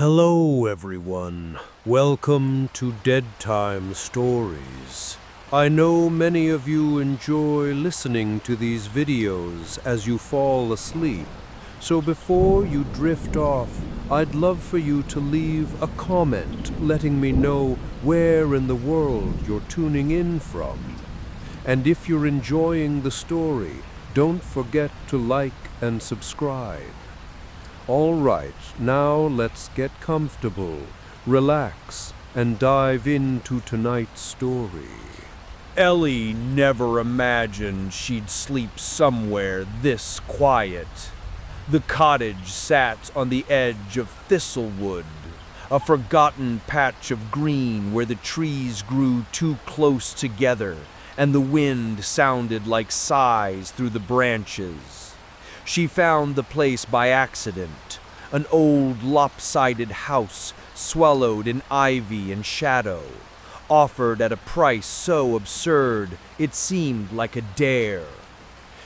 Hello, everyone. Welcome to Dead Time Stories. I know many of you enjoy listening to these videos as you fall asleep. So before you drift off, I'd love for you to leave a comment letting me know where in the world you're tuning in from. And if you're enjoying the story, don't forget to like and subscribe. All right, now let's get comfortable, relax, and dive into tonight's story. Ellie never imagined she'd sleep somewhere this quiet. The cottage sat on the edge of thistlewood, a forgotten patch of green where the trees grew too close together and the wind sounded like sighs through the branches. She found the place by accident, an old lopsided house swallowed in ivy and shadow, offered at a price so absurd it seemed like a dare.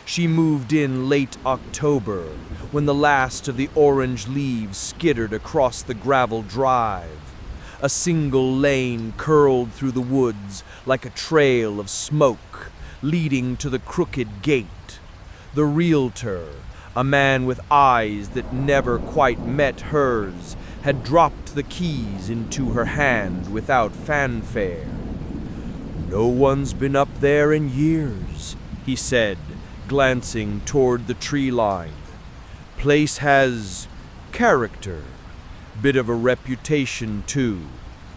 She moved in late October, when the last of the orange leaves skittered across the gravel drive. A single lane curled through the woods like a trail of smoke, leading to the crooked gate. The realtor, a man with eyes that never quite met hers, had dropped the keys into her hand without fanfare. "No one's been up there in years," he said, glancing toward the tree line. "Place has character. Bit of a reputation, too,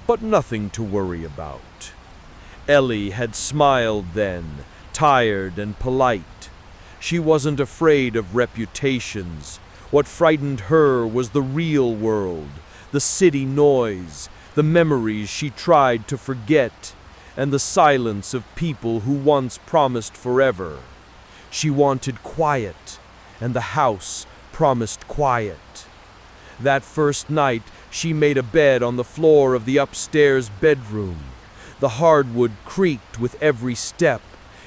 but nothing to worry about." Ellie had smiled then, tired and polite. She wasn't afraid of reputations. What frightened her was the real world, the city noise, the memories she tried to forget, and the silence of people who once promised forever. She wanted quiet, and the house promised quiet. That first night, she made a bed on the floor of the upstairs bedroom. The hardwood creaked with every step,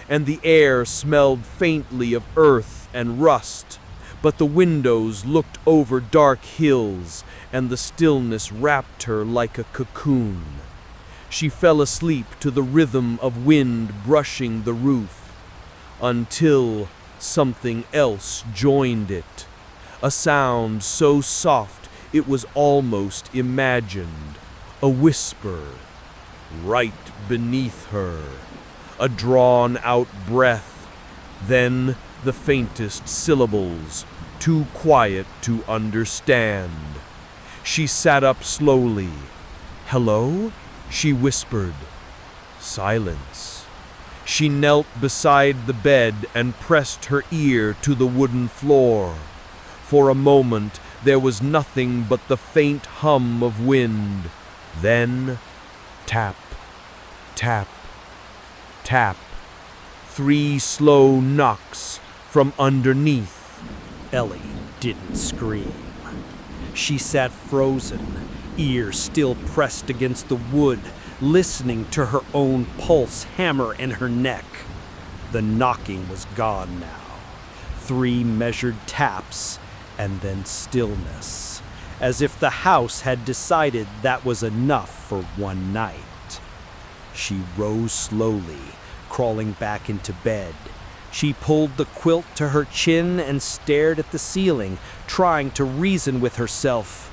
and the air smelled faintly of earth and rust, but the windows looked over dark hills, and the stillness wrapped her like a cocoon. She fell asleep to the rhythm of wind brushing the roof, until something else joined it, a sound so soft it was almost imagined, a whisper right beneath her. A drawn-out breath, then the faintest syllables, too quiet to understand. She sat up slowly. "Hello?" she whispered. Silence. She knelt beside the bed and pressed her ear to the wooden floor. For a moment, there was nothing but the faint hum of wind. Then, tap, tap, tap. 3 slow knocks from underneath. Ellie didn't scream. She sat frozen, ear still pressed against the wood, listening to her own pulse hammer in her neck. The knocking was gone now. 3 measured taps, and then stillness, as if the house had decided that was enough for one night. She rose slowly, crawling back into bed. She pulled the quilt to her chin and stared at the ceiling, trying to reason with herself.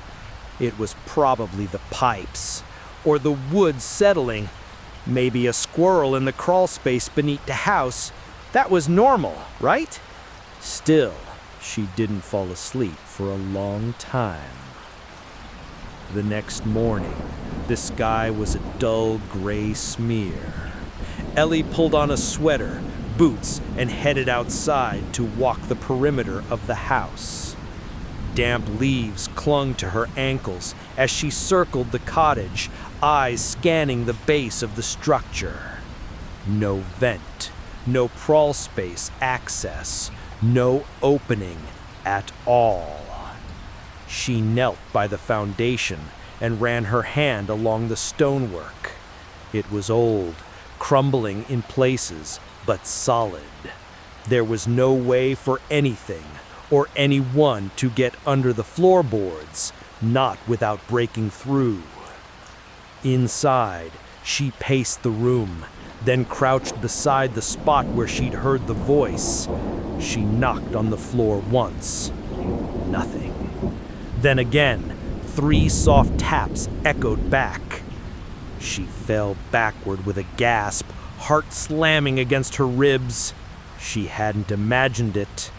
It was probably the pipes, or the wood settling. Maybe a squirrel in the crawl space beneath the house. That was normal, right? Still, she didn't fall asleep for a long time. The next morning, the sky was a dull gray smear. Ellie pulled on a sweater, boots, and headed outside to walk the perimeter of the house. Damp leaves clung to her ankles as she circled the cottage, eyes scanning the base of the structure. No vent, no crawl space access, no opening at all. She knelt by the foundation and ran her hand along the stonework. It was old, crumbling in places, but solid. There was no way for anything or anyone to get under the floorboards, not without breaking through. Inside, she paced the room, then crouched beside the spot where she'd heard the voice. She knocked on the floor once. Nothing. Then again, 3 soft taps echoed back. She fell backward with a gasp, heart slamming against her ribs. She hadn't imagined it.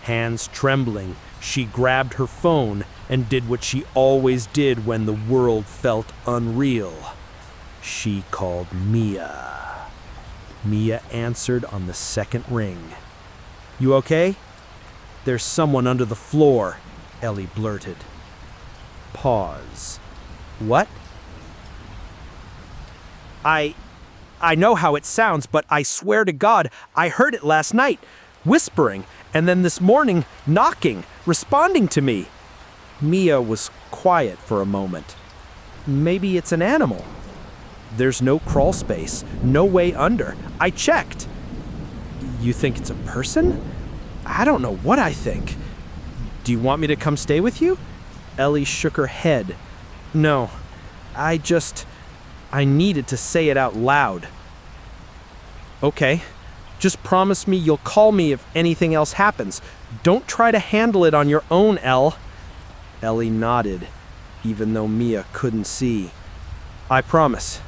Hands trembling, she grabbed her phone and did what she always did when the world felt unreal. She called Mia. Mia answered on the second ring. "You okay?" "There's someone under the floor," Ellie blurted. Pause. "What?" I know how it sounds, but I swear to God, I heard it last night, whispering, and then this morning, knocking, responding to me." Mia was quiet for a moment. "Maybe it's an animal." "There's no crawl space, no way under. I checked." "You think it's a person?" "I don't know what I think." "Do you want me to come stay with you?" Ellie shook her head. "No, I needed to say it out loud." "Okay, just promise me you'll call me if anything else happens. Don't try to handle it on your own, Elle." Ellie nodded, even though Mia couldn't see. "I promise."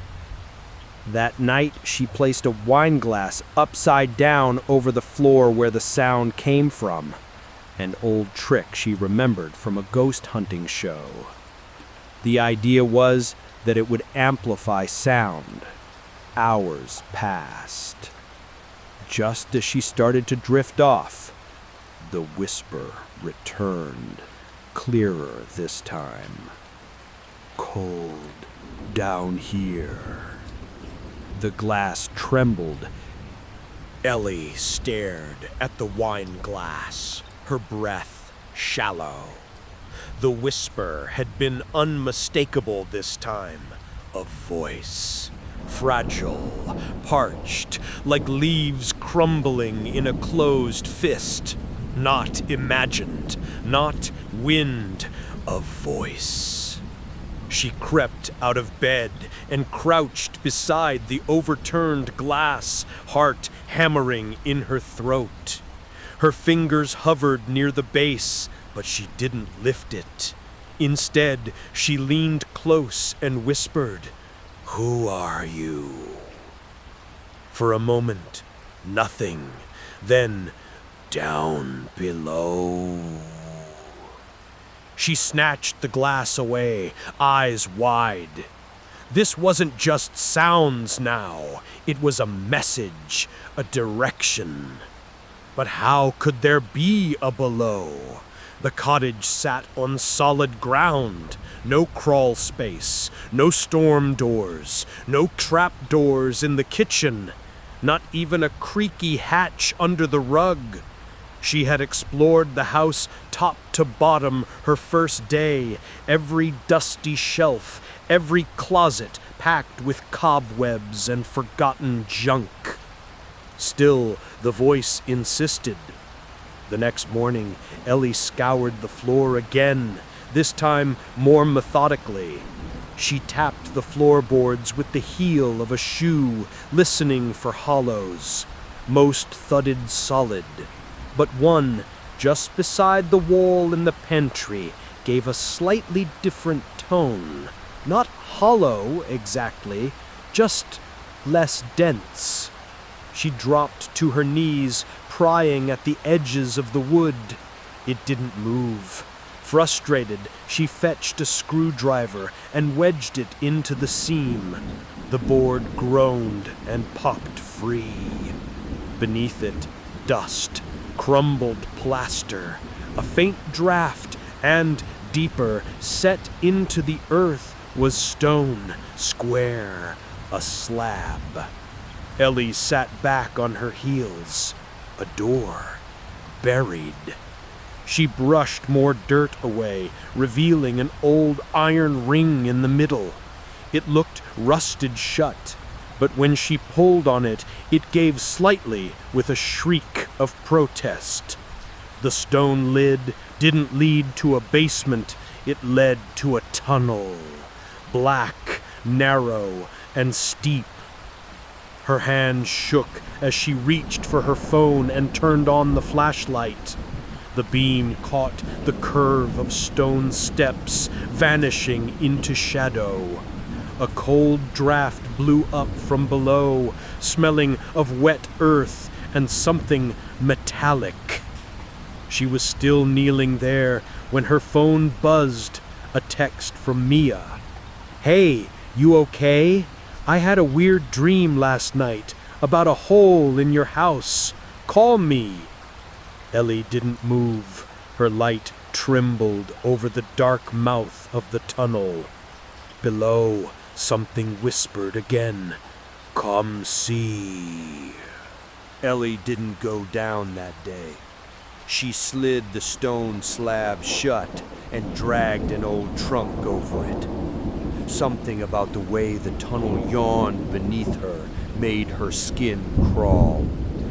That night, she placed a wine glass upside down over the floor where the sound came from, an old trick she remembered from a ghost hunting show. The idea was that it would amplify sound. Hours passed. Just as she started to drift off, the whisper returned, clearer this time. "Cold down here." The glass trembled. Ellie stared at the wine glass, her breath shallow. The whisper had been unmistakable this time, a voice. Fragile, parched, like leaves crumbling in a closed fist. Not imagined, not wind, a voice. She crept out of bed and crouched beside the overturned glass, heart hammering in her throat. Her fingers hovered near the base, but she didn't lift it. Instead, she leaned close and whispered, "Who are you?" For a moment, nothing. Then, down below. She snatched the glass away, eyes wide. This wasn't just sounds now. It was a message, a direction. But how could there be a below? The cottage sat on solid ground. No crawl space, no storm doors, no trap doors in the kitchen, not even a creaky hatch under the rug. She had explored the house top to bottom her first day, every dusty shelf, every closet packed with cobwebs and forgotten junk. Still, the voice insisted. The next morning, Ellie scoured the floor again, this time more methodically. She tapped the floorboards with the heel of a shoe, listening for hollows. Most thudded solid, but one, just beside the wall in the pantry, gave a slightly different tone. Not hollow, exactly, just less dense. She dropped to her knees, prying at the edges of the wood. It didn't move. Frustrated, she fetched a screwdriver and wedged it into the seam. The board groaned and popped free. Beneath it, dust, crumbled plaster, a faint draft, and, deeper, set into the earth, was stone, square, a slab. Ellie sat back on her heels. A door. Buried. She brushed more dirt away, revealing an old iron ring in the middle. It looked rusted shut, but when she pulled on it, it gave slightly with a shriek of protest. The stone lid didn't lead to a basement. It led to a tunnel, black, narrow, and steep. Her hand shook as she reached for her phone and turned on the flashlight. The beam caught the curve of stone steps, vanishing into shadow. A cold draft blew up from below, smelling of wet earth and something metallic. She was still kneeling there when her phone buzzed, a text from Mia. "Hey, you okay? I had a weird dream last night about a hole in your house. Call me." Ellie didn't move. Her light trembled over the dark mouth of the tunnel. Below, something whispered again, "Come see." Ellie didn't go down that day. She slid the stone slab shut and dragged an old trunk over it. Something about the way the tunnel yawned beneath her made her skin crawl,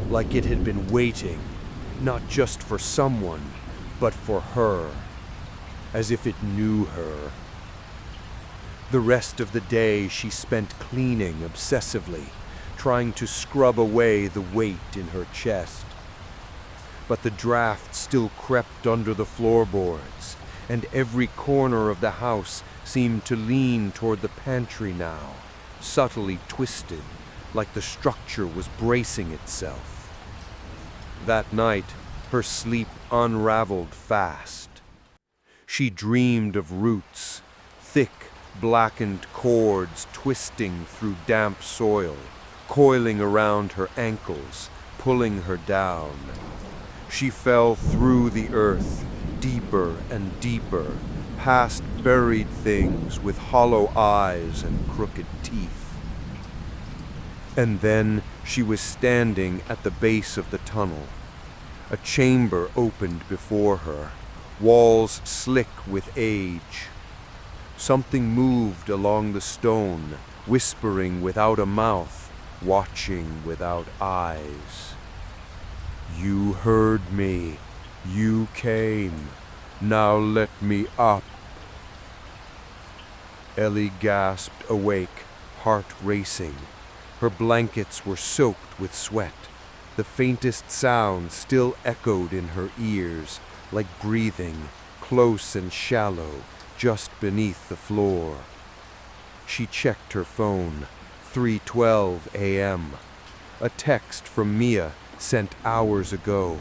like it had been waiting, not just for someone, but for her, as if it knew her. The rest of the day she spent cleaning obsessively, trying to scrub away the weight in her chest. But the draft still crept under the floorboards, and every corner of the house seemed to lean toward the pantry now, subtly twisted, like the structure was bracing itself. That night, her sleep unraveled fast. She dreamed of roots, thick, blackened cords twisting through damp soil, coiling around her ankles, pulling her down. She fell through the earth, deeper and deeper, past buried things with hollow eyes and crooked teeth. And then she was standing at the base of the tunnel. A chamber opened before her, walls slick with age. Something moved along the stone, whispering without a mouth, watching without eyes. "You heard me. You came. Now let me up." Ellie gasped awake, heart racing. Her blankets were soaked with sweat. The faintest sound still echoed in her ears, like breathing, close and shallow, just beneath the floor. She checked her phone. 3:12 a.m. A text from Mia sent hours ago.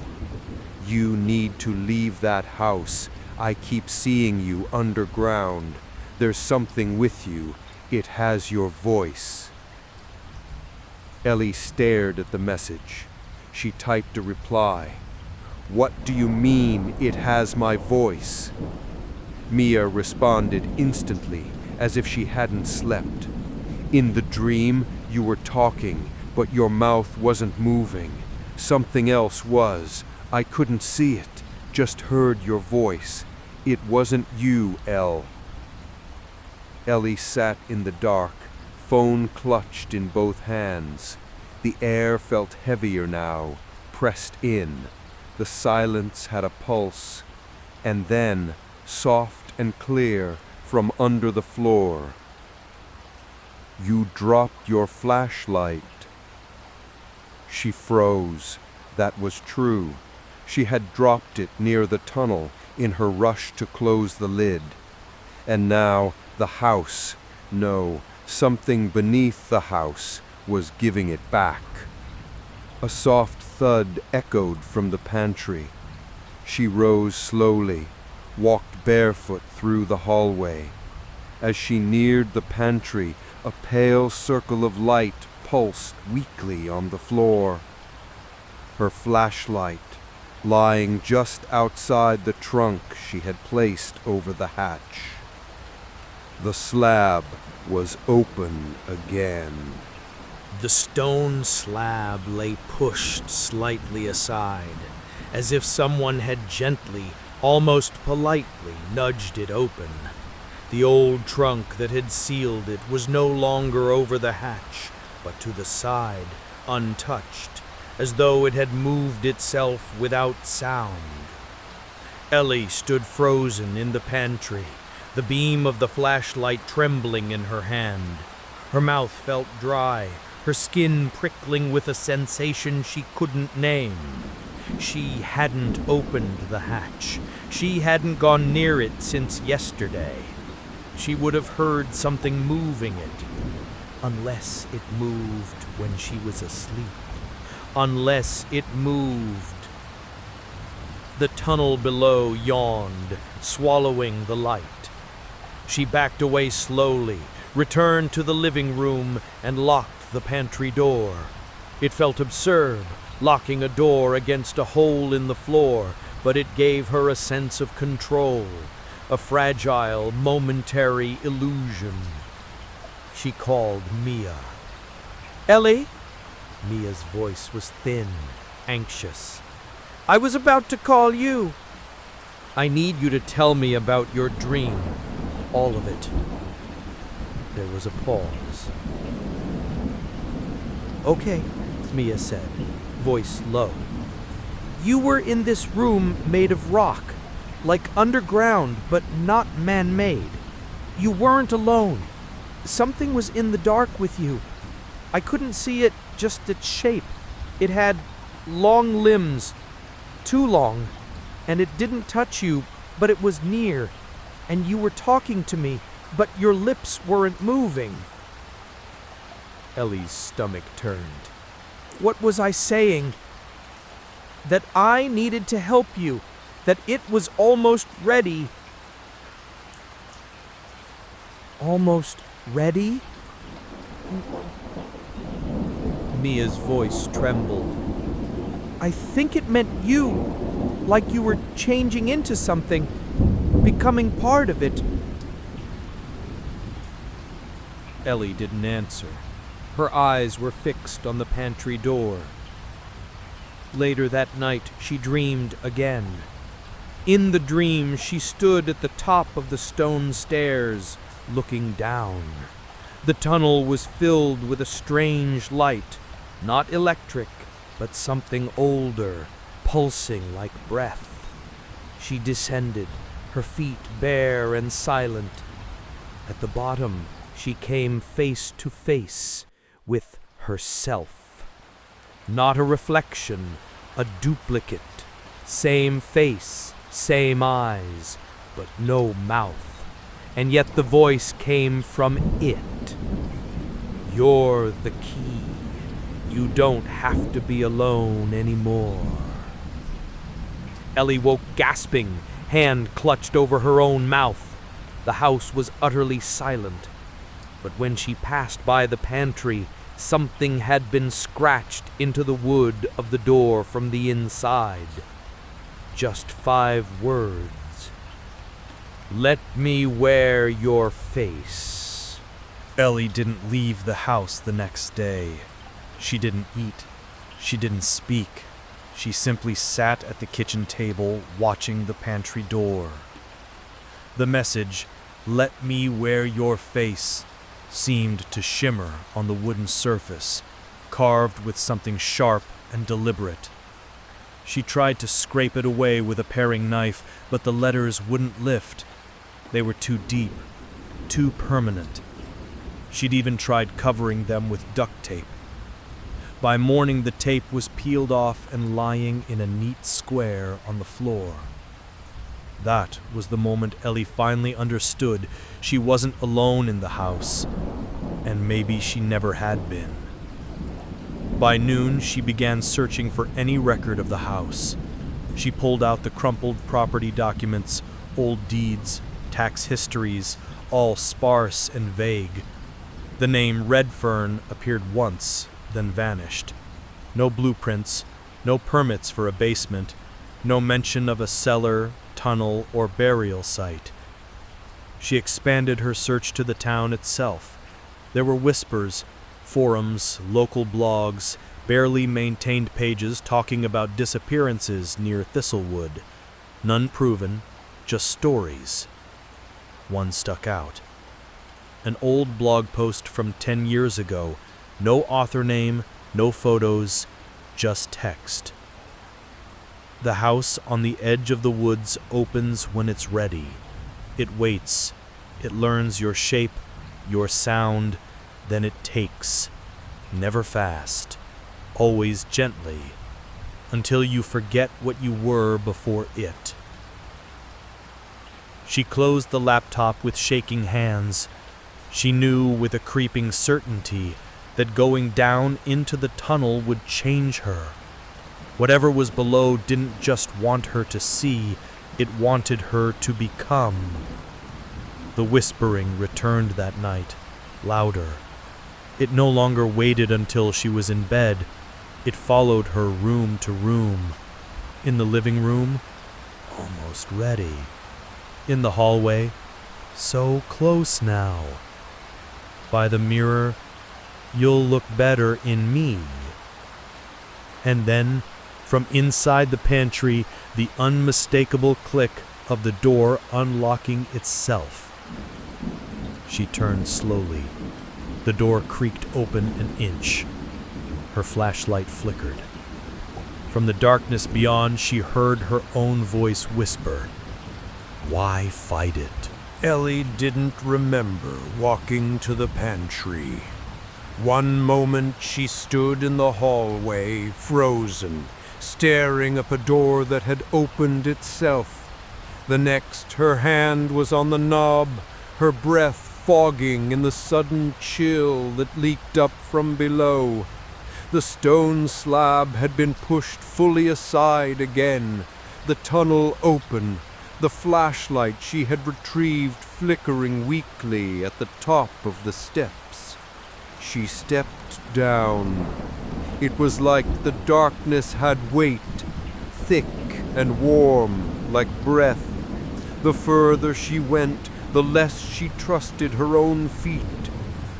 "You need to leave that house. I keep seeing you underground. There's something with you. It has your voice." Ellie stared at the message. She typed a reply. "What do you mean, it has my voice?" Mia responded instantly, as if she hadn't slept. "In the dream, you were talking, but your mouth wasn't moving. Something else was. I couldn't see it, just heard your voice. It wasn't you, Elle." Ellie sat in the dark, phone clutched in both hands. The air felt heavier now, pressed in. The silence had a pulse. And then, soft and clear, from under the floor, "You dropped your flashlight." She froze. That was true. She had dropped it near the tunnel in her rush to close the lid. And now the house, no, something beneath the house, was giving it back. A soft thud echoed from the pantry. She rose slowly, walked barefoot through the hallway. As she neared the pantry, a pale circle of light pulsed weakly on the floor. Her flashlight, lying just outside the trunk she had placed over the hatch. The slab was open again. The stone slab lay pushed slightly aside, as if someone had gently, almost politely, nudged it open. The old trunk that had sealed it was no longer over the hatch, but to the side, untouched, as though it had moved itself without sound. Ellie stood frozen in the pantry, the beam of the flashlight trembling in her hand. Her mouth felt dry, her skin prickling with a sensation she couldn't name. She hadn't opened the hatch. She hadn't gone near it since yesterday. She would have heard something moving it, unless it moved when she was asleep. Unless it moved. The tunnel below yawned, swallowing the light. She backed away slowly, returned to the living room, and locked the pantry door. It felt absurd, locking a door against a hole in the floor, but it gave her a sense of control, a fragile, momentary illusion. She called Mia. "Ellie?" Mia's voice was thin, anxious. "I was about to call you." "I need you to tell me about your dream. All of it." There was a pause. "Okay," Mia said, voice low. "You were in this room made of rock, like underground, but not man-made. You weren't alone. Something was in the dark with you. I couldn't see it, just its shape. It had long limbs, too long, and it didn't touch you, but it was near, and you were talking to me, but your lips weren't moving." Ellie's stomach turned. "What was I saying?" "That I needed to help you, that it was almost ready." "Almost ready?" Mia's voice trembled. "I think it meant you, like you were changing into something, becoming part of it." Ellie didn't answer. Her eyes were fixed on the pantry door. Later that night, she dreamed again. In the dream, she stood at the top of the stone stairs, looking down. The tunnel was filled with a strange light, not electric, but something older, pulsing like breath. She descended, her feet bare and silent. At the bottom, she came face to face with herself. Not a reflection, a duplicate. Same face, same eyes, but no mouth. And yet the voice came from it. "You're the key. You don't have to be alone anymore." Ellie woke gasping, hand clutched over her own mouth. The house was utterly silent. But when she passed by the pantry, something had been scratched into the wood of the door from the inside. Just 5 words. "Let me wear your face." Ellie didn't leave the house the next day. She didn't eat. She didn't speak. She simply sat at the kitchen table watching the pantry door. The message, "Let me wear your face," seemed to shimmer on the wooden surface, carved with something sharp and deliberate. She tried to scrape it away with a paring knife, but the letters wouldn't lift. They were too deep, too permanent. She'd even tried covering them with duct tape. By morning, the tape was peeled off and lying in a neat square on the floor. That was the moment Ellie finally understood she wasn't alone in the house, and maybe she never had been. By noon, she began searching for any record of the house. She pulled out the crumpled property documents, old deeds, tax histories, all sparse and vague. The name Redfern appeared once, then vanished. No blueprints, no permits for a basement, no mention of a cellar, tunnel, or burial site. She expanded her search to the town itself. There were whispers, forums, local blogs, barely maintained pages talking about disappearances near Thistlewood. None proven, just stories. One stuck out. An old blog post from 10 years ago. No author name, no photos, just text. The house on the edge of the woods opens when it's ready. It waits. It learns your shape, your sound, then it takes. Never fast, always gently, until you forget what you were before it. She closed the laptop with shaking hands. She knew with a creeping certainty that going down into the tunnel would change her. Whatever was below didn't just want her to see, it wanted her to become. The whispering returned that night, louder. It no longer waited until she was in bed. It followed her room to room. In the living room, almost ready. In the hallway, so close now. By the mirror, you'll look better in me. And then, from inside the pantry, the unmistakable click of the door unlocking itself. She turned slowly. The door creaked open an inch. Her flashlight flickered. From the darkness beyond, she heard her own voice whisper, "Why fight it?" Ellie didn't remember walking to the pantry. One moment she stood in the hallway, frozen, staring up a door that had opened itself. The next, her hand was on the knob, her breath fogging in the sudden chill that leaked up from below. The stone slab had been pushed fully aside again, the tunnel open, the flashlight she had retrieved flickering weakly at the top of the steps. She stepped down. It was like the darkness had weight, thick and warm like breath. The further she went, the less she trusted her own feet.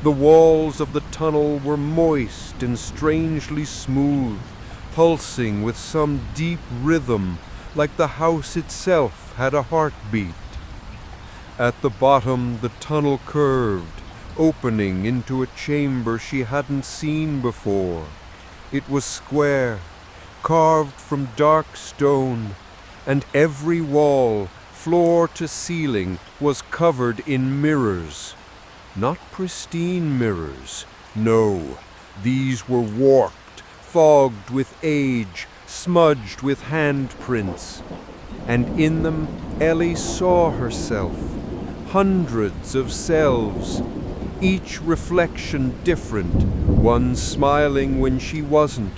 The walls of the tunnel were moist and strangely smooth, pulsing with some deep rhythm, like the house itself had a heartbeat. At the bottom, the tunnel curved, opening into a chamber she hadn't seen before. It was square, carved from dark stone, and every wall, floor to ceiling, was covered in mirrors. Not pristine mirrors, no, these were warped, fogged with age, smudged with handprints. And in them Ellie saw herself, hundreds of selves, each reflection different, one smiling when she wasn't,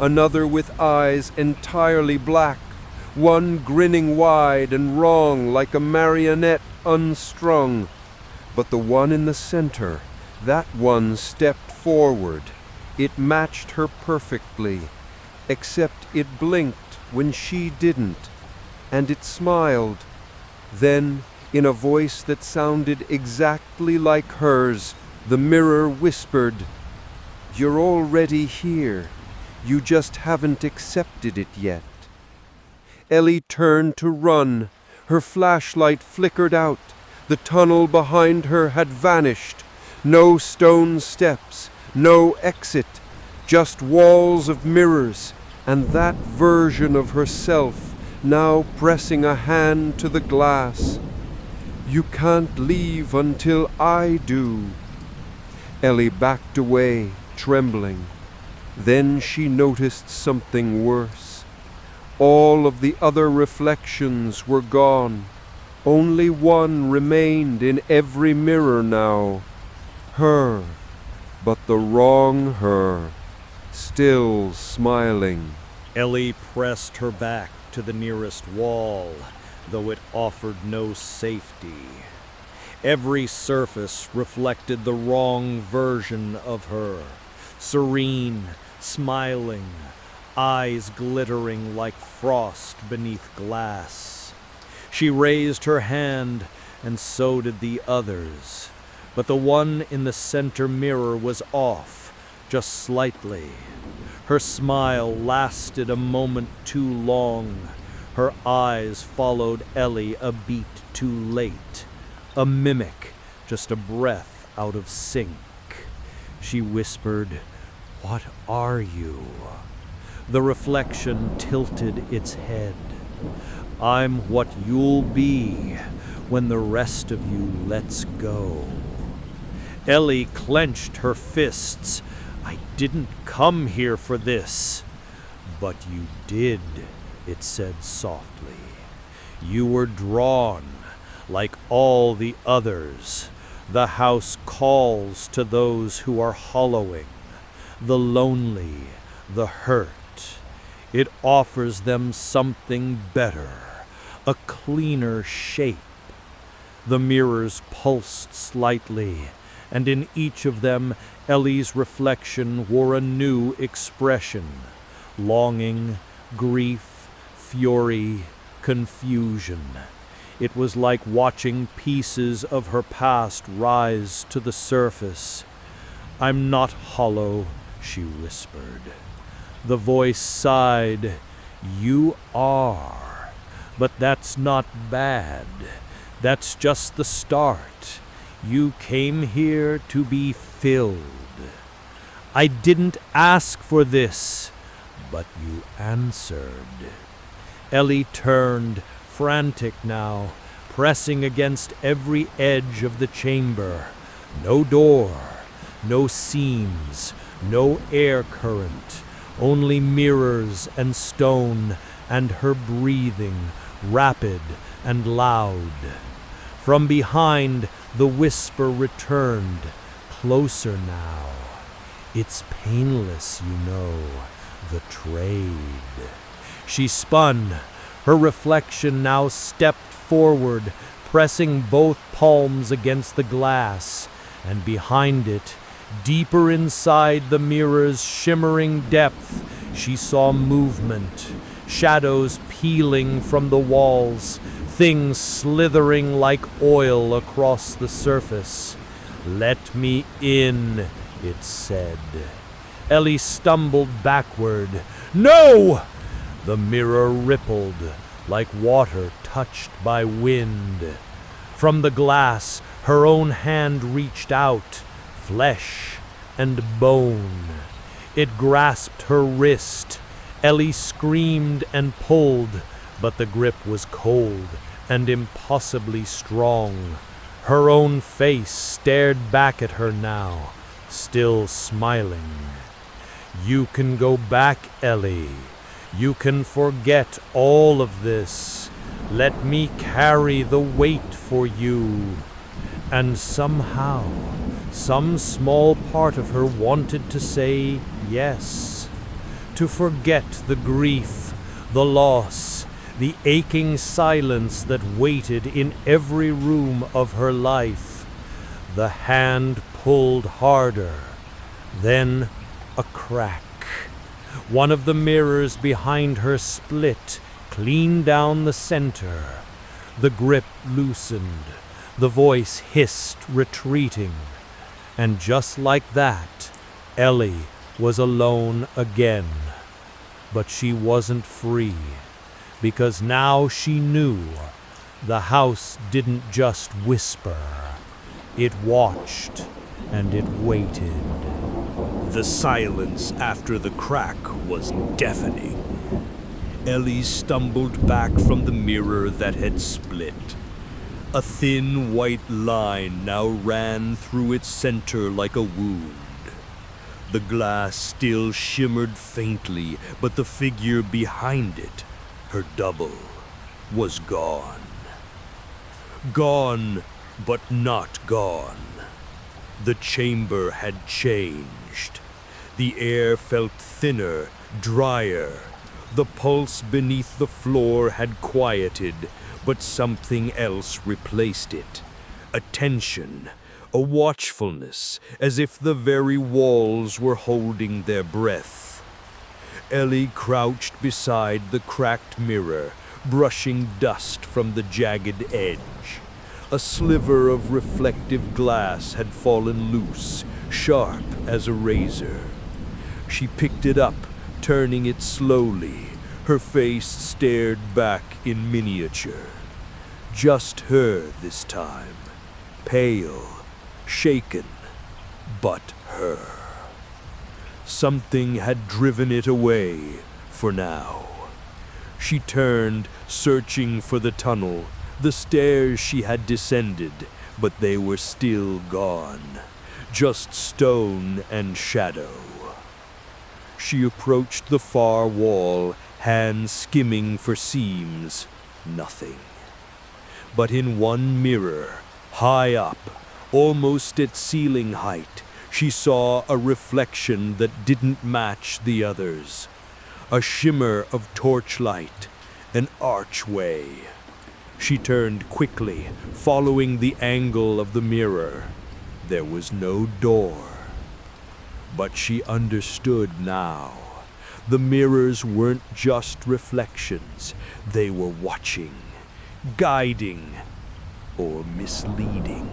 another with eyes entirely black, one grinning wide and wrong like a marionette unstrung. But the one in the center, that one stepped forward. It matched her perfectly, except it blinked when she didn't, and it smiled. Then, in a voice that sounded exactly like hers, the mirror whispered, "You're already here. You just haven't accepted it yet." Ellie turned to run. Her flashlight flickered out. The tunnel behind her had vanished. No stone steps, no exit, just walls of mirrors, and that version of herself now pressing a hand to the glass. "You can't leave until I do." Ellie backed away, trembling. Then she noticed something worse. All of the other reflections were gone. Only one remained in every mirror now. Her, but the wrong her, still smiling. Ellie pressed her back to the nearest wall, though it offered no safety. Every surface reflected the wrong version of her, serene, smiling, eyes glittering like frost beneath glass. She raised her hand, and so did the others, but the one in the center mirror was off, just slightly. Her smile lasted a moment too long. Her eyes followed Ellie a beat too late, a mimic, just a breath out of sync. She whispered, "What are you?" The reflection tilted its head. I'm what you'll be when the rest of you lets go. Ellie clenched her fists. I didn't come here for this. But you did, it said softly. You were drawn, like all the others. The house calls to those who are hollowing, the lonely, the hurt. It offers them something better, a cleaner shape. The mirrors pulsed slightly, and in each of them Ellie's reflection wore a new expression: longing, grief, fury, confusion. It was like watching pieces of her past rise to the surface. I'm not hollow, she whispered. The voice sighed. You are. But that's not bad. That's just the start. You came here to be filled. I didn't ask for this, but you answered. Ellie turned, frantic now, pressing against every edge of the chamber. No door, no seams, no air current, only mirrors and stone, and her breathing, rapid and loud. From behind, the whisper returned, closer now. It's painless, you know, the trade. She spun. Her reflection now stepped forward, pressing both palms against the glass, and behind it, deeper inside the mirror's shimmering depth, she saw movement, shadows peeling from the walls, things slithering like oil across the surface. Let me in, it said. Ellie stumbled backward. No! The mirror rippled like water touched by wind. From the glass, her own hand reached out, flesh and bone. It grasped her wrist. Ellie screamed and pulled, but the grip was cold and impossibly strong. Her own face stared back at her now, still smiling. You can go back, Ellie. You can forget all of this. Let me carry the weight for you. And somehow, some small part of her wanted to say yes. To forget the grief, the loss, the aching silence that waited in every room of her life. The hand pulled harder. Then a crack. One of the mirrors behind her split, clean down the center. The grip loosened. The voice hissed, retreating. And just like that, Ellie was alone again. But she wasn't free, because now she knew the house didn't just whisper. It watched and it waited. The silence after the crack was deafening. Ellie stumbled back from the mirror that had split. A thin white line now ran through its center like a wound. The glass still shimmered faintly, but the figure behind it, her double, was gone. Gone, but not gone. The chamber had changed. The air felt thinner, drier. The pulse beneath the floor had quieted, but something else replaced it. A tension, a watchfulness, as if the very walls were holding their breath. Ellie crouched beside the cracked mirror, brushing dust from the jagged edge. A sliver of reflective glass had fallen loose, sharp as a razor. She picked it up, turning it slowly. Her face stared back in miniature. Just her this time. Pale, shaken, but her. Something had driven it away, for now. She turned, searching for the tunnel, the stairs she had descended, but they were still gone. Just stone and shadow. She approached the far wall, hands skimming for seams. Nothing. But in one mirror, high up, almost at ceiling height, she saw a reflection that didn't match the others. A shimmer of torchlight, an archway. She turned quickly, following the angle of the mirror. There was no door. But she understood now. The mirrors weren't just reflections. They were watching, guiding, or misleading.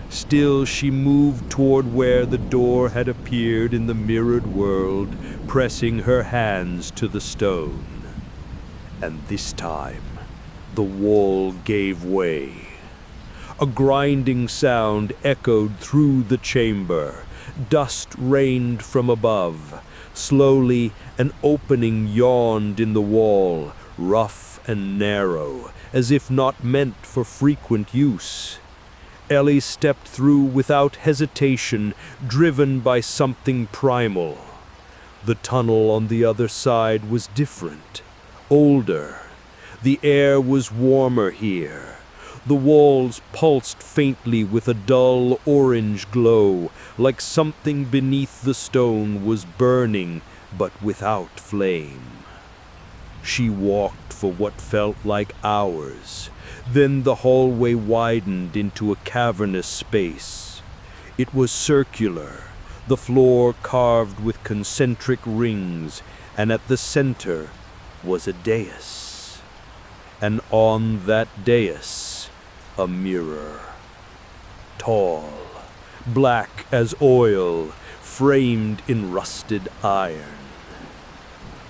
Still, she moved toward where the door had appeared in the mirrored world, pressing her hands to the stone. And this time, the wall gave way. A grinding sound echoed through the chamber. Dust rained from above. Slowly, an opening yawned in the wall, rough and narrow, as if not meant for frequent use. Ellie stepped through without hesitation, driven by something primal. The tunnel on the other side was different, older. The air was warmer here. The walls pulsed faintly with a dull orange glow, like something beneath the stone was burning, but without flame. She walked for what felt like hours. Then the hallway widened into a cavernous space. It was circular, the floor carved with concentric rings, and at the center was a dais. And on that dais, a mirror. Tall, black as oil, framed in rusted iron.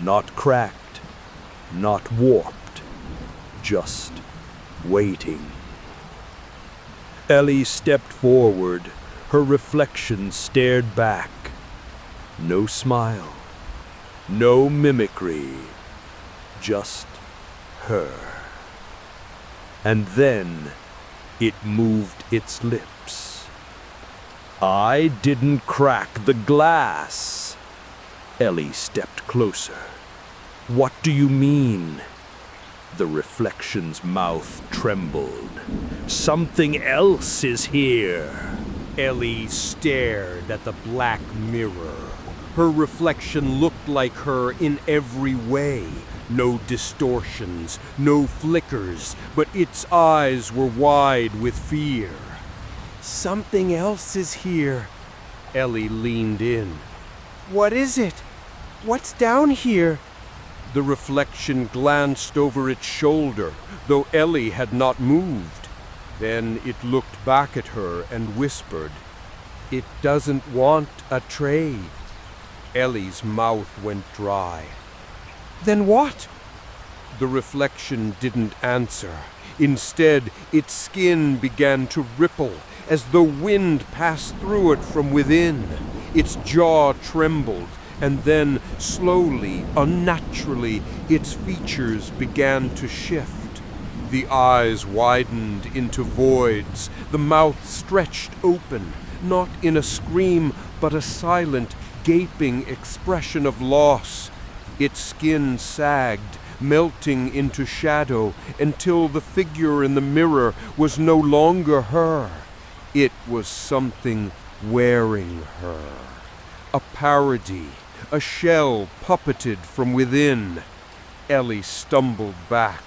Not cracked, not warped, just waiting. Ellie stepped forward. Her reflection stared back. No smile, no mimicry, just her. And then it moved its lips. I didn't crack the glass. Ellie stepped closer. What do you mean? The reflection's mouth trembled. Something else is here. Ellie stared at the black mirror. Her reflection looked like her in every way. No distortions, no flickers, but its eyes were wide with fear. Something else is here. Ellie leaned in. What is it? What's down here? The reflection glanced over its shoulder, though Ellie had not moved. Then it looked back at her and whispered, "It doesn't want a trade." Ellie's mouth went dry. Then what? The reflection didn't answer. Instead, its skin began to ripple as though wind passed through it from within. Its jaw trembled, and then, slowly, unnaturally, its features began to shift. The eyes widened into voids, the mouth stretched open, not in a scream, but a silent, gaping expression of loss. Its skin sagged, melting into shadow, until the figure in the mirror was no longer her. It was something wearing her. A parody, a shell puppeted from within. Ellie stumbled back.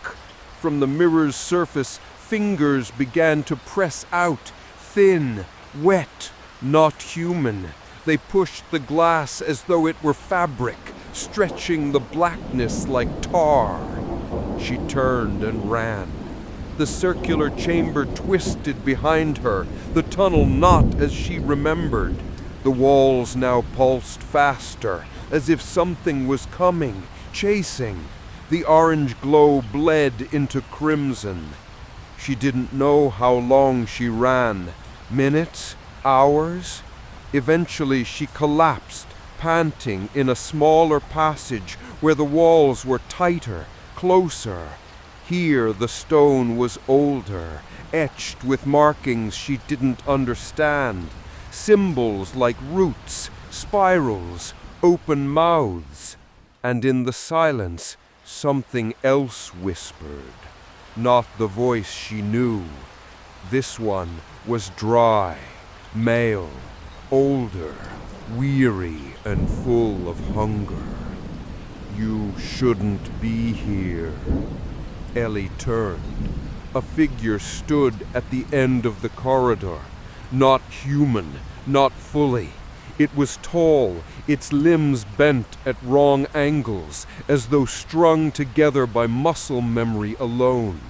From the mirror's surface, fingers began to press out, thin, wet, not human. They pushed the glass as though it were fabric, stretching the blackness like tar. She turned and ran. The circular chamber twisted behind her, the tunnel not as she remembered. The walls now pulsed faster, as if something was coming, chasing. The orange glow bled into crimson. She didn't know how long she ran. Minutes? Hours? Eventually she collapsed, panting in a smaller passage where the walls were tighter, closer. Here the stone was older, etched with markings she didn't understand. Symbols like roots, spirals, open mouths. And in the silence, something else whispered. Not the voice she knew. This one was dry, male, older, weary and full of hunger. You shouldn't be here. Ellie turned. A figure stood at the end of the corridor. Not human, not fully. It was tall, its limbs bent at wrong angles, as though strung together by muscle memory alone.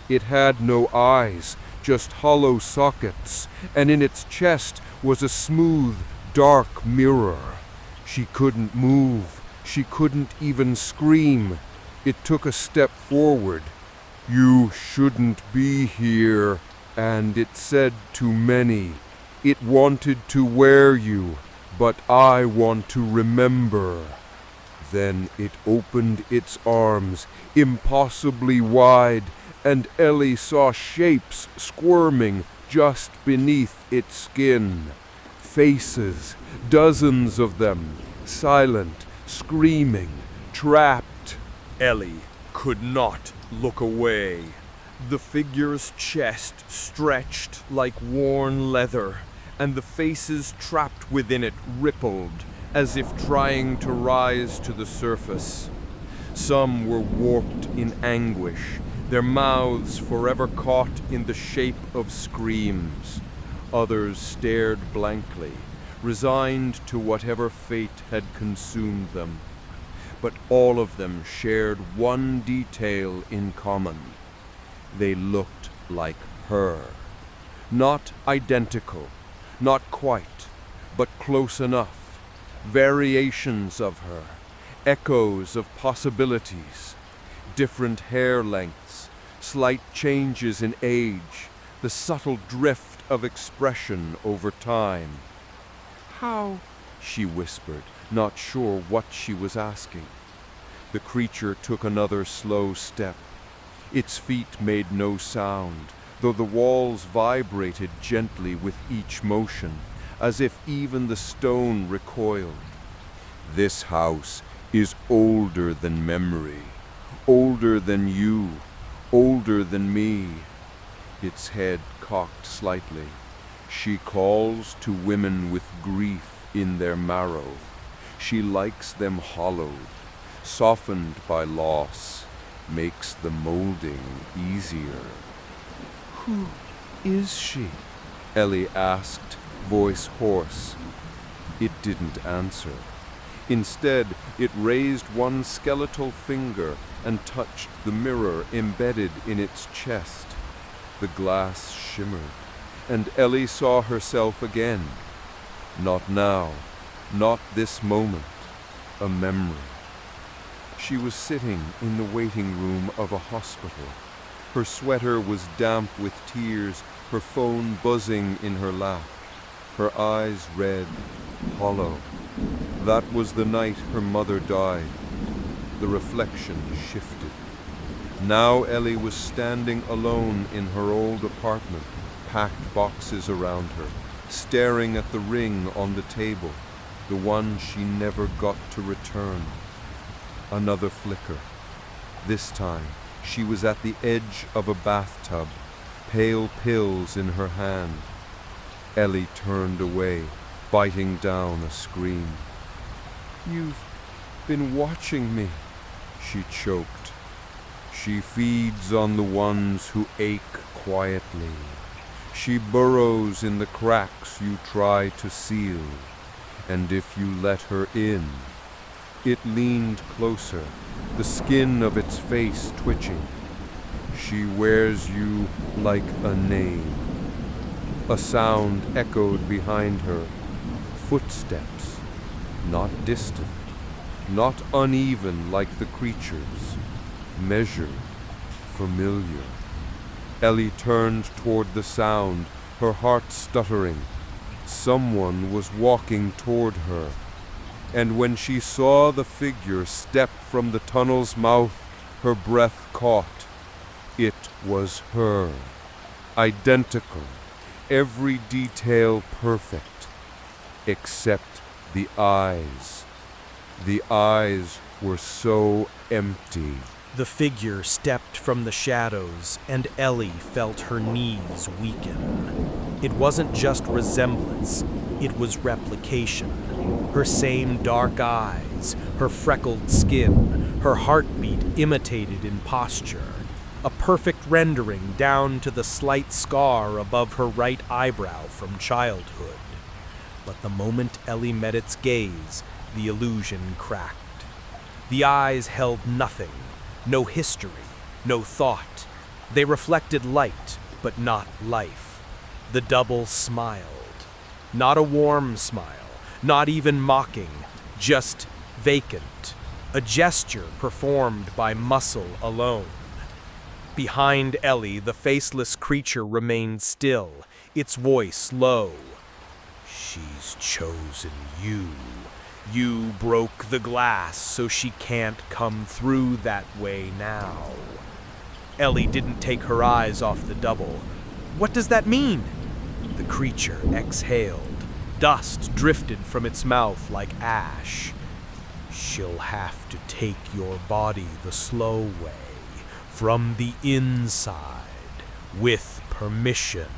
It had no eyes, just hollow sockets, and in its chest was a smooth, dark mirror. She couldn't move. She couldn't even scream. It took a step forward. You shouldn't be here. And it said to many, it wanted to wear you, but I want to remember. Then it opened its arms, impossibly wide, and Ellie saw shapes squirming just beneath its skin. Faces, dozens of them, silent, screaming, trapped. Ellie could not look away. The figure's chest stretched like worn leather, and the faces trapped within it rippled, as if trying to rise to the surface. Some were warped in anguish, their mouths forever caught in the shape of screams. Others stared blankly, resigned to whatever fate had consumed them. But all of them shared one detail in common. They looked like her. Not identical, not quite, but close enough. Variations of her, echoes of possibilities, different hair lengths, slight changes in age, the subtle drift of expression over time. How? She whispered, not sure what she was asking. The creature took another slow step. Its feet made no sound, though the walls vibrated gently with each motion, as if even the stone recoiled. This house is older than memory, older than you, older than me. Its head cocked slightly. She calls to women with grief in their marrow. She likes them hollowed, softened by loss, makes the molding easier. Who is she? Ellie asked, voice hoarse. It didn't answer. Instead, it raised one skeletal finger and touched the mirror embedded in its chest. The glass shimmered, and Ellie saw herself again. Not now, not this moment, a memory. She was sitting in the waiting room of a hospital. Her sweater was damp with tears, her phone buzzing in her lap. Her eyes red, hollow. That was the night her mother died. The reflection shifted. Now Ellie was standing alone in her old apartment, packed boxes around her, staring at the ring on the table, the one she never got to return. Another flicker. This time, she was at the edge of a bathtub, pale pills in her hand. Ellie turned away, biting down a scream. You've been watching me, she choked. She feeds on the ones who ache quietly. She burrows in the cracks you try to seal. And if you let her in... It leaned closer, the skin of its face twitching. She wears you like a name. A sound echoed behind her. Footsteps, not distant, not uneven like the creature's. Measured, familiar. Ellie turned toward the sound, her heart stuttering. Someone was walking toward her. And when she saw the figure step from the tunnel's mouth, her breath caught. It was her. Identical. Every detail perfect. Except the eyes. The eyes were so empty. The figure stepped from the shadows, and Ellie felt her knees weaken. It wasn't just resemblance, it was replication. Her same dark eyes, her freckled skin, her heartbeat imitated in posture. A perfect rendering down to the slight scar above her right eyebrow from childhood. But the moment Ellie met its gaze, the illusion cracked. The eyes held nothing. No history, no thought. They reflected light, but not life. The double smiled. Not a warm smile, not even mocking, just vacant. A gesture performed by muscle alone. Behind Ellie, the faceless creature remained still, its voice low. "She's chosen you. You broke the glass, so she can't come through that way now." Ellie didn't take her eyes off the double. "What does that mean?" The creature exhaled. Dust drifted from its mouth like ash. "She'll have to take your body the slow way, from the inside, with permission."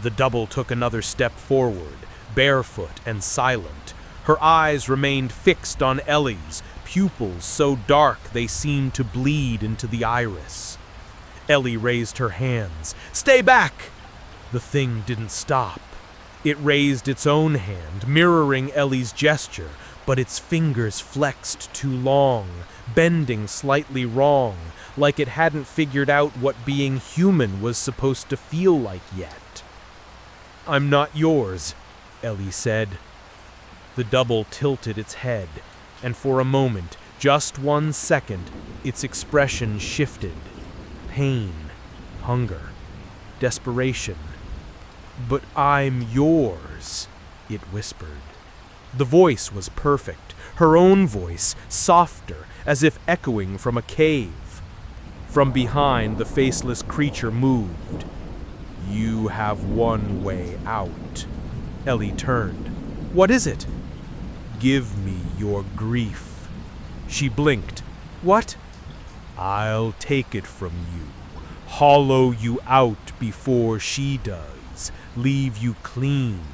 The double took another step forward, barefoot and silent. Her eyes remained fixed on Ellie's, pupils so dark they seemed to bleed into the iris. Ellie raised her hands. "Stay back!" The thing didn't stop. It raised its own hand, mirroring Ellie's gesture, but its fingers flexed too long, bending slightly wrong, like it hadn't figured out what being human was supposed to feel like yet. "I'm not yours," Ellie said. The double tilted its head, and for a moment, just 1 second, its expression shifted. Pain, hunger, desperation. "But I'm yours," it whispered. The voice was perfect, her own voice, softer, as if echoing from a cave. From behind, the faceless creature moved. "You have one way out." Ellie turned. "What is it?" "Give me your grief." She blinked. "What?" "I'll take it from you, hollow you out before she does, leave you clean,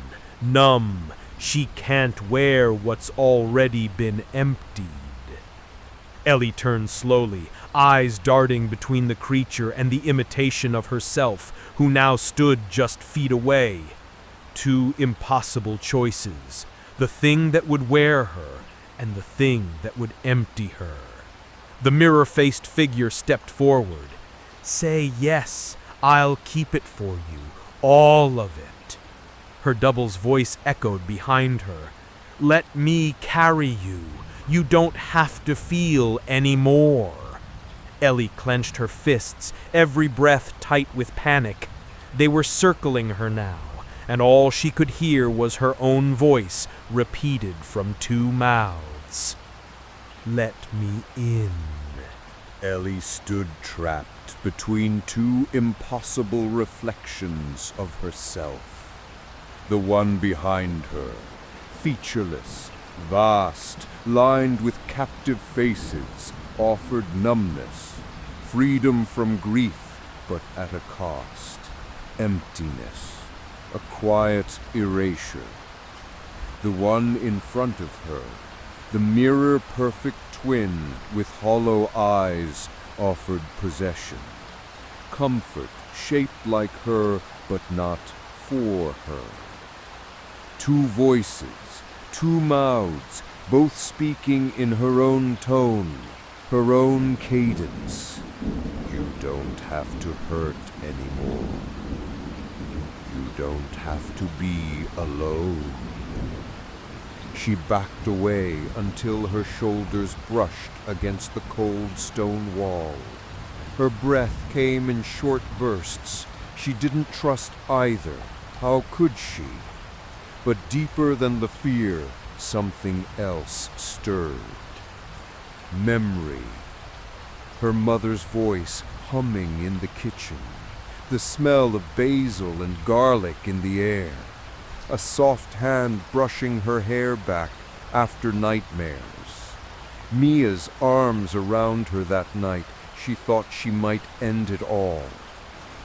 numb. She can't wear what's already been emptied." Ellie turned slowly, eyes darting between the creature and the imitation of herself, who now stood just feet away. Two impossible choices. The thing that would wear her, and the thing that would empty her. The mirror-faced figure stepped forward. "Say yes, I'll keep it for you, all of it." Her double's voice echoed behind her. "Let me carry you. You don't have to feel anymore." Ellie clenched her fists, every breath tight with panic. They were circling her now, and all she could hear was her own voice, repeated from 2 mouths. "Let me in." Ellie stood trapped between 2 impossible reflections of herself. The one behind her, featureless, vast, lined with captive faces, offered numbness, freedom from grief, but at a cost, emptiness, a quiet erasure. The one in front of her, the mirror-perfect twin with hollow eyes, offered possession, comfort shaped like her, but not for her. 2 voices, 2 mouths, both speaking in her own tone, her own cadence. You don't have to hurt anymore. You don't have to be alone. She backed away until her shoulders brushed against the cold stone wall. Her breath came in short bursts. She didn't trust either. How could she? But deeper than the fear, something else stirred. Memory. Her mother's voice humming in the kitchen. The smell of basil and garlic in the air. A soft hand brushing her hair back after nightmares. Mia's arms around her that night. She thought she might end it all.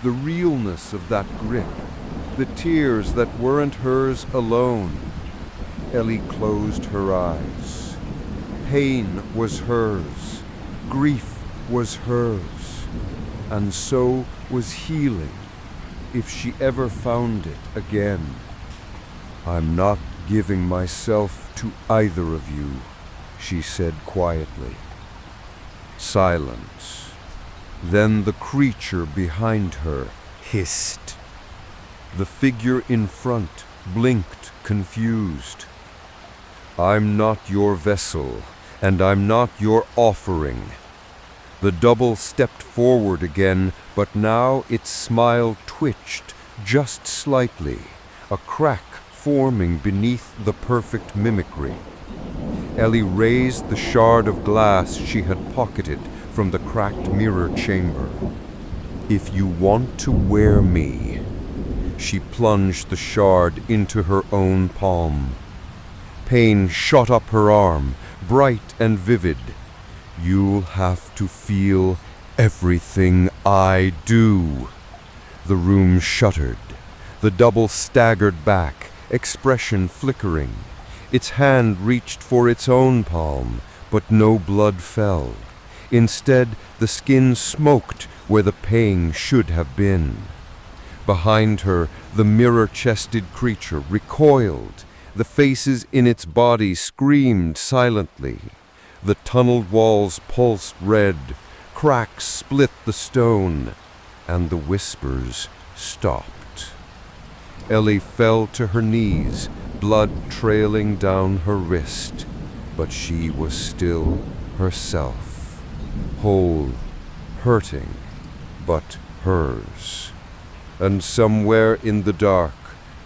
The realness of that grip. The tears that weren't hers alone. Ellie closed her eyes. Pain was hers. Grief was hers. And so was healing, if she ever found it again. I'm not giving myself to either of you, she said quietly. Silence. Then the creature behind her hissed. The figure in front blinked, confused. I'm not your vessel, and I'm not your offering. The double stepped forward again, but now its smile twitched just slightly, a crack forming beneath the perfect mimicry. Ellie raised the shard of glass she had pocketed from the cracked mirror chamber. If you want to wear me, she plunged the shard into her own palm. Pain shot up her arm, bright and vivid. You'll have to feel everything I do. The room shuddered. The double staggered back, expression flickering. Its hand reached for its own palm, but no blood fell. Instead, the skin smoked where the pain should have been. Behind her, the mirror-chested creature recoiled. The faces in its body screamed silently. The tunneled walls pulsed red. Cracks split the stone, and the whispers stopped. Ellie fell to her knees, blood trailing down her wrist, but she was still herself, whole, hurting, but hers. And somewhere in the dark,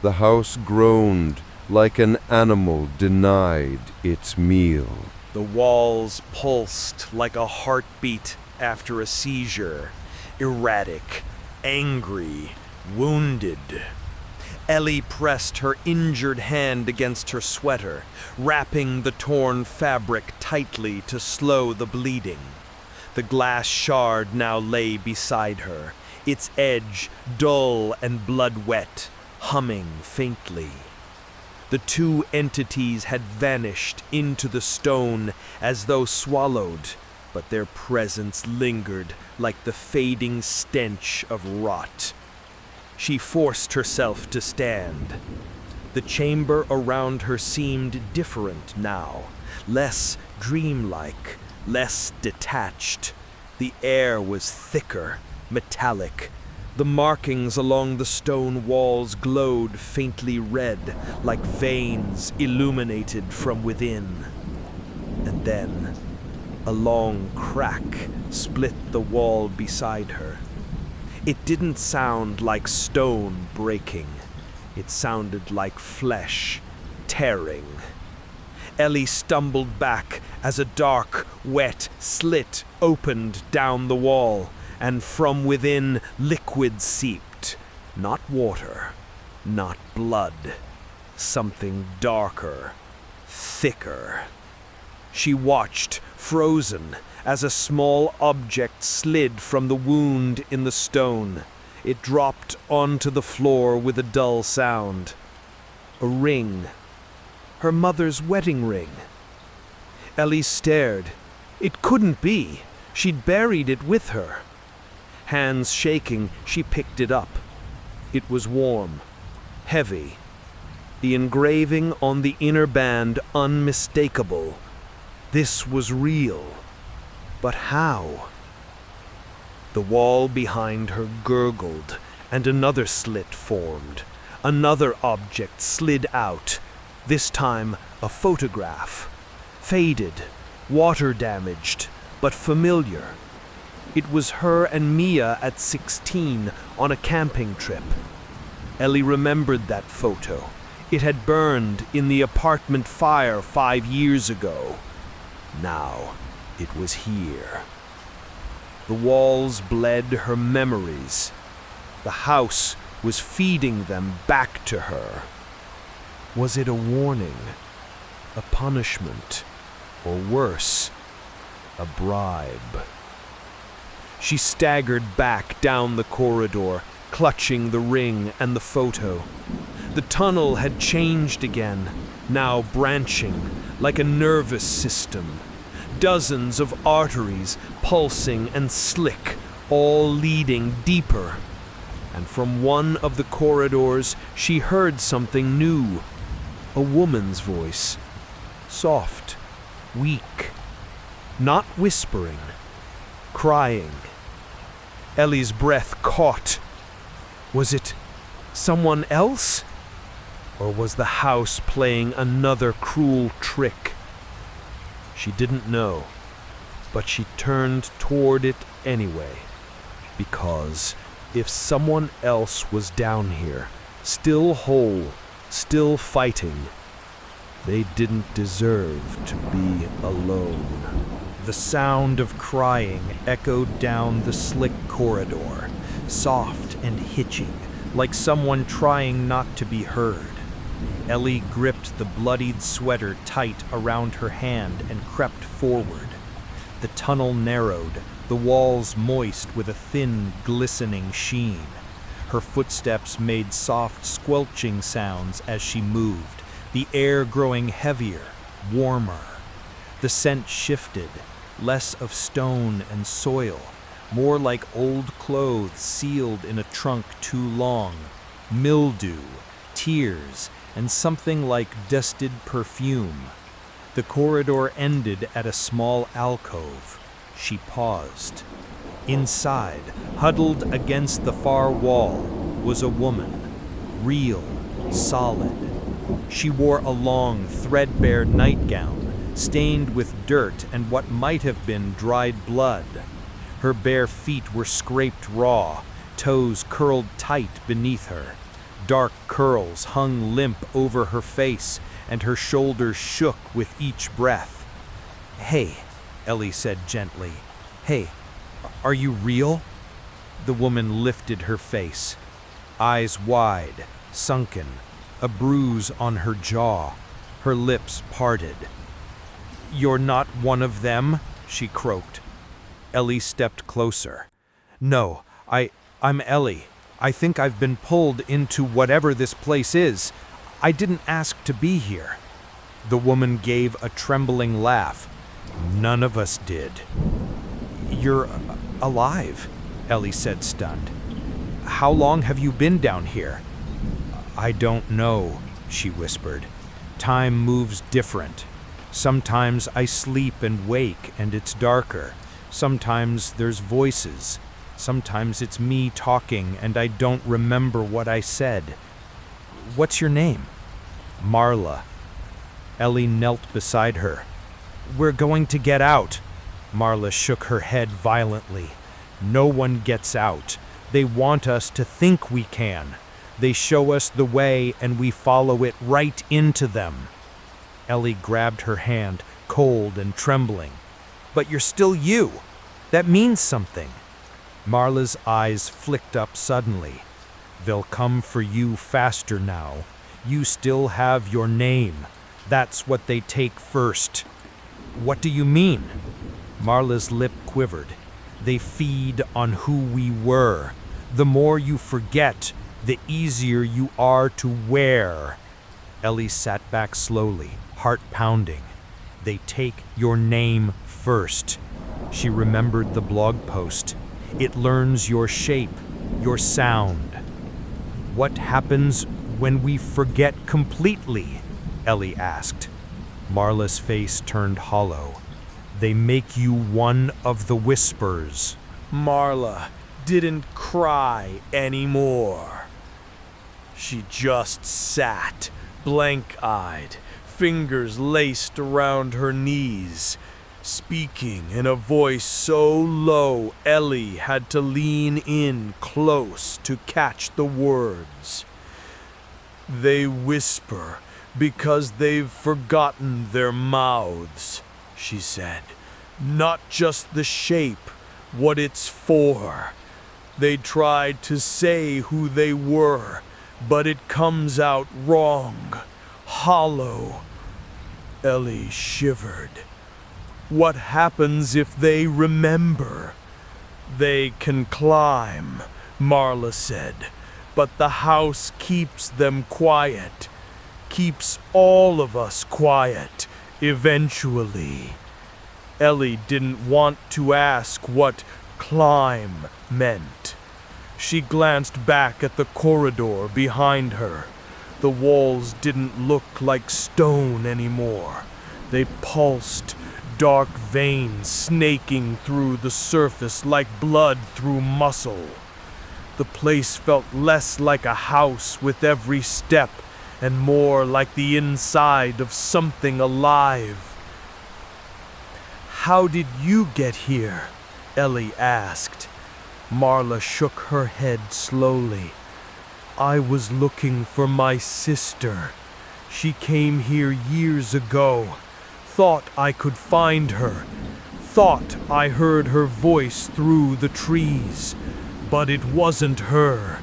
the house groaned like an animal denied its meal. The walls pulsed like a heartbeat after a seizure, erratic, angry, wounded. Ellie pressed her injured hand against her sweater, wrapping the torn fabric tightly to slow the bleeding. The glass shard now lay beside her, its edge dull and blood-wet, humming faintly. The two entities had vanished into the stone as though swallowed, but their presence lingered like the fading stench of rot. She forced herself to stand. The chamber around her seemed different now, less dreamlike, less detached. The air was thicker, metallic. The markings along the stone walls glowed faintly red, like veins illuminated from within. And then, a long crack split the wall beside her. It didn't sound like stone breaking. It sounded like flesh tearing. Ellie stumbled back as a dark, wet slit opened down the wall, and from within liquid seeped. Not water, not blood. Something darker, thicker. She watched, frozen, as a small object slid from the wound in the stone. It dropped onto the floor with a dull sound. A ring. Her mother's wedding ring. Ellie stared. It couldn't be. She'd buried it with her. Hands shaking, she picked it up. It was warm, heavy. The engraving on the inner band unmistakable. This was real. But how? The wall behind her gurgled, and another slit formed. Another object slid out, this time a photograph. Faded, water-damaged, but familiar. It was her and Mia at 16 on a camping trip. Ellie remembered that photo. It had burned in the apartment fire 5 years ago. Now it was here. The walls bled her memories. The house was feeding them back to her. Was it a warning, a punishment, or worse, a bribe? She staggered back down the corridor, clutching the ring and the photo. The tunnel had changed again, now branching like a nervous system. Dozens of arteries pulsing and slick, all leading deeper. And from one of the corridors, she heard something new. A woman's voice. Soft, weak, not whispering, crying. Ellie's breath caught. Was it someone else? Or was the house playing another cruel trick? She didn't know, but she turned toward it anyway. Because if someone else was down here, still whole, still fighting, they didn't deserve to be alone. The sound of crying echoed down the slick corridor, soft and hitching, like someone trying not to be heard. Ellie gripped the bloodied sweater tight around her hand and crept forward. The tunnel narrowed, the walls moist with a thin, glistening sheen. Her footsteps made soft, squelching sounds as she moved, the air growing heavier, warmer. The scent shifted, less of stone and soil, more like old clothes sealed in a trunk too long, mildew, tears, and something like dusted perfume. The corridor ended at a small alcove. She paused. Inside, huddled against the far wall, was a woman, real, solid. She wore a long, threadbare nightgown, stained with dirt and what might have been dried blood. Her bare feet were scraped raw, toes curled tight beneath her. Dark curls hung limp over her face, and her shoulders shook with each breath. "Hey," Ellie said gently. "Hey, are you real?" The woman lifted her face, eyes wide, sunken, a bruise on her jaw, her lips parted. "You're not one of them?" she croaked. Ellie stepped closer. "No, I'm Ellie. I think I've been pulled into whatever this place is. I didn't ask to be here." The woman gave a trembling laugh. "None of us did." "You're alive," Ellie said, stunned. "How long have you been down here?" "I don't know," she whispered. "Time moves different. Sometimes I sleep and wake and it's darker. Sometimes there's voices. Sometimes it's me talking and I don't remember what I said." "What's your name?" "Marla." Ellie knelt beside her. "We're going to get out." Marla shook her head violently. "No one gets out. They want us to think we can. They show us the way and we follow it right into them." Ellie grabbed her hand, cold and trembling. "But you're still you. That means something." Marla's eyes flicked up suddenly. "They'll come for you faster now. You still have your name. That's what they take first." "What do you mean?" Marla's lip quivered. "They feed on who we were. The more you forget, the easier you are to wear." Ellie sat back slowly, heart pounding. "They take your name first." She remembered the blog post. "It learns your shape, your sound." "What happens when we forget completely?" Ellie asked. Marla's face turned hollow. "They make you one of the whispers." Marla didn't cry anymore. She just sat, blank-eyed, fingers laced around her knees, speaking in a voice so low Ellie had to lean in close to catch the words. They whisper because they've forgotten their mouths, she said. Not just the shape, what it's for. They tried to say who they were, but it comes out wrong, hollow. Ellie shivered. What happens if they remember? They can climb, Marla said, but the house keeps them quiet, keeps all of us quiet, eventually. Ellie didn't want to ask what climb meant. She glanced back at the corridor behind her. The walls didn't look like stone anymore. They pulsed, dark veins snaking through the surface like blood through muscle. The place felt less like a house with every step and more like the inside of something alive. "How did you get here?" Ellie asked. Marla shook her head slowly. "I was looking for my sister. She came here years ago. Thought I could find her. Thought I heard her voice through the trees. But it wasn't her."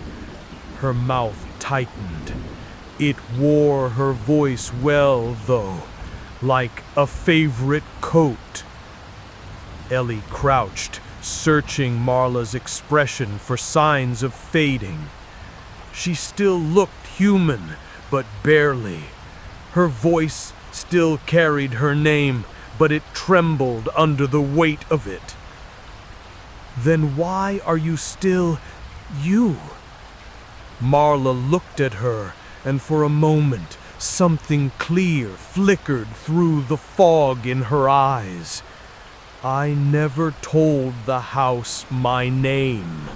Her mouth tightened. It wore her voice well, though, like a favorite coat. Ellie crouched, searching Marla's expression for signs of fading. She still looked human, but barely. Her voice still carried her name, but it trembled under the weight of it. "Then why are you still you?" Marla looked at her, and for a moment something clear flickered through the fog in her eyes. "I never told the house my name,"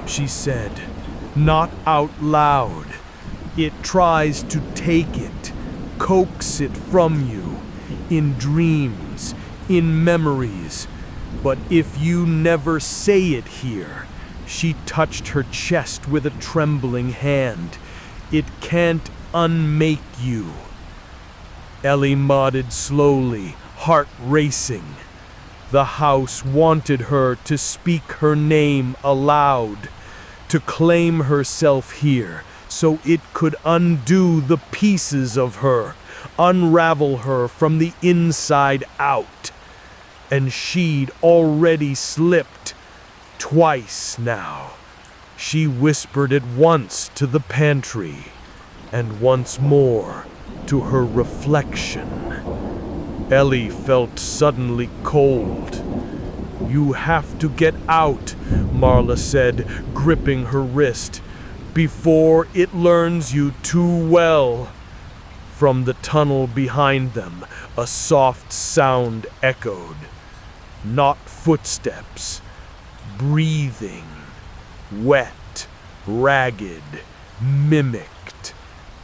she said, not out loud. "It tries to take it, coax it from you, in dreams, in memories. But if you never say it here," she touched her chest with a trembling hand, "it can't unmake you." Ellie nodded slowly, heart racing. The house wanted her to speak her name aloud, to claim herself here, so it could undo the pieces of her, unravel her from the inside out. And she'd already slipped twice now. She whispered it once to the pantry, and once more to her reflection. Ellie felt suddenly cold. "You have to get out," Marla said, gripping her wrist, "before it learns you too well." From the tunnel behind them, a soft sound echoed. Not footsteps, breathing, wet, ragged, mimicked,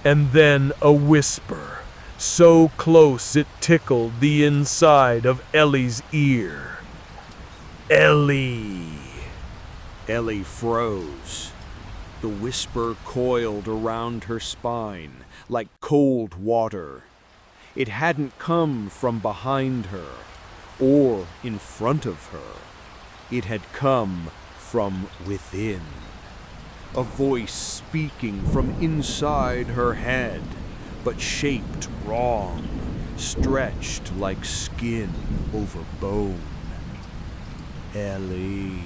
and then a whisper, so close it tickled the inside of Ellie's ear. "Ellie!" Ellie froze. The whisper coiled around her spine like cold water. It hadn't come from behind her or in front of her. It had come from within. A voice speaking from inside her head, but shaped wrong, stretched like skin over bone. Ellie.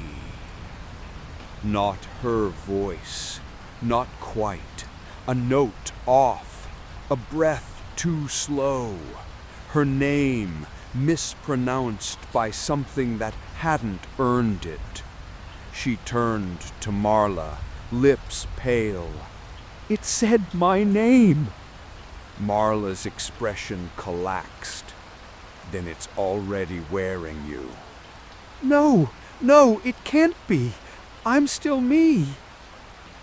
Not her voice, not quite. A note off, a breath too slow. Her name mispronounced by something that hadn't earned it. She turned to Marla, lips pale. "It said my name!" Marla's expression collapsed. "Then it's already wearing you." "No, it can't be. I'm still me."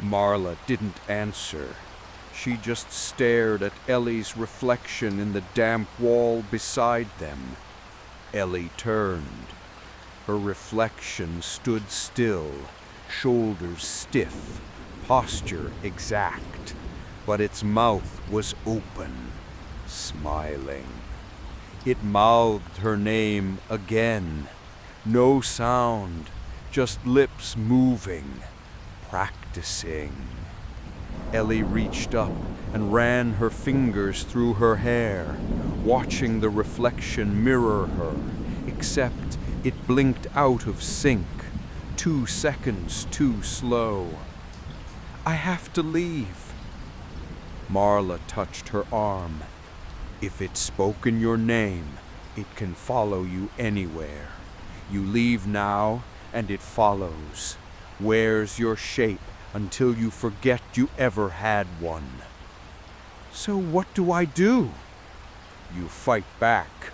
Marla didn't answer. She just stared at Ellie's reflection in the damp wall beside them. Ellie turned. Her reflection stood still, shoulders stiff, posture exact. but its mouth was open, smiling. It mouthed her name again. No sound, just lips moving, practicing. Ellie reached up and ran her fingers through her hair, watching the reflection mirror her, except it blinked out of sync, 2 seconds too slow. "I have to leave." Marla touched her arm. "If it's spoken your name, it can follow you anywhere. You leave now, and it follows. Wears your shape until you forget you ever had one." "So what do I do?" "You fight back."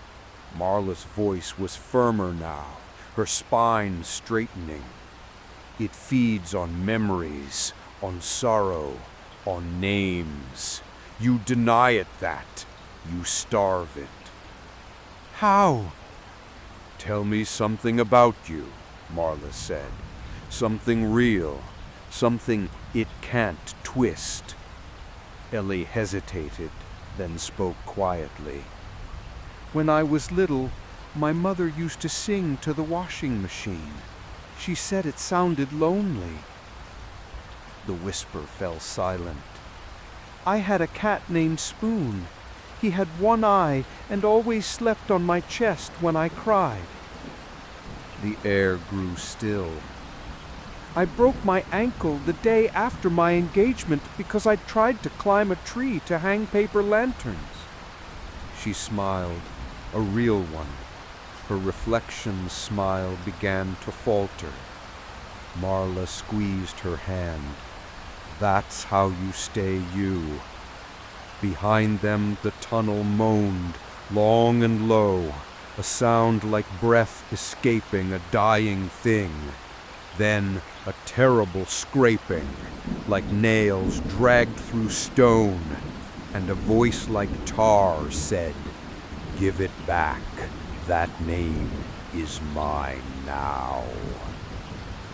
Marla's voice was firmer now, her spine straightening. "It feeds on memories, on sorrow, on names. You deny it that. You starve it." "How?" "Tell me something about you," Marla said. "Something real, something it can't twist." Ellie hesitated, then spoke quietly. "When I was little, my mother used to sing to the washing machine. She said it sounded lonely." The whisper fell silent. "I had a cat named Spoon. He had one eye and always slept on my chest when I cried." The air grew still. "I broke my ankle the day after my engagement because I tried to climb a tree to hang paper lanterns." She smiled, a real one. Her reflection's smile began to falter. Marla squeezed her hand. "That's how you stay you." Behind them the tunnel moaned, long and low, a sound like breath escaping a dying thing. Then a terrible scraping, like nails dragged through stone, and a voice like tar said, "Give it back. That name is mine now."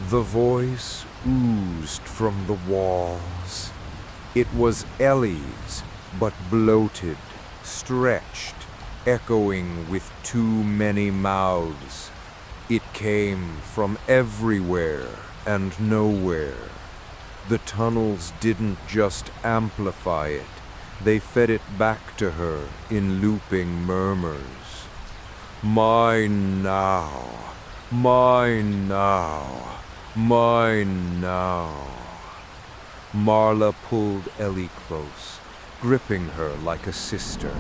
The voice oozed from the walls. It was Ellie's, but bloated, stretched, echoing with too many mouths. It came from everywhere and nowhere. The tunnels didn't just amplify it, they fed it back to her in looping murmurs. "Mine now, mine now, mine now." Marla pulled Ellie close, gripping her like a sister.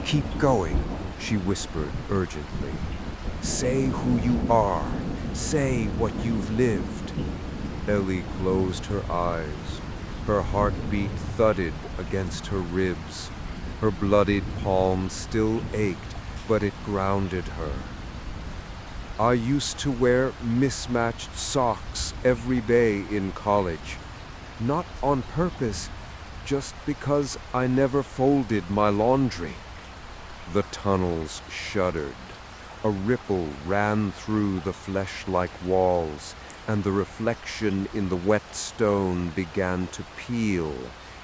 "Keep going," she whispered urgently. "Say who you are. Say what you've lived." Ellie closed her eyes. Her heartbeat thudded against her ribs. Her bloodied palm still ached, but it grounded her. "I used to wear mismatched socks every day in college. Not on purpose, just because I never folded my laundry." The tunnels shuddered. A ripple ran through the flesh-like walls, and the reflection in the wet stone began to peel,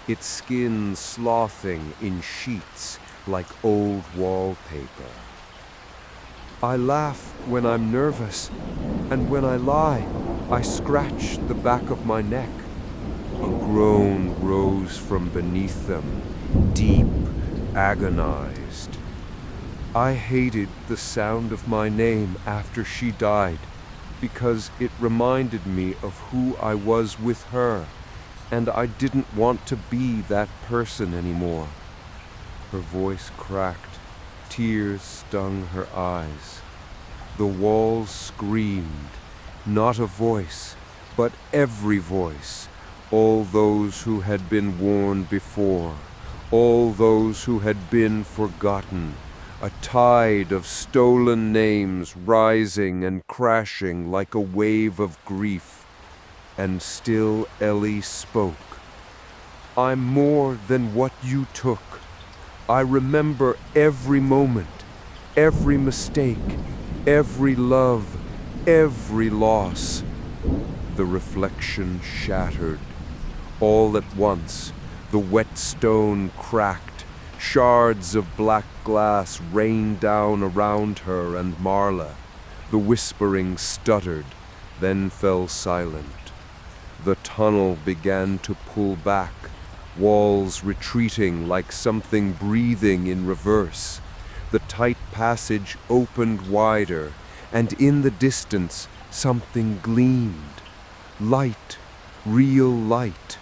its skin sloughing in sheets like old wallpaper. "I laugh when I'm nervous, and when I lie, I scratch the back of my neck." A groan rose from beneath them, deep, agonized. "I hated the sound of my name after she died, because it reminded me of who I was with her, and I didn't want to be that person anymore." Her voice cracked, tears stung her eyes. The walls screamed, not a voice, but every voice, all those who had been warned before, all those who had been forgotten, a tide of stolen names rising and crashing like a wave of grief. And still Ellie spoke. "I'm more than what you took. I remember every moment, every mistake, every love, every loss." The reflection shattered. All at once, The wet stone cracked. Shards of black glass rained down around her and Marla. The whispering stuttered, then fell silent. The tunnel began to pull back, walls retreating like something breathing in reverse. The tight passage opened wider, and in the distance something gleamed. Light, real light.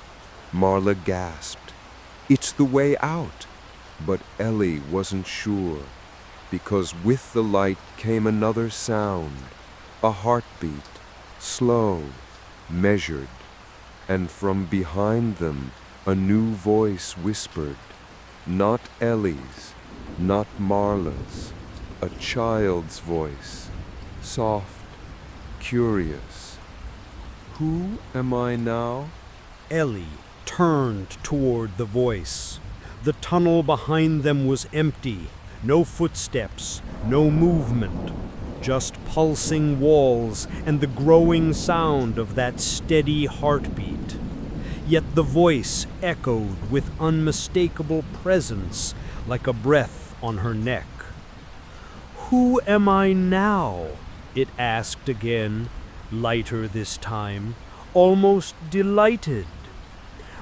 Marla gasped. It's the way out. But Ellie wasn't sure, because with the light came another sound, a heartbeat, slow, measured, and from behind them a new voice whispered, not Ellie's, not Marla's, a child's voice, soft, curious. Who am I now? Ellie turned toward the voice. The tunnel behind them was empty. No footsteps, no movement. Just pulsing walls and the growing sound of that steady heartbeat. Yet the voice echoed with unmistakable presence, like a breath on her neck. Who am I now? It asked again, lighter this time, almost delighted.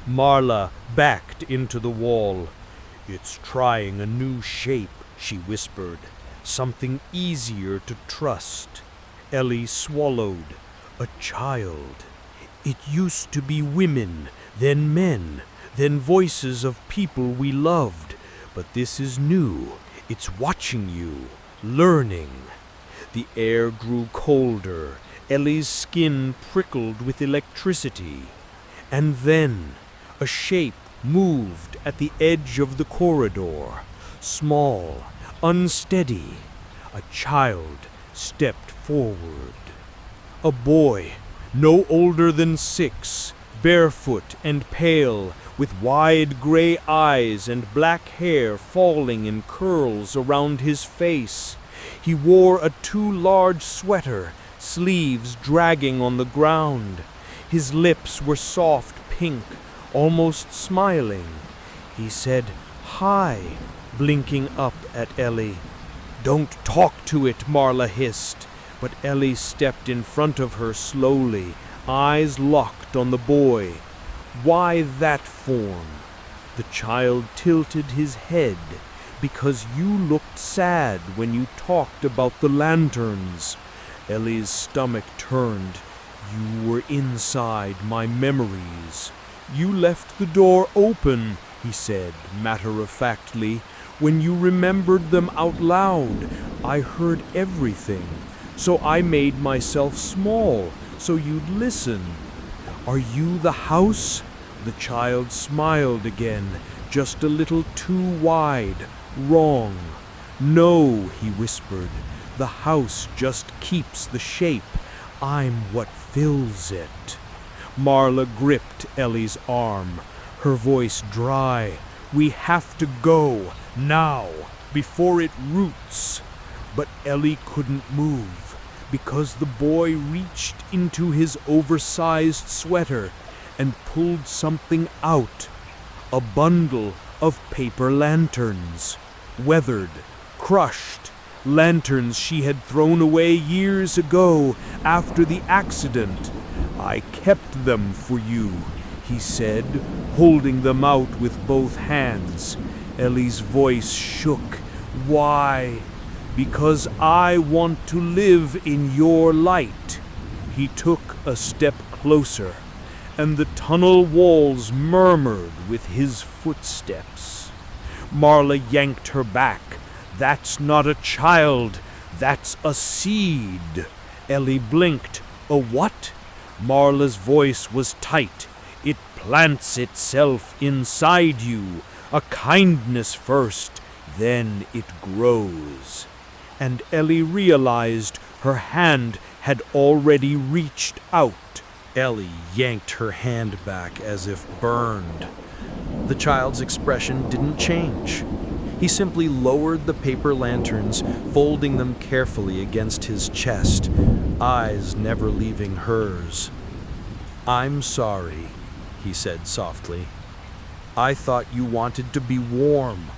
Marla backed into the wall. It's trying a new shape, she whispered. Something easier to trust. Ellie swallowed. A child. It used to be women, then men, then voices of people we loved. But this is new. It's watching you, learning. The air grew colder. Ellie's skin prickled with electricity. And then a shape moved at the edge of the corridor, small, unsteady. A child stepped forward. A boy, no older than 6, barefoot and pale, with wide gray eyes and black hair falling in curls around his face. He wore a too large sweater, sleeves dragging on the ground. His lips were soft pink, almost smiling. He said, "Hi," blinking up at Ellie. "Don't talk to it," Marla hissed, but Ellie stepped in front of her slowly, eyes locked on the boy. "Why that form?" The child tilted his head. "Because you looked sad when you talked about the lanterns." Ellie's stomach turned. "You were inside my memories." "You left the door open," he said, matter-of-factly. "When you remembered them out loud, I heard everything. So I made myself small, so you'd listen." "Are you the house?" The child smiled again, just a little too wide. "Wrong." "No," he whispered. "The house just keeps the shape. I'm what fills it." Marla gripped Ellie's arm, her voice dry. "We have to go, now, before it roots." But Ellie couldn't move, because the boy reached into his oversized sweater and pulled something out. A bundle of paper lanterns, weathered, crushed, lanterns she had thrown away years ago after the accident. "I kept them for you," he said, holding them out with both hands. Ellie's voice shook. "Why?" "Because I want to live in your light." He took a step closer, and the tunnel walls murmured with his footsteps. Marla yanked her back. "That's not a child, that's a seed." Ellie blinked. "A what?" Marla's voice was tight. "It plants itself inside you. A kindness first, then it grows." And Ellie realized her hand had already reached out. Ellie yanked her hand back as if burned. The child's expression didn't change. He simply lowered the paper lanterns, folding them carefully against his chest, eyes never leaving hers. "I'm sorry," he said softly. I thought you wanted to be warm."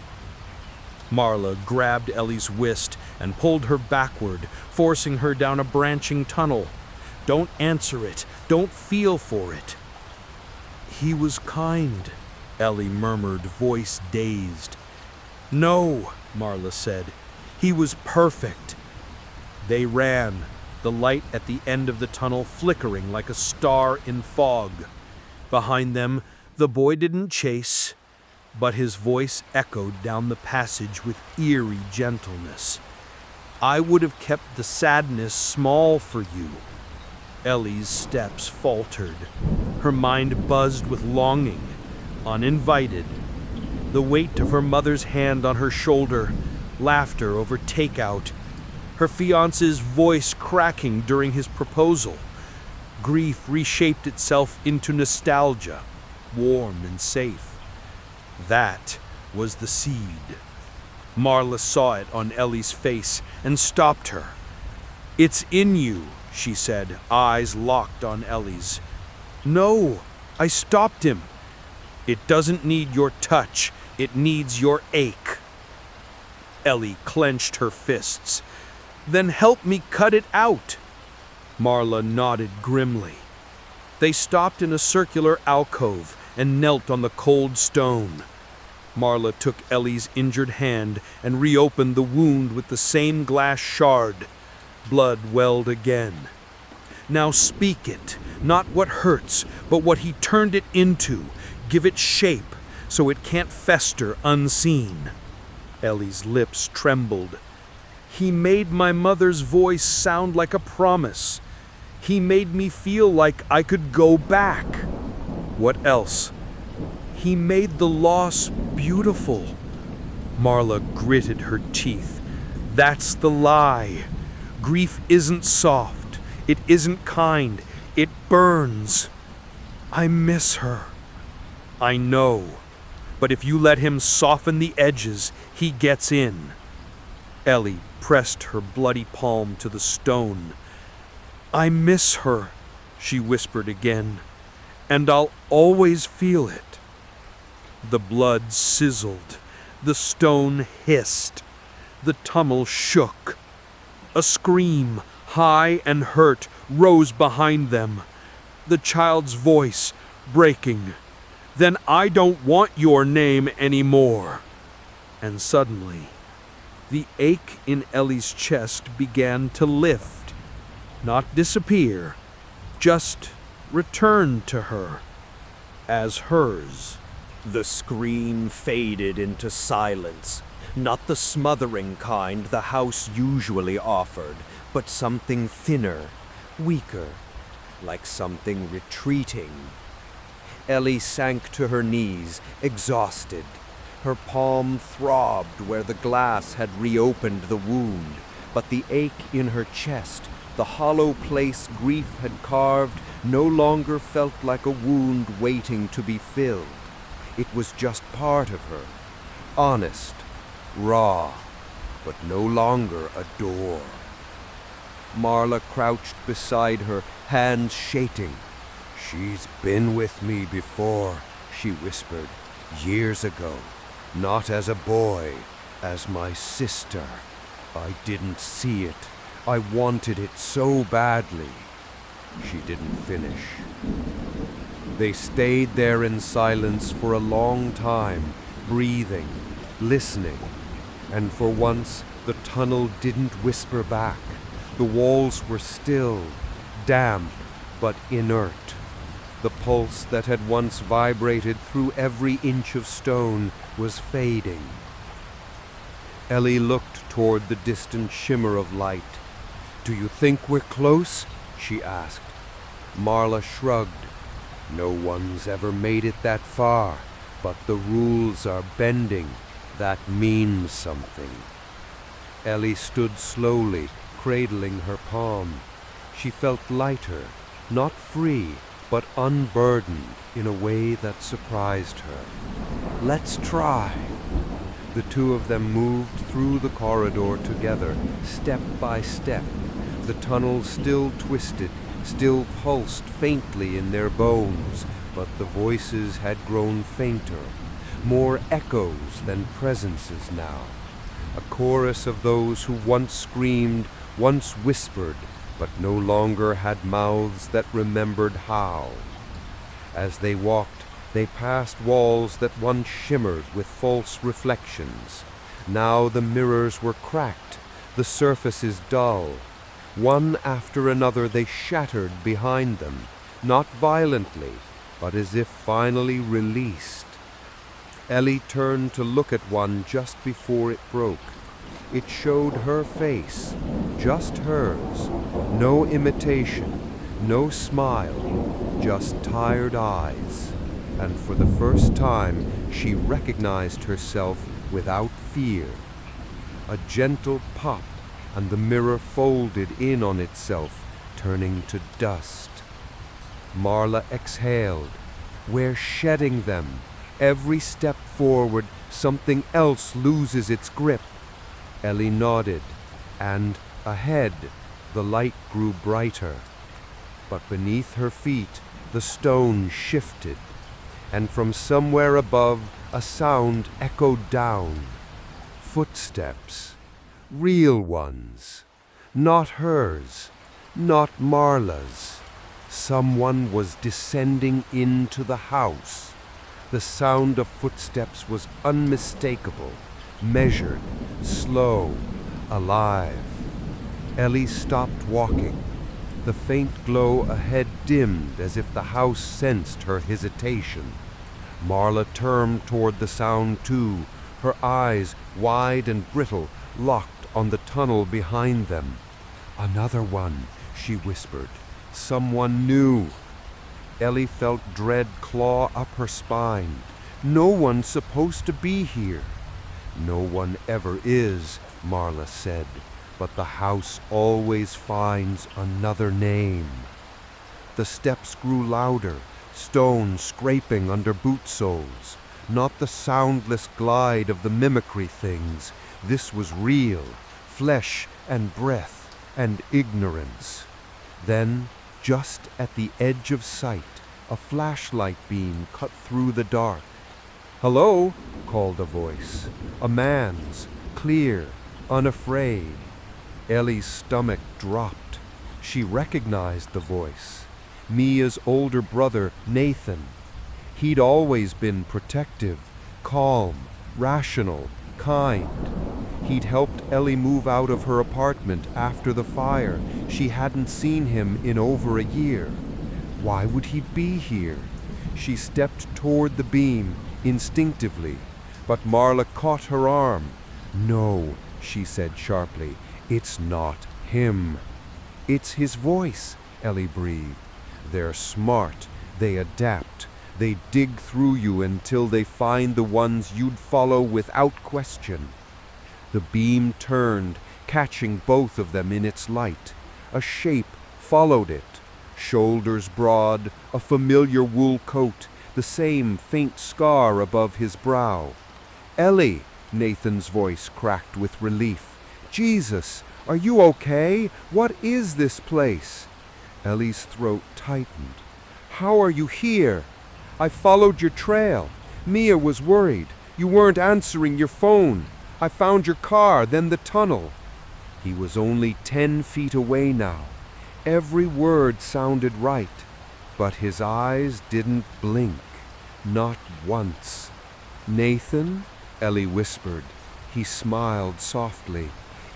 Marla grabbed Ellie's wrist and pulled her backward, forcing her down a branching tunnel. "Don't answer it. Don't feel for it." "He was kind," Ellie murmured, voice dazed. "No," Marla said. "He was perfect." They ran, the light at the end of the tunnel flickering like a star in fog. Behind them, the boy didn't chase, but his voice echoed down the passage with eerie gentleness. "I would have kept the sadness small for you." Ellie's steps faltered. Her mind buzzed with longing, uninvited. The weight of her mother's hand on her shoulder, laughter over takeout, her fiancé's voice cracking during his proposal. Grief reshaped itself into nostalgia, warm and safe. That was the seed. Marla saw it on Ellie's face and stopped her. "It's in you," she said, eyes locked on Ellie's. "No, I stopped him." "It doesn't need your touch, it needs your ache." Ellie clenched her fists. "Then help me cut it out." Marla nodded grimly. They stopped in a circular alcove and knelt on the cold stone. Marla took Ellie's injured hand and reopened the wound with the same glass shard. Blood welled again. "Now speak it, not what hurts, but what he turned it into. Give it shape, so it can't fester unseen." Ellie's lips trembled. "He made my mother's voice sound like a promise. He made me feel like I could go back." "What else?" "He made the loss beautiful." Marla gritted her teeth. "That's the lie. Grief isn't soft. It isn't kind. It burns." "I miss her." "I know. But if you let him soften the edges, he gets in." Ellie pressed her bloody palm to the stone. "I miss her," she whispered again, "and I'll always feel it." The blood sizzled. The stone hissed. The tunnel shook. A scream, high and hurt, rose behind them. The child's voice, breaking. "Then I don't want your name anymore." And suddenly, the ache in Ellie's chest began to lift. Not disappear, just return to her as hers. The scream faded into silence, not the smothering kind the house usually offered, but something thinner, weaker, like something retreating. Ellie sank to her knees, exhausted. Her palm throbbed where the glass had reopened the wound, but the ache in her chest, the hollow place grief had carved, no longer felt like a wound waiting to be filled. It was just part of her, honest, raw, but no longer a door. Marla crouched beside her, hands shaking. "She's been with me before," she whispered, "years ago. Not as a boy, as my sister. I didn't see it. I wanted it so badly." She didn't finish. They stayed there in silence for a long time, breathing, listening, and for once the tunnel didn't whisper back. The walls were still, damp, but inert. The pulse that had once vibrated through every inch of stone was fading. Ellie looked toward the distant shimmer of light. "Do you think we're close?" she asked. Marla shrugged. "No one's ever made it that far, but the rules are bending. That means something." Ellie stood slowly, cradling her palm. She felt lighter, not free, but unburdened in a way that surprised her. "Let's try." The two of them moved through the corridor together, step by step. The tunnel still twisted, still pulsed faintly in their bones, but the voices had grown fainter, more echoes than presences now. A chorus of those who once screamed, once whispered, but no longer had mouths that remembered how. As they walked, they passed walls that once shimmered with false reflections. Now the mirrors were cracked, the surfaces dull. One after another they shattered behind them, not violently, but as if finally released. Ellie turned to look at one just before it broke. It showed her face, just hers, no imitation, no smile, just tired eyes. And for the first time she recognized herself without fear. A gentle pop, and the mirror folded in on itself, turning to dust. Marla exhaled. We're shedding them. Every step forward, something else loses its grip. Ellie nodded, and ahead, the light grew brighter. But beneath her feet, the stone shifted, and from somewhere above, a sound echoed down. Footsteps. Real ones. Not hers. Not Marla's. Someone was descending into the house. The sound of footsteps was unmistakable, measured, slow, alive. Ellie stopped walking. The faint glow ahead dimmed as if the house sensed her hesitation. Marla turned toward the sound too, her eyes, wide and brittle, locked on the tunnel behind them. Another one, she whispered. Someone new. Ellie felt dread claw up her spine. No one's supposed to be here. No one ever is, Marla said, but the house always finds another name. The steps grew louder, stone scraping under boot soles. Not the soundless glide of the mimicry things. This was real, flesh and breath and ignorance. Then, just at the edge of sight, a flashlight beam cut through the dark. "Hello," called a voice. A man's, clear, unafraid. Ellie's stomach dropped. She recognized the voice. Mia's older brother, Nathan. He'd always been protective, calm, rational, kind. He'd helped Ellie move out of her apartment after the fire. She hadn't seen him in over a year. Why would he be here? She stepped toward the beam, instinctively, but Marla caught her arm. "No," she said sharply, "it's not him." "It's his voice," Ellie breathed. "They're smart. They adapt. They dig through you until they find the ones you'd follow without question." The beam turned, catching both of them in its light. A shape followed it. Shoulders broad, a familiar wool coat, the same faint scar above his brow. "Ellie," Nathan's voice cracked with relief. "Jesus, are you okay? What is this place?" Ellie's throat tightened. "How are you here? I followed your trail. Mia was worried. You weren't answering your phone. I found your car, then the tunnel." He was only 10 feet away now. Every word sounded right, but his eyes didn't blink, not once. "Nathan?" Ellie whispered. He smiled softly.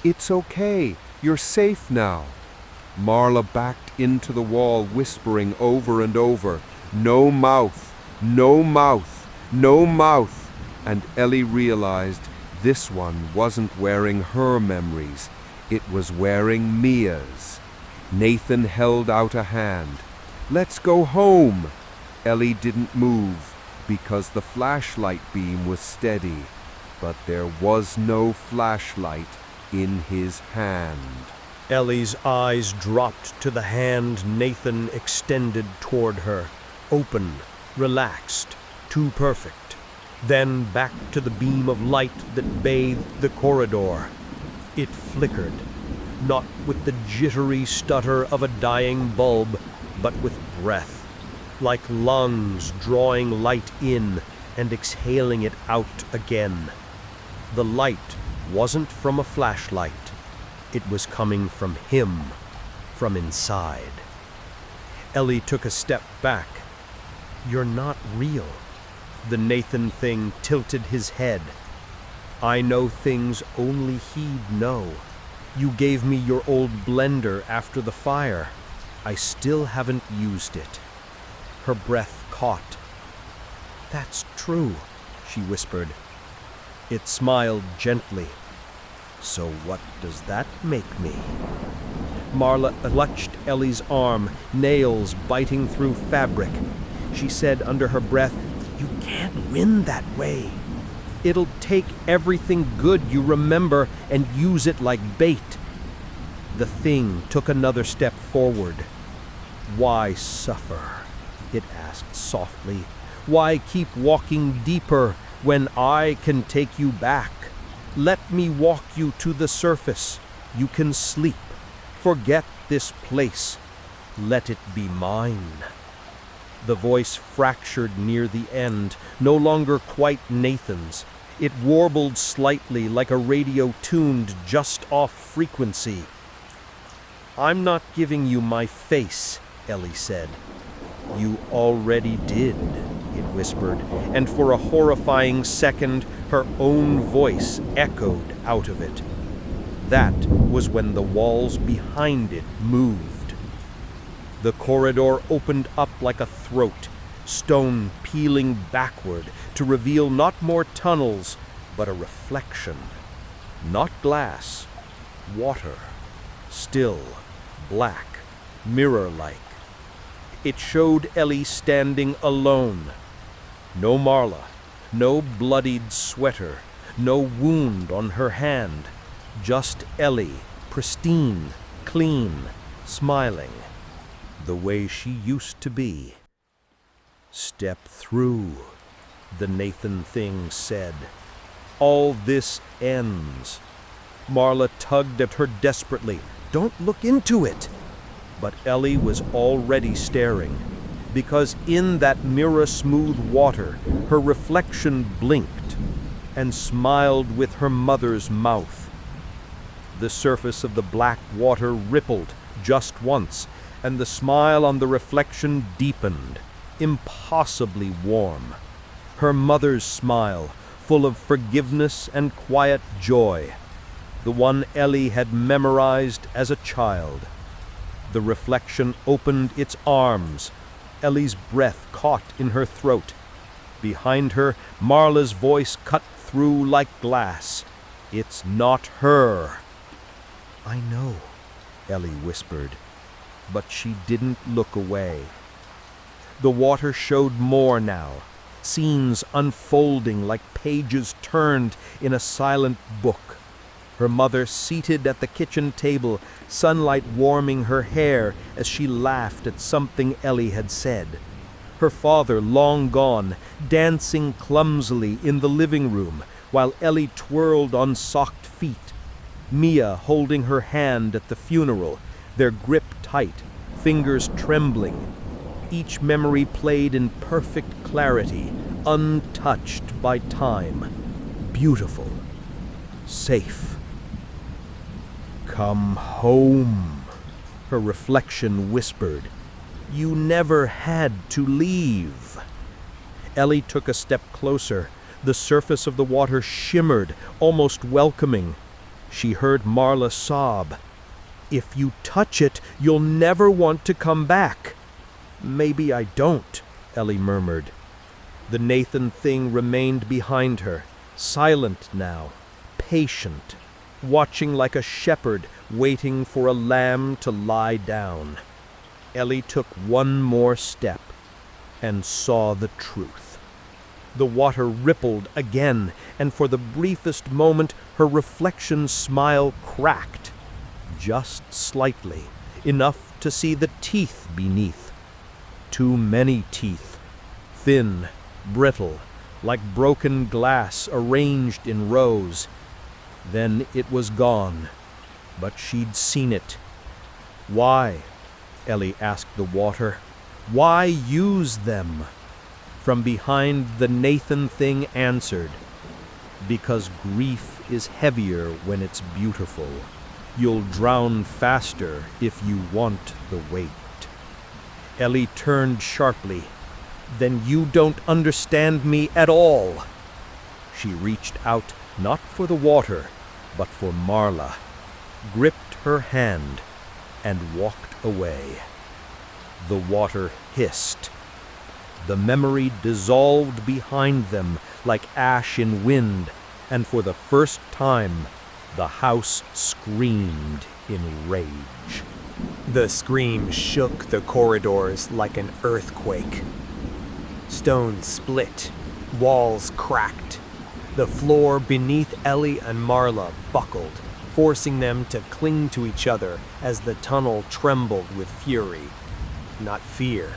"It's okay. You're safe now." Marla backed into the wall, whispering over and over, "No mouth, no mouth, no mouth." And Ellie realized this one wasn't wearing her memories. It was wearing Mia's. Nathan held out a hand. "Let's go home." Ellie didn't move because the flashlight beam was steady, but there was no flashlight in his hand. Ellie's eyes dropped to the hand Nathan extended toward her, open, relaxed, too perfect. Then back to the beam of light that bathed the corridor. It flickered, not with the jittery stutter of a dying bulb, but with breath, like lungs drawing light in and exhaling it out again. The light wasn't from a flashlight. It was coming from him, from inside. Ellie took a step back. "You're not real." The Nathan thing tilted his head. "I know things only he'd know. You gave me your old blender after the fire. I still haven't used it." Her breath caught. "That's true," she whispered. It smiled gently. "So what does that make me?" Marla clutched Ellie's arm, nails biting through fabric. She said under her breath, "You can't win that way. It'll take everything good you remember and use it like bait." The thing took another step forward. "Why suffer?" it asked softly. "Why keep walking deeper when I can take you back? Let me walk you to the surface. You can sleep. Forget this place. Let it be mine." The voice fractured near the end, no longer quite Nathan's. It warbled slightly like a radio tuned just off frequency. "I'm not giving you my face," Ellie said. "You already did," it whispered, and for a horrifying second her own voice echoed out of it. That was when the walls behind it moved. The corridor opened up like a throat, stone peeling backward to reveal not more tunnels, but a reflection. Not glass, water, still, black, mirror-like. It showed Ellie standing alone. No Marla, no bloodied sweater, no wound on her hand. Just Ellie, pristine, clean, smiling, the way she used to be. "Step through," the Nathan thing said. "All this ends." Marla tugged at her desperately. "Don't look into it." But Ellie was already staring, because in that mirror-smooth water, her reflection blinked and smiled with her mother's mouth. The surface of the black water rippled just once, and the smile on the reflection deepened, impossibly warm. Her mother's smile, full of forgiveness and quiet joy, the one Ellie had memorized as a child. The reflection opened its arms. Ellie's breath caught in her throat. Behind her, Marla's voice cut through like glass. "It's not her." "I know," Ellie whispered, but she didn't look away. The water showed more now, scenes unfolding like pages turned in a silent book. Her mother seated at the kitchen table, sunlight warming her hair as she laughed at something Ellie had said. Her father, long gone, dancing clumsily in the living room while Ellie twirled on socked feet. Mia holding her hand at the funeral, their grip tight, fingers trembling. Each memory played in perfect clarity, untouched by time. Beautiful. Safe. "Come home," her reflection whispered. "You never had to leave." Ellie took a step closer. The surface of the water shimmered, almost welcoming. She heard Marla sob. "If you touch it, you'll never want to come back." "Maybe I don't," Ellie murmured. The Nathan thing remained behind her, silent now, patient, watching like a shepherd waiting for a lamb to lie down. Ellie took one more step and saw the truth. The water rippled again, and for the briefest moment her reflection's smile cracked, just slightly, enough to see the teeth beneath. Too many teeth, thin, brittle, like broken glass arranged in rows. Then it was gone, but she'd seen it. "Why?" Ellie asked the water. "Why use them?" From behind the Nathan thing answered, "Because grief is heavier when it's beautiful. You'll drown faster if you want the weight." Ellie turned sharply. "Then you don't understand me at all." She reached out not for the water, but for Marla, gripped her hand, and walked away. The water hissed. The memory dissolved behind them like ash in wind, and for the first time, the house screamed in rage. The scream shook the corridors like an earthquake. Stones split, walls cracked. The floor beneath Ellie and Marla buckled, forcing them to cling to each other as the tunnel trembled with fury. Not fear,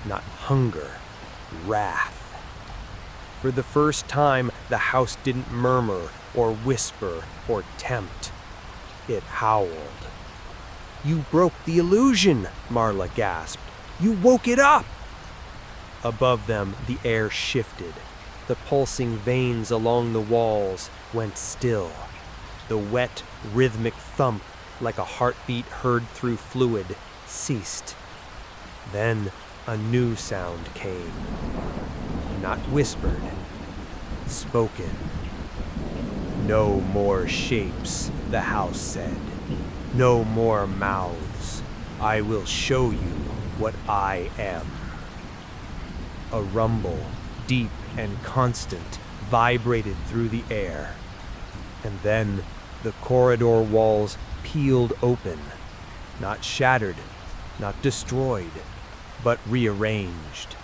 not hunger, wrath. For the first time, the house didn't murmur or whisper or tempt. It howled. "You broke the illusion," Marla gasped. "You woke it up!" Above them, the air shifted. The pulsing veins along the walls went still. The wet, rhythmic thump, like a heartbeat heard through fluid, ceased. Then a new sound came. Not whispered, spoken. "No more shapes," the house said. "No more mouths. I will show you what I am." A rumble, deep and constant, vibrated through the air. And then the corridor walls peeled open, not shattered, not destroyed, but rearranged.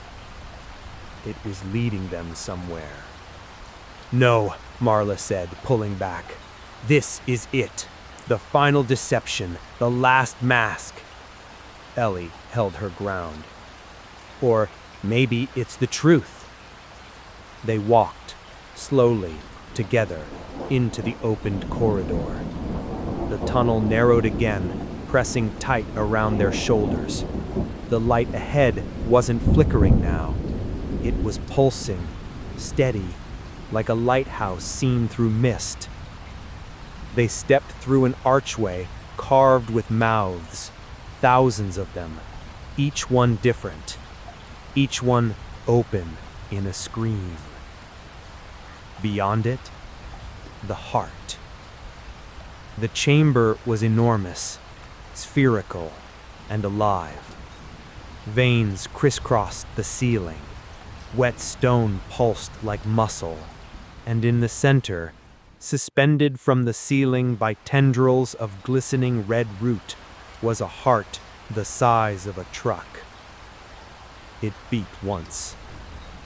It was leading them somewhere. "No," Marla said, pulling back. "This is it. The final deception, the last mask." Ellie held her ground. "Or maybe it's the truth." They walked, slowly, together, into the opened corridor. The tunnel narrowed again, pressing tight around their shoulders. The light ahead wasn't flickering now. It was pulsing, steady, like a lighthouse seen through mist. They stepped through an archway carved with mouths, thousands of them, each one different, each one open in a scream. Beyond it, the heart. The chamber was enormous, spherical, and alive. Veins crisscrossed the ceiling. Wet stone pulsed like muscle, and in the center, suspended from the ceiling by tendrils of glistening red root, was a heart the size of a truck. It beat once,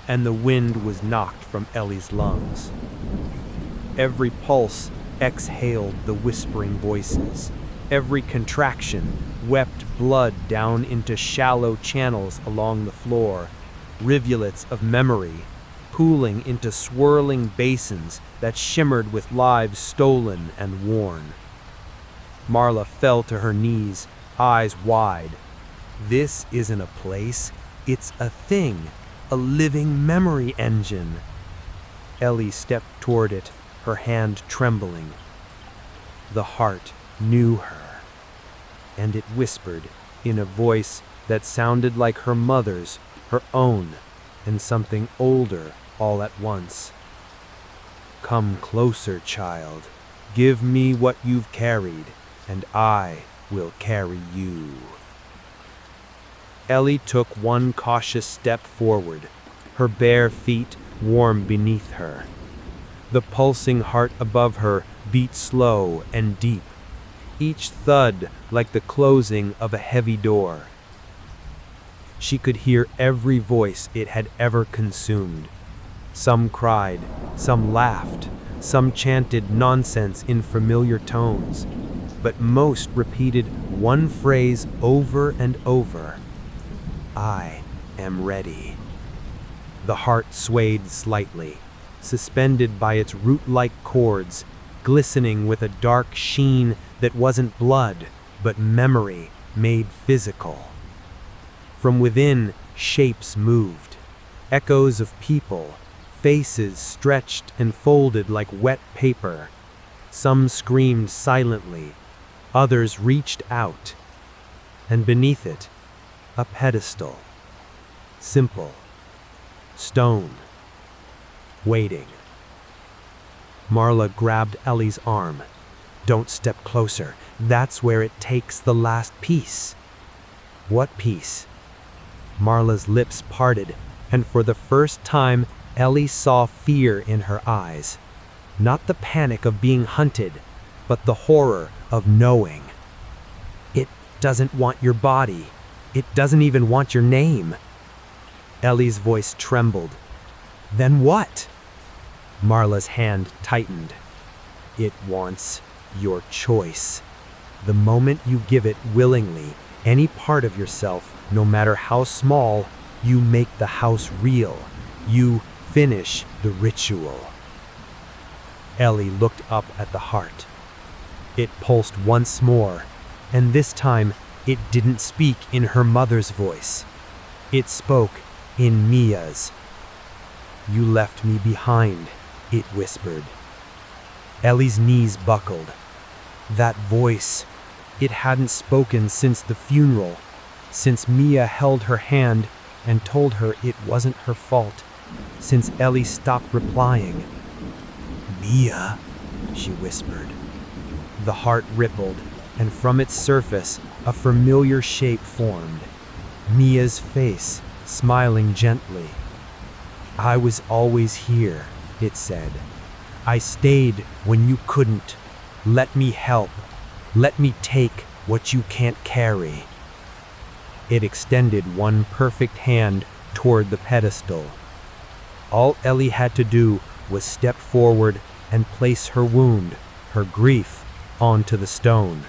and the wind was knocked from Ellie's lungs. Every pulse exhaled the whispering voices. Every contraction wept blood down into shallow channels along the floor, rivulets of memory, pooling into swirling basins that shimmered with lives stolen and worn. Marla fell to her knees, eyes wide. This isn't a place, it's a thing, a living memory engine. Ellie stepped toward it, her hand trembling. The heart knew her, and it whispered in a voice that sounded like her mother's, her own, and something older all at once. "Come closer, child. Give me what you've carried, and I will carry you." Ellie took one cautious step forward, her bare feet warm beneath her. The pulsing heart above her beat slow and deep, each thud like the closing of a heavy door. She could hear every voice it had ever consumed. Some cried, some laughed, some chanted nonsense in familiar tones, but most repeated one phrase over and over: "I am ready." The heart swayed slightly, suspended by its root-like cords, glistening with a dark sheen that wasn't blood, but memory made physical. From within, shapes moved. echoes of people, faces stretched and folded like wet paper. Some screamed silently, others reached out, and beneath it, a pedestal. Simple. Stone. Waiting. Marla grabbed Ellie's arm. Don't step closer. That's where it takes the last piece. What piece? Marla's lips parted, and for the first time, Ellie saw fear in her eyes. Not the panic of being hunted, but the horror of knowing. It doesn't want your body. It doesn't even want your name. Ellie's voice trembled. Then what? Marla's hand tightened. It wants your choice. The moment you give it willingly, any part of yourself, no matter how small, you make the house real. You finish the ritual. Ellie looked up at the heart. It pulsed once more, and this time it didn't speak in her mother's voice. It spoke in Mia's. You left me behind, it whispered. Ellie's knees buckled. That voice, it hadn't spoken since the funeral, since Mia held her hand and told her it wasn't her fault, since Ellie stopped replying. Mia, she whispered. The heart rippled, and from its surface, a familiar shape formed. Mia's face, smiling gently. I was always here, it said. I stayed when you couldn't. Let me help. Let me take what you can't carry. It extended one perfect hand toward the pedestal. All Ellie had to do was step forward and place her wound, her grief, onto the stone.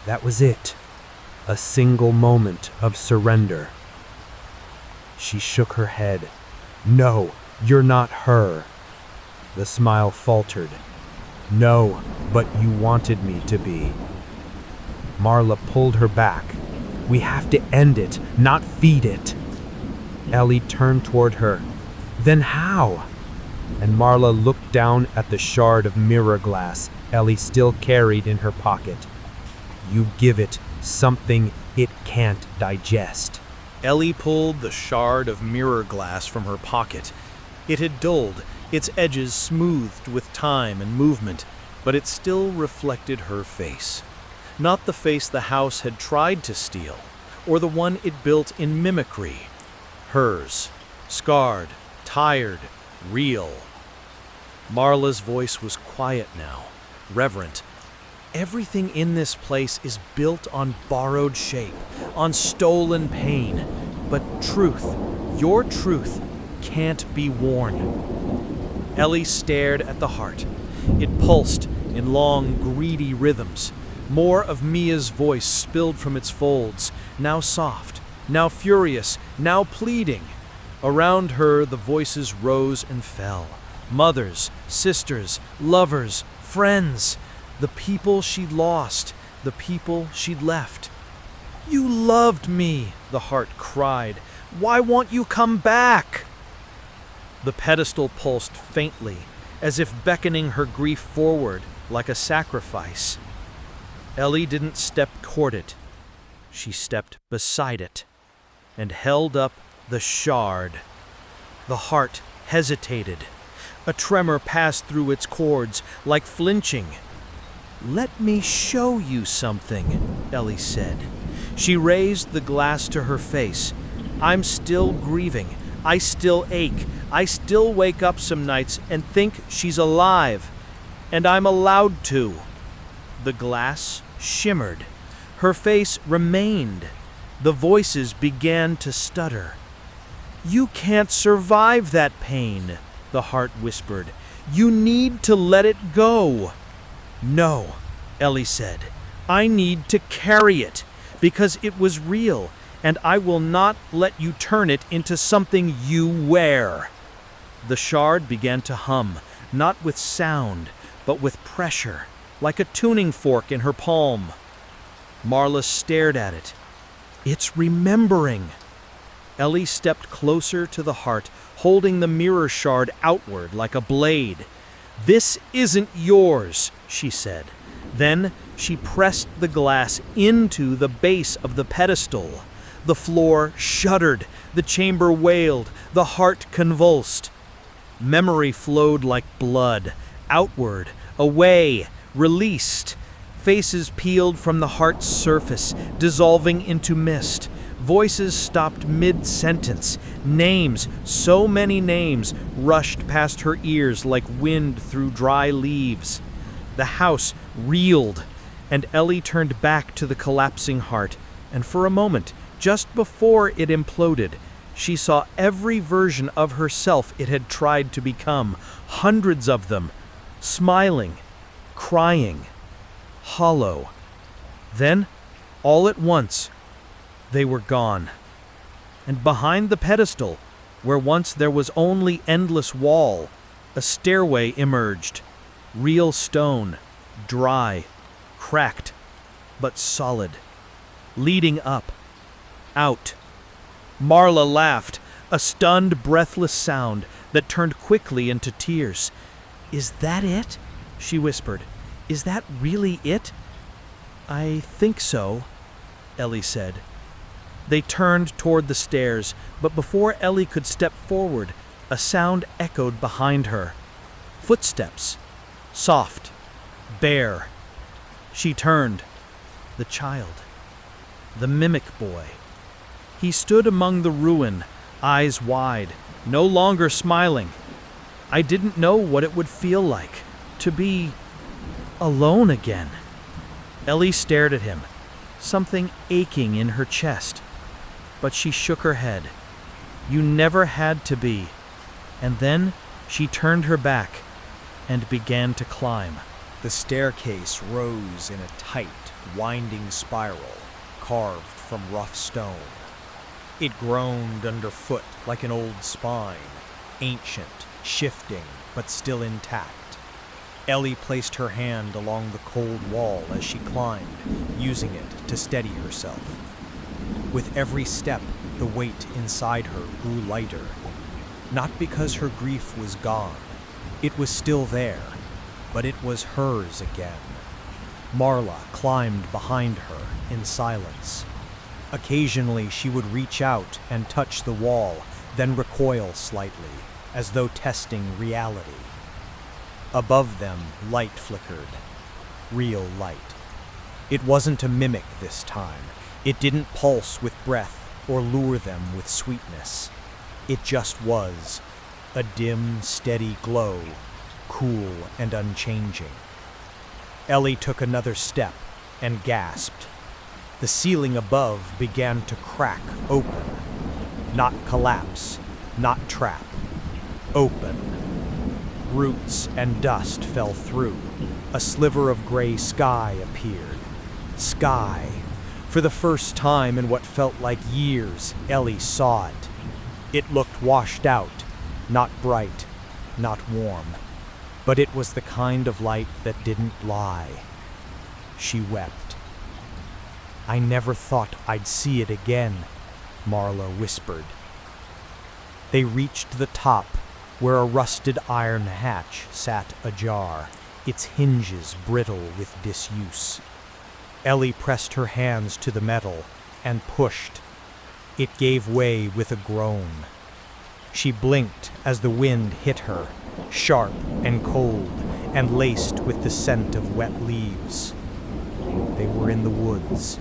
That was it. A single moment of surrender. She shook her head. No, you're not her. The smile faltered. No, but you wanted me to be. Marla pulled her back. We have to end it, not feed it. Ellie turned toward her. Then how? And Marla looked down at the shard of mirror glass Ellie still carried in her pocket. You give it something it can't digest. Ellie pulled the shard of mirror glass from her pocket. It had dulled, its edges smoothed with time and movement, but it still reflected her face. Not the face the house had tried to steal, or the one it built in mimicry. Hers, scarred, tired, real. Marla's voice was quiet now, reverent. Everything in this place is built on borrowed shape, on stolen pain. But truth, your truth, can't be worn. Ellie stared at the heart. It pulsed in long, greedy rhythms. More of Mia's voice spilled from its folds, now soft, now furious, now pleading. Around her, the voices rose and fell. Mothers, sisters, lovers, friends. The people she'd lost, the people she'd left. You loved me, the heart cried. Why won't you come back? The pedestal pulsed faintly, as if beckoning her grief forward like a sacrifice. Ellie didn't step toward it. She stepped beside it and held up the shard. The heart hesitated. A tremor passed through its cords, like flinching. Let me show you something, Ellie said. She raised the glass to her face. I'm still grieving. I still ache. I still wake up some nights and think she's alive. And I'm allowed to. The glass shimmered. Her face remained. The voices began to stutter. You can't survive that pain, the heart whispered. You need to let it go. No, Ellie said. I need to carry it, because it was real, and I will not let you turn it into something you wear. The shard began to hum, not with sound, but with pressure, like a tuning fork in her palm. Marla stared at it. It's remembering. Ellie stepped closer to the heart, holding the mirror shard outward like a blade. "This isn't yours," she said. Then she pressed the glass into the base of the pedestal. The floor shuddered, the chamber wailed, the heart convulsed. Memory flowed like blood, outward, away, released. Faces peeled from the heart's surface, dissolving into mist. Voices stopped mid-sentence. Names, so many names, rushed past her ears like wind through dry leaves. The house reeled, and Ellie turned back to the collapsing heart, and for a moment, just before it imploded, she saw every version of herself it had tried to become, hundreds of them, smiling, crying, hollow. Then, all at once, they were gone. And behind the pedestal, where once there was only endless wall, a stairway emerged. Real stone, dry, cracked, but solid. Leading up, out. Marla laughed, a stunned, breathless sound that turned quickly into tears. "Is that it?" she whispered. "Is that really it?" "I think so," Ellie said. They turned toward the stairs, but before Ellie could step forward, a sound echoed behind her. Footsteps. Soft. Bare. She turned. The child. The mimic boy. He stood among the ruin, eyes wide, no longer smiling. I didn't know what it would feel like to be alone again. Ellie stared at him, something aching in her chest. But she shook her head. "You never had to be." And then she turned her back and began to climb. The staircase rose in a tight, winding spiral, carved from rough stone. It groaned underfoot like an old spine, ancient, shifting, but still intact. Ellie placed her hand along the cold wall as she climbed, using it to steady herself. With every step, the weight inside her grew lighter. Not because her grief was gone. It was still there, but it was hers again. Marla climbed behind her in silence. Occasionally, she would reach out and touch the wall, then recoil slightly, as though testing reality. Above them, light flickered. Real light. It wasn't a mimic this time. It didn't pulse with breath or lure them with sweetness. It just was. A dim, steady glow, cool and unchanging. Ellie took another step and gasped. The ceiling above began to crack open. Not collapse, not trap. Open. Roots and dust fell through. A sliver of gray sky appeared. Sky. For the first time in what felt like years, Ellie saw it. It looked washed out, not bright, not warm. But it was the kind of light that didn't lie. She wept. "I never thought I'd see it again," Marla whispered. They reached the top, where a rusted iron hatch sat ajar, its hinges brittle with disuse. Ellie pressed her hands to the metal and pushed. It gave way with a groan. She blinked as the wind hit her, sharp and cold and laced with the scent of wet leaves. They were in the woods.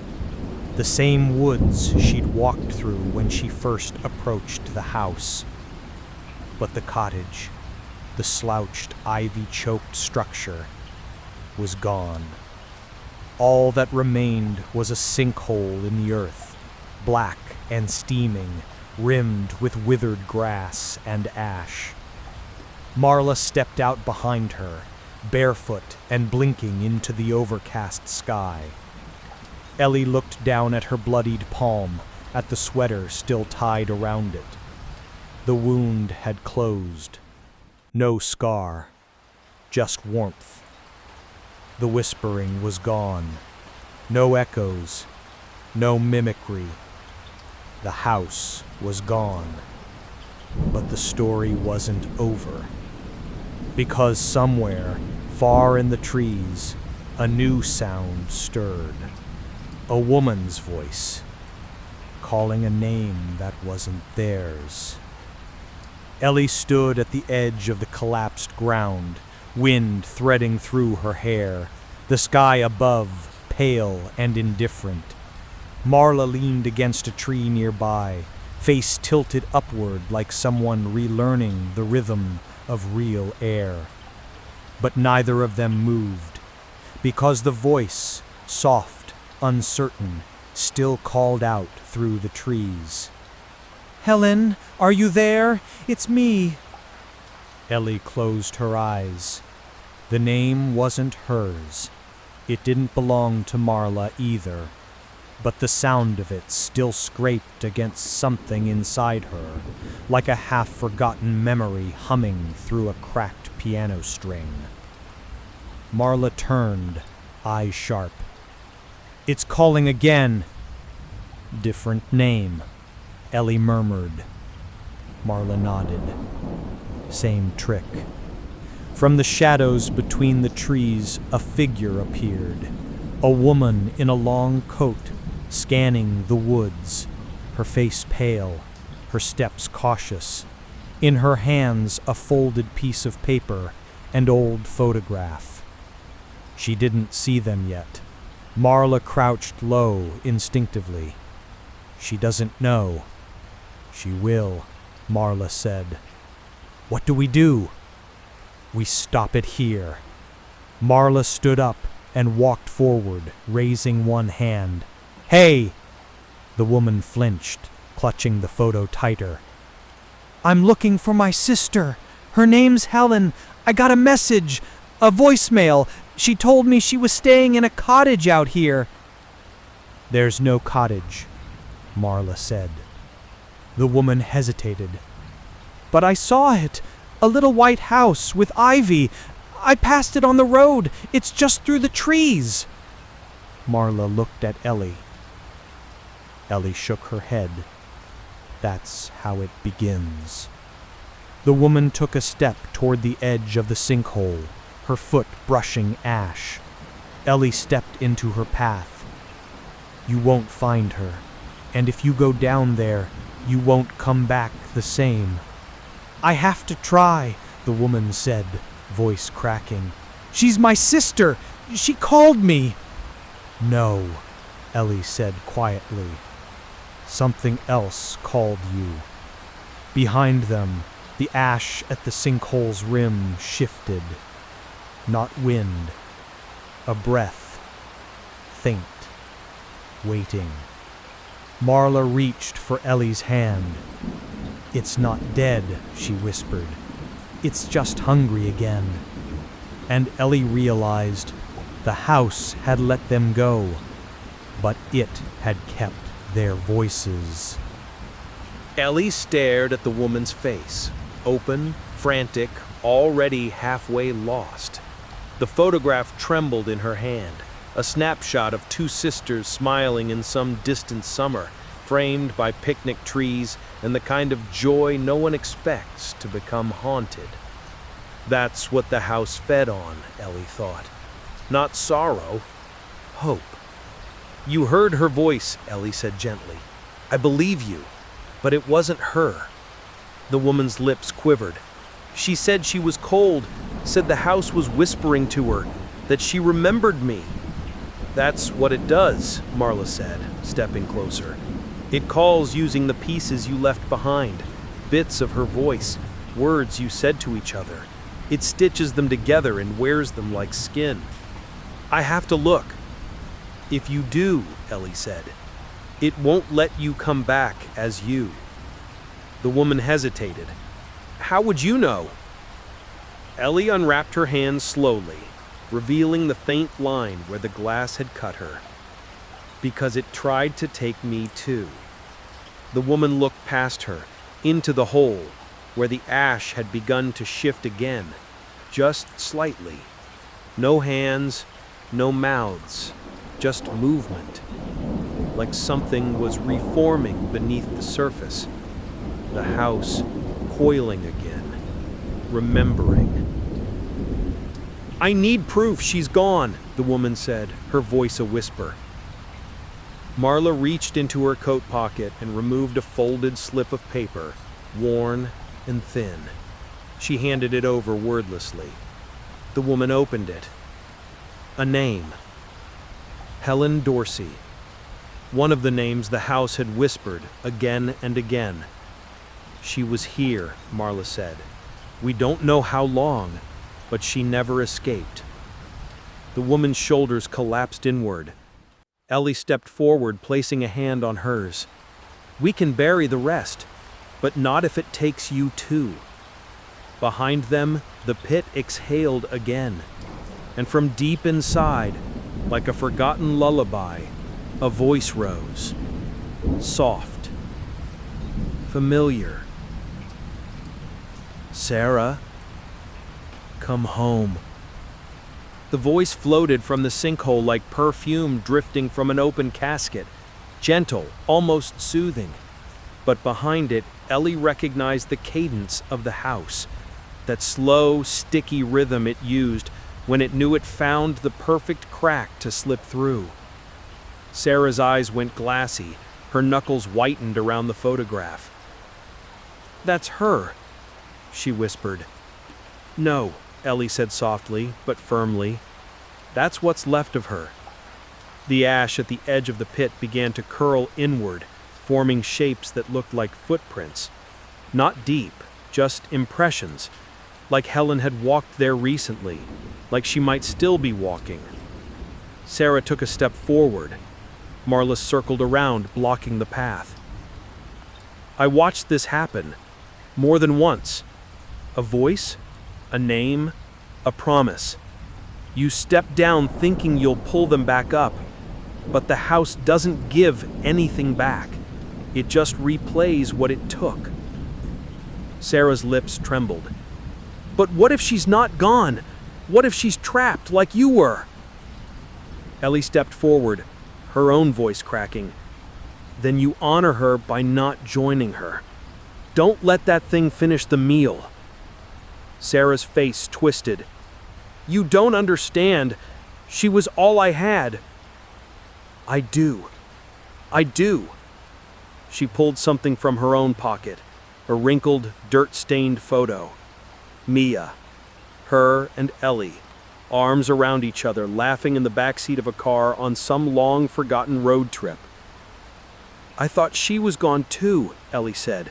The same woods she'd walked through when she first approached the house. But the cottage, the slouched, ivy-choked structure, was gone. All that remained was a sinkhole in the earth, black and steaming, rimmed with withered grass and ash. Marla stepped out behind her, barefoot and blinking into the overcast sky. Ellie looked down at her bloodied palm, at the sweater still tied around it. The wound had closed. No scar, just warmth. The whispering was gone. No echoes, no mimicry. The house was gone. But the story wasn't over. Because somewhere, far in the trees, a new sound stirred. A woman's voice, calling a name that wasn't theirs. Ellie stood at the edge of the collapsed ground, wind threading through her hair, the sky above, pale and indifferent. Marla leaned against a tree nearby, face tilted upward like someone relearning the rhythm of real air. But neither of them moved, because the voice, soft, uncertain, still called out through the trees. "Helen, are you there? It's me." Ellie closed her eyes. The name wasn't hers. It didn't belong to Marla either. But the sound of it still scraped against something inside her, like a half-forgotten memory humming through a cracked piano string. Marla turned, eyes sharp. "It's calling again." "Different name," Ellie murmured. Marla nodded. Same trick. From the shadows between the trees, a figure appeared. A woman in a long coat, scanning the woods, her face pale, her steps cautious. In her hands, a folded piece of paper, an old photograph. She didn't see them yet. Marla crouched low instinctively. She doesn't know. She will, Marla said. "What do we do?" "We stop it here." Marla stood up and walked forward, raising one hand. "Hey!" The woman flinched, clutching the photo tighter. "I'm looking for my sister. Her name's Helen. I got a message, a voicemail. She told me she was staying in a cottage out here." "There's no cottage," Marla said. The woman hesitated. "But I saw it. A little white house with ivy. I passed it on the road. It's just through the trees." Marla looked at Ellie. Ellie shook her head. That's how it begins. The woman took a step toward the edge of the sinkhole, her foot brushing ash. Ellie stepped into her path. "You won't find her, and if you go down there, you won't come back the same." "I have to try," the woman said, voice cracking. "She's my sister. She called me." "No," Ellie said quietly. "Something else called you." Behind them, the ash at the sinkhole's rim shifted. Not wind, a breath, faint, waiting. Marla reached for Ellie's hand. "It's not dead," she whispered. "It's just hungry again." And Ellie realized the house had let them go, but it had kept their voices. Ellie stared at the woman's face, open, frantic, already halfway lost. The photograph trembled in her hand, a snapshot of two sisters smiling in some distant summer, framed by picnic trees and the kind of joy no one expects to become haunted. That's what the house fed on, Ellie thought. Not sorrow, hope. "You heard her voice," Ellie said gently. "I believe you, but it wasn't her." The woman's lips quivered. "She said she was cold, said the house was whispering to her, that she remembered me." "That's what it does," Marla said, stepping closer. "It calls using the pieces you left behind, bits of her voice, words you said to each other. It stitches them together and wears them like skin. I have to look." "If you do," Ellie said, "it won't let you come back as you." The woman hesitated. "How would you know?" Ellie unwrapped her hand slowly, revealing the faint line where the glass had cut her. "Because it tried to take me too." The woman looked past her, into the hole, where the ash had begun to shift again, just slightly. No hands, no mouths, just movement. like something was reforming beneath the surface. The house coiling again, remembering. "I need proof she's gone," the woman said, her voice a whisper. Marla reached into her coat pocket and removed a folded slip of paper, worn and thin. She handed it over wordlessly. The woman opened it. A name. Helen Dorsey. One of the names the house had whispered again and again. "She was here," Marla said. "We don't know how long, but she never escaped." The woman's shoulders collapsed inward. Ellie stepped forward, placing a hand on hers. "We can bury the rest, but not if it takes you too." Behind them, the pit exhaled again, and from deep inside, like a forgotten lullaby, a voice rose. Soft. Familiar. "Sarah, come home." The voice floated from the sinkhole like perfume drifting from an open casket, gentle, almost soothing. But behind it, Ellie recognized the cadence of the house, that slow, sticky rhythm it used when it knew it found the perfect crack to slip through. Sarah's eyes went glassy, her knuckles whitened around the photograph. "That's her," she whispered. "No," Ellie said softly, but firmly. "That's what's left of her." The ash at the edge of the pit began to curl inward, forming shapes that looked like footprints. Not deep, just impressions, like Helen had walked there recently, like she might still be walking. Sarah took a step forward. Marla circled around, blocking the path. "I watched this happen, more than once. A voice, a name, a promise. You step down thinking you'll pull them back up, but the house doesn't give anything back. It just replays what it took." Sarah's lips trembled. "But what if she's not gone? What if she's trapped like you were?" Ellie stepped forward, her own voice cracking. "Then you honor her by not joining her. Don't let that thing finish the meal." Sarah's face twisted. "You don't understand. She was all I had." "I do. I do." She pulled something from her own pocket, a wrinkled, dirt-stained photo. Mia. Her and Ellie, arms around each other, laughing in the backseat of a car on some long-forgotten road trip. "I thought she was gone too," Ellie said.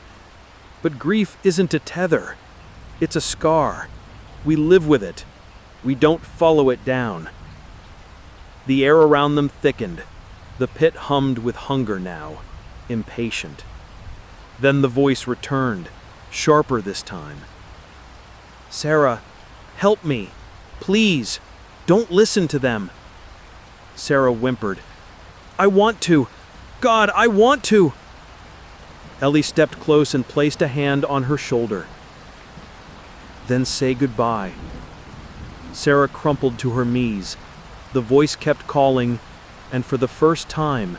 "But grief isn't a tether. It's a scar. We live with it. We don't follow it down." The air around them thickened. The pit hummed with hunger now, impatient. Then the voice returned, sharper this time. "Sarah, help me. Please, don't listen to them." Sarah whimpered. "I want to. God, I want to." Ellie stepped close and placed a hand on her shoulder. "Then say goodbye." Sarah crumpled to her knees. The voice kept calling, and for the first time,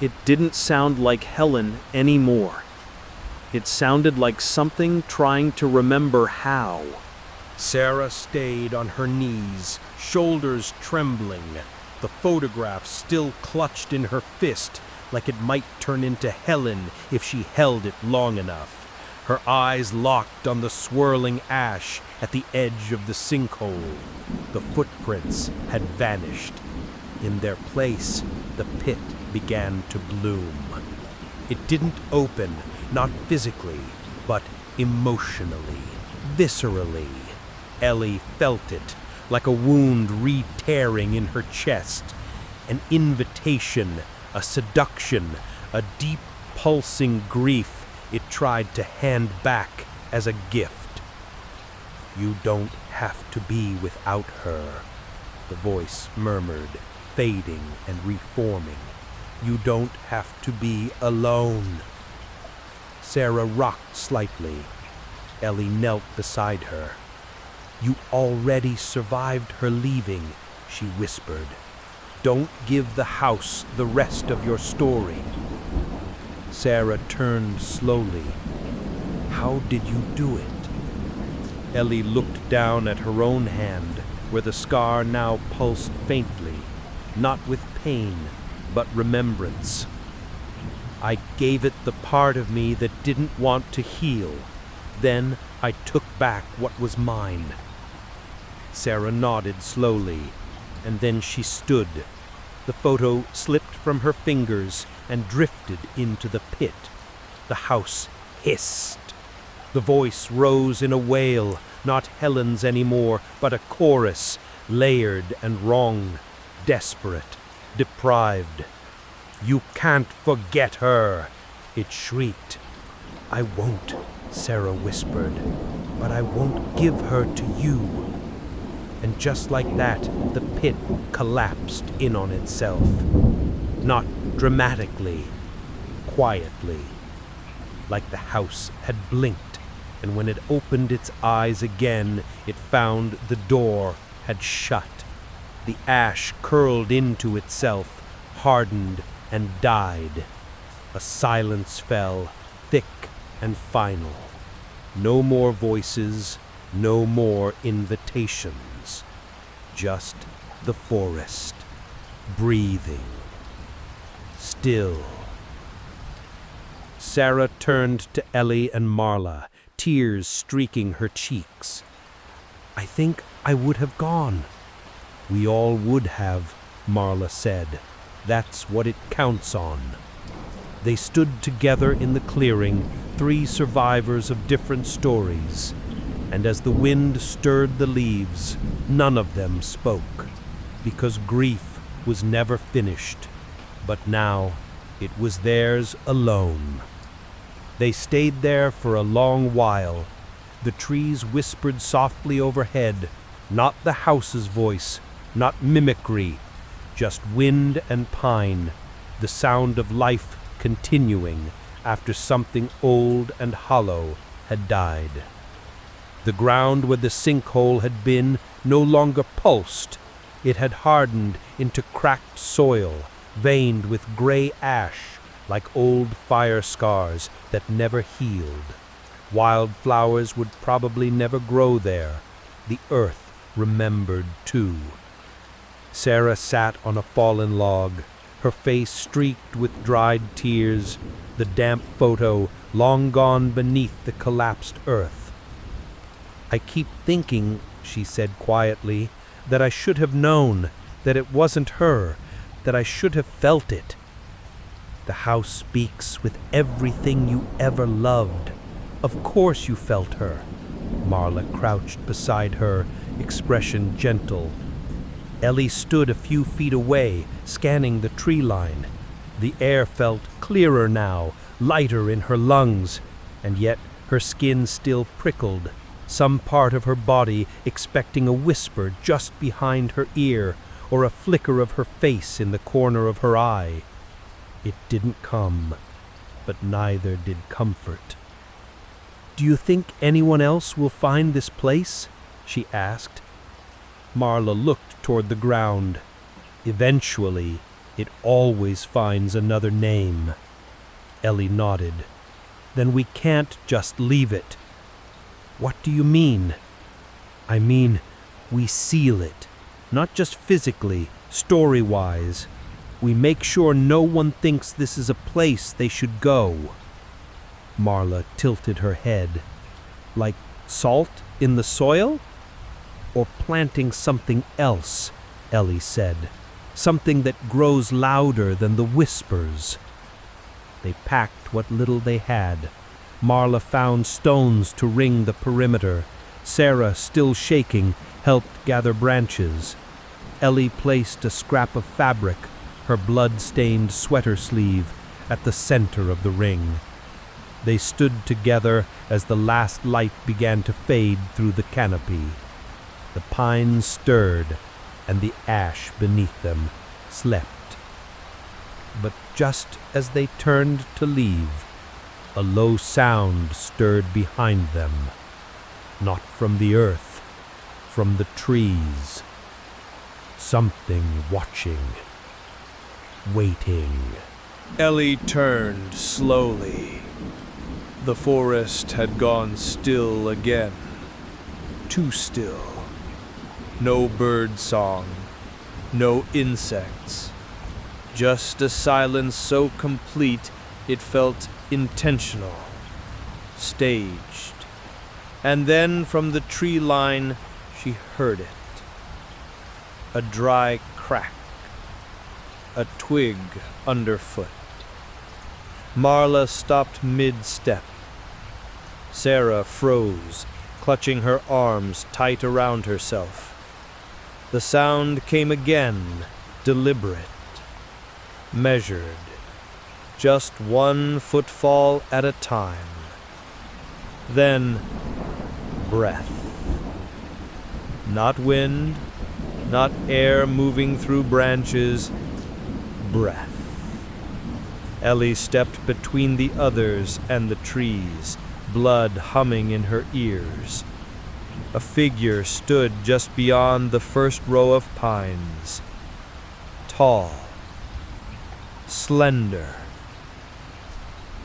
it didn't sound like Helen anymore. It sounded like something trying to remember how. Sarah stayed on her knees, shoulders trembling, the photograph still clutched in her fist, like it might turn into Helen if she held it long enough. Her eyes locked on the swirling ash at the edge of the sinkhole. The footprints had vanished. In their place, the pit began to bloom. It didn't open, not physically, but emotionally, viscerally. Ellie felt it, like a wound re-tearing in her chest. An invitation, a seduction, a deep pulsing grief it tried to hand back as a gift. "You don't have to be without her," the voice murmured, fading and reforming. "You don't have to be alone." Sarah rocked slightly. Ellie knelt beside her. "You already survived her leaving," she whispered. Don't give the house the rest of your story. Sarah turned slowly. How did you do it? Ellie looked down at her own hand, where the scar now pulsed faintly, not with pain, but remembrance. I gave it the part of me that didn't want to heal. Then I took back what was mine. Sarah nodded slowly, and then she stood. The photo slipped from her fingers and drifted into the pit. The house hissed. The voice rose in a wail, not Helen's anymore, but a chorus, layered and wrong, desperate, deprived. You can't forget her, it shrieked. I won't, Sarah whispered, but I won't give her to you. And just like that, the pit collapsed in on itself. Not dramatically, quietly, like the house had blinked, and when it opened its eyes again, it found the door had shut. The ash curled into itself, hardened and died. A silence fell, thick and final. No more voices, no more invitations. Just the forest, breathing, still. Sarah turned to Ellie and Marla, tears streaking her cheeks. I think I would have gone. We all would have, Marla said. That's what it counts on. They stood together in the clearing, three survivors of different stories, and as the wind stirred the leaves, none of them spoke, because grief was never finished, but now it was theirs alone. They stayed there for a long while. The trees whispered softly overhead, not the house's voice, not mimicry, just wind and pine, the sound of life continuing after something old and hollow had died. The ground where the sinkhole had been no longer pulsed. It had hardened into cracked soil, veined with gray ash, like old fire scars that never healed. Wild flowers would probably never grow there. The earth remembered too. Sarah sat on a fallen log, her face streaked with dried tears, the damp photo long gone beneath the collapsed earth. I keep thinking, she said quietly, that I should have known, that it wasn't her, that I should have felt it. The house speaks with everything you ever loved. Of course you felt her. Marla crouched beside her, expression gentle. Ellie stood a few feet away, scanning the tree line. The air felt clearer now, lighter in her lungs, and yet her skin still prickled, some part of her body expecting a whisper just behind her ear or a flicker of her face in the corner of her eye. It didn't come, but neither did comfort. Do you think anyone else will find this place? She asked. Marla looked toward the ground. Eventually, it always finds another name. Ellie nodded. Then we can't just leave it. What do you mean? I mean, we seal it. Not just physically, story-wise. We make sure no one thinks this is a place they should go. Marla tilted her head. Like salt in the soil? Or planting something else, Ellie said. Something that grows louder than the whispers. They packed what little they had. Marla found stones to ring the perimeter. Sarah, still shaking, helped gather branches. Ellie placed a scrap of fabric, her blood-stained sweater sleeve, at the center of the ring. They stood together as the last light began to fade through the canopy. The pines stirred, and the ash beneath them slept. But just as they turned to leave, a low sound stirred behind them. Not from the earth, from the trees. Something watching. waiting. Ellie turned slowly. The forest had gone still again. Too still. No bird song, no insects. Just a silence so complete it felt intentional, staged. And then from the tree line she heard it. A dry crack. A twig underfoot. Marla stopped mid-step. Sarah froze, clutching her arms tight around herself. The sound came again, deliberate, measured, just one footfall at a time. Then, breath. Not wind, not air moving through branches, breath. Ellie stepped between the others and the trees, blood humming in her ears. A figure stood just beyond the first row of pines. Tall, slender,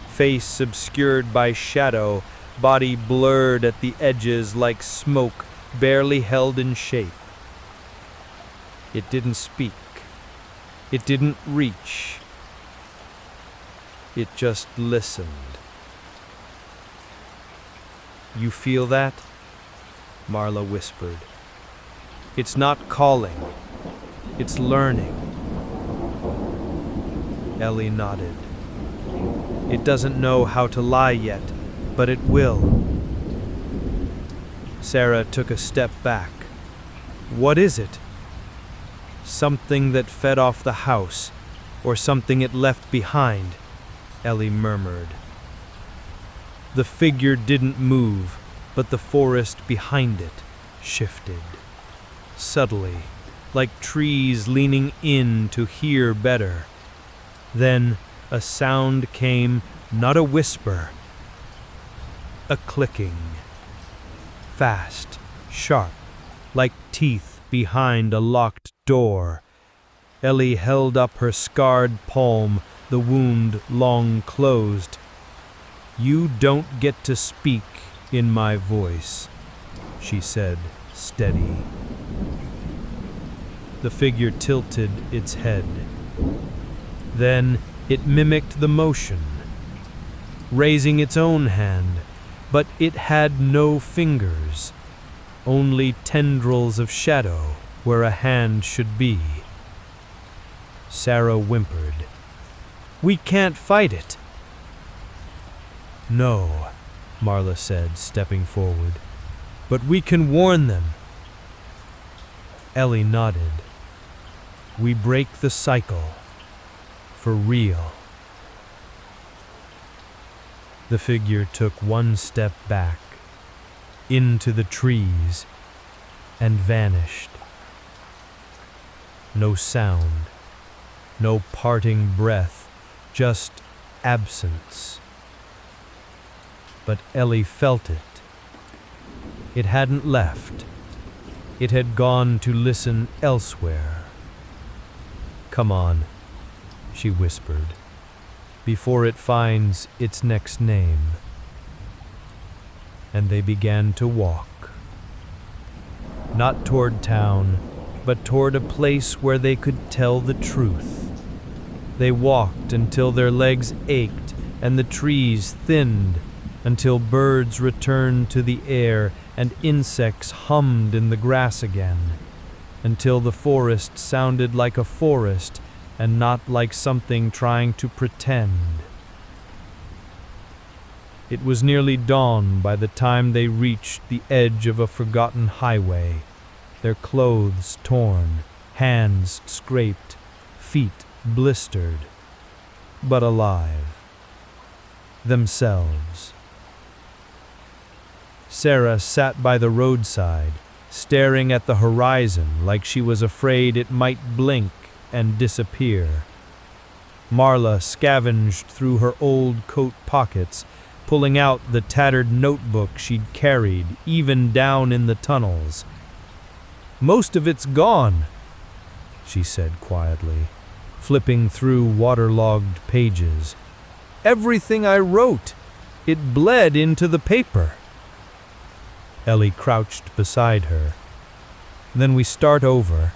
face obscured by shadow, body blurred at the edges like smoke barely held in shape. It didn't speak. It didn't reach. It just listened. "You feel that?" Marla whispered. "It's not calling. It's learning." Ellie nodded. "It doesn't know how to lie yet, but it will." Sarah took a step back. "What is it?" "Something that fed off the house, or something it left behind," Ellie murmured. The figure didn't move, but the forest behind it shifted. Subtly, like trees leaning in to hear better. Then a sound came, not a whisper, a clicking. Fast, sharp, like teeth behind a locked door. Ellie held up her scarred palm, the wound long closed. "You don't get to speak in my voice," she said, steady. The figure tilted its head. Then it mimicked the motion, raising its own hand, but it had no fingers, only tendrils of shadow where a hand should be. Sarah whimpered. "We can't fight it." "No," Marla said, stepping forward, "but we can warn them." Ellie nodded. "We break the cycle. For real." The figure took one step back, into the trees, and vanished. No sound, no parting breath, just absence. But Ellie felt it. It hadn't left. It had gone to listen elsewhere. "Come on," she whispered, "before it finds its next name." And they began to walk. Not toward town, but toward a place where they could tell the truth. They walked until their legs ached and the trees thinned, until birds returned to the air and insects hummed in the grass again, until the forest sounded like a forest and not like something trying to pretend. It was nearly dawn by the time they reached the edge of a forgotten highway, their clothes torn, hands scraped, feet blistered, but alive. Themselves. Sarah sat by the roadside, staring at the horizon like she was afraid it might blink and disappear. Marla scavenged through her old coat pockets, pulling out the tattered notebook she'd carried even down in the tunnels. "Most of it's gone," she said quietly. flipping through waterlogged pages. "Everything I wrote, it bled into the paper." Ellie crouched beside her. "Then we start over."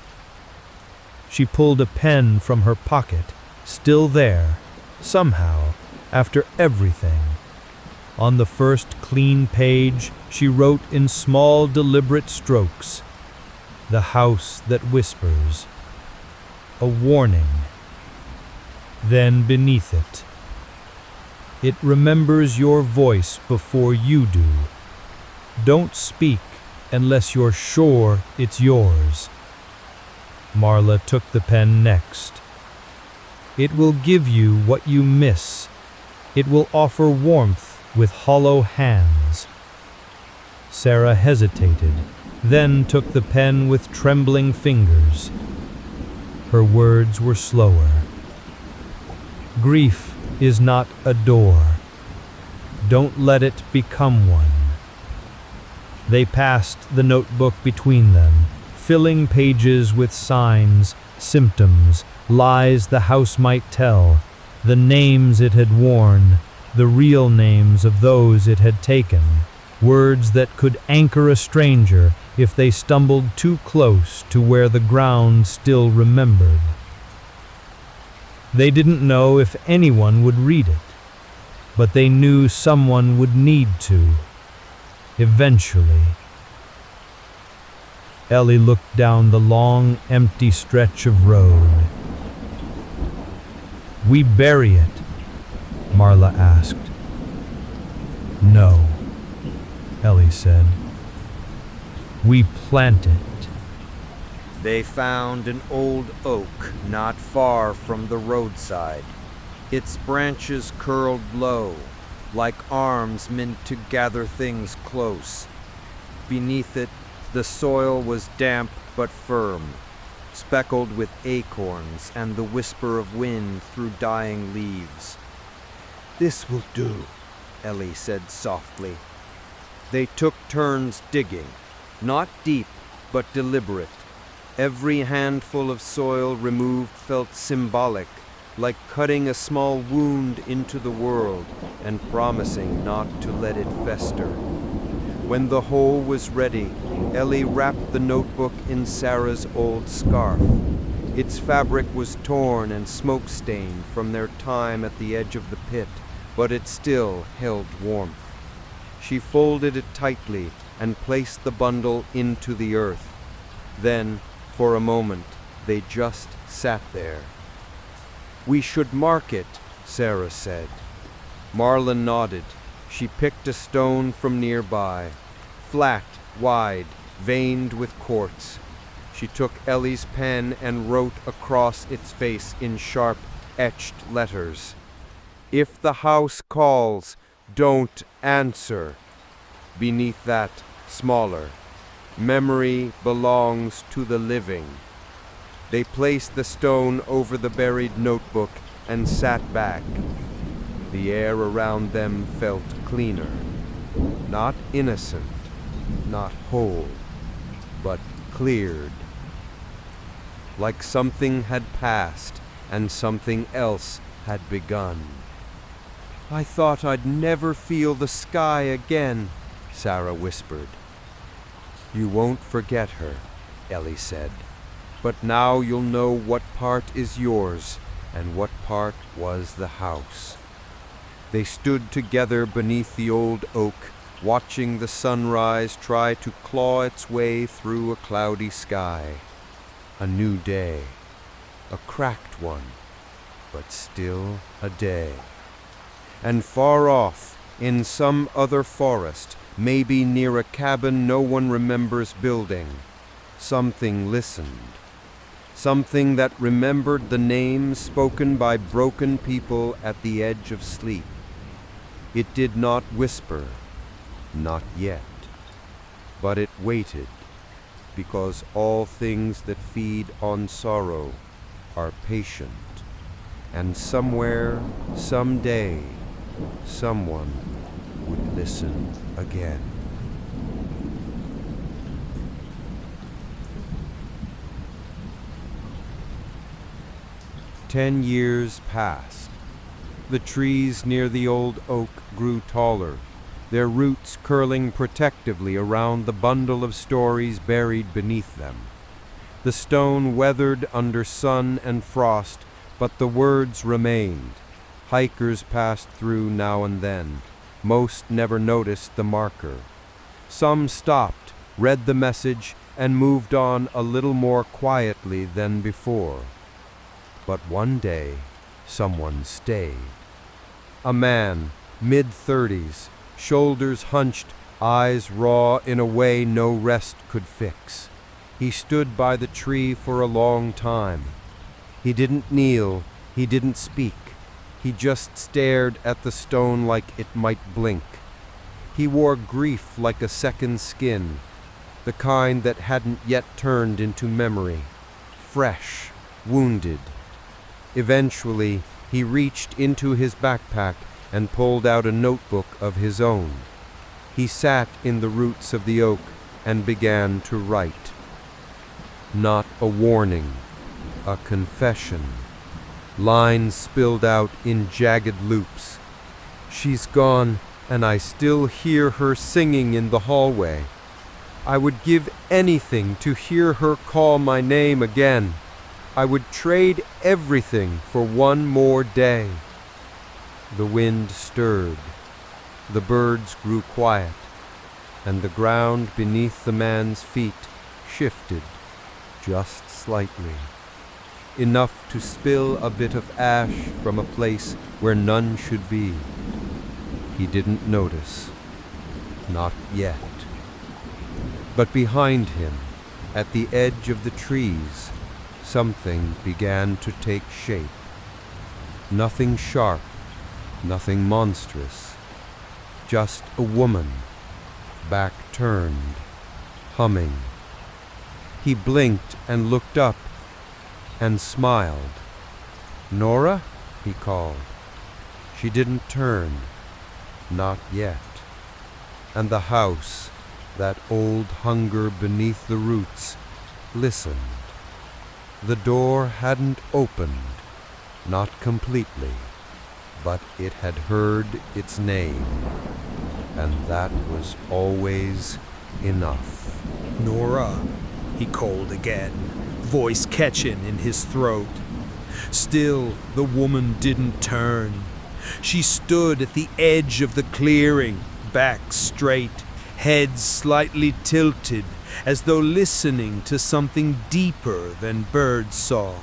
She pulled a pen from her pocket, still there, somehow, after everything. On the first clean page, she wrote in small, deliberate strokes, "The house that whispers." A warning. Then beneath it, "It remembers your voice before you do. Don't speak unless you're sure it's yours." Marla took the pen next. "It will give you what you miss. It will offer warmth with hollow hands." Sarah hesitated, then took the pen with trembling fingers. Her words were slower. "Grief is not a door. Don't let it become one." They passed the notebook between them, filling pages with signs, symptoms, lies the house might tell, the names it had worn, the real names of those it had taken, words that could anchor a stranger if they stumbled too close to where the ground still remembered. They didn't know if anyone would read it, but they knew someone would need to, eventually. Ellie looked down the long, empty stretch of road. "We bury it?" Marla asked. "No," Ellie said. "We plant it." They found an old oak not far from the roadside. Its branches curled low, like arms meant to gather things close. Beneath it, the soil was damp but firm, speckled with acorns and the whisper of wind through dying leaves. "This will do," Ellie said softly. They took turns digging, not deep, but deliberate. Every handful of soil removed felt symbolic, like cutting a small wound into the world and promising not to let it fester. When the hole was ready, Ellie wrapped the notebook in Sarah's old scarf. Its fabric was torn and smoke-stained from their time at the edge of the pit, but it still held warmth. She folded it tightly and placed the bundle into the earth. Then, for a moment, they just sat there. "We should mark it," Sarah said. Marla nodded. She picked a stone from nearby, flat, wide, veined with quartz. She took Ellie's pen and wrote across its face in sharp, etched letters, "If the house calls, don't answer." Beneath that, smaller, "Memory belongs to the living." They placed the stone over the buried notebook and sat back. The air around them felt cleaner. Not innocent, not whole, but cleared. Like something had passed and something else had begun. "I thought I'd never feel the sky again," Sarah whispered. "You won't forget her," Ellie said. "But now you'll know what part is yours and what part was the house." They stood together beneath the old oak, watching the sunrise try to claw its way through a cloudy sky. A new day, a cracked one, but still a day. And far off, in some other forest, maybe near a cabin no one remembers building, something listened. Something that remembered the names spoken by broken people at the edge of sleep. It did not whisper, not yet, but it waited, because all things that feed on sorrow are patient, and somewhere, someday, someone would listen again. 10 years passed. The trees near the old oak grew taller, their roots curling protectively around the bundle of stories buried beneath them. The stone weathered under sun and frost, but the words remained. Hikers passed through now and then. Most never noticed the marker. Some stopped, read the message, and moved on a little more quietly than before. But one day, someone stayed. A man, mid-30s, shoulders hunched, eyes raw in a way no rest could fix. He stood by the tree for a long time. He didn't kneel, he didn't speak. He just stared at the stone like it might blink. He wore grief like a second skin, the kind that hadn't yet turned into memory. Fresh, wounded. Eventually, he reached into his backpack and pulled out a notebook of his own. He sat in the roots of the oak and began to write. Not a warning, a confession. Lines spilled out in jagged loops. She's gone, and I still hear her singing in the hallway. I would give anything to hear her call my name again. I would trade everything for one more day. The wind stirred. The birds grew quiet, and the ground beneath the man's feet shifted just slightly, enough to spill a bit of ash from a place where none should be. He didn't notice. Not yet. But behind him, at the edge of the trees, something began to take shape. Nothing sharp, nothing monstrous. Just a woman, back turned, humming. He blinked and looked up and smiled. "Nora?" he called. She didn't turn. Not yet. And the house, that old hunger beneath the roots, listened. The door hadn't opened, not completely, but it had heard its name, and that was always enough. "Nora," he called again, voice catching in his throat. Still, the woman didn't turn. She stood at the edge of the clearing, back straight, head slightly tilted, as though listening to something deeper than bird song.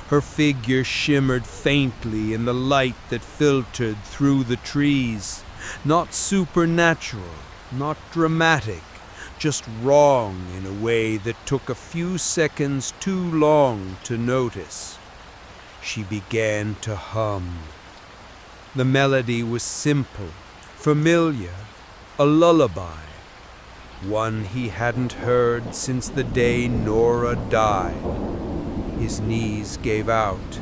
Her figure shimmered faintly in the light that filtered through the trees. Not supernatural, not dramatic, just wrong in a way that took a few seconds too long to notice. She began to hum. The melody was simple, familiar, a lullaby, one he hadn't heard since the day Nora died. His knees gave out.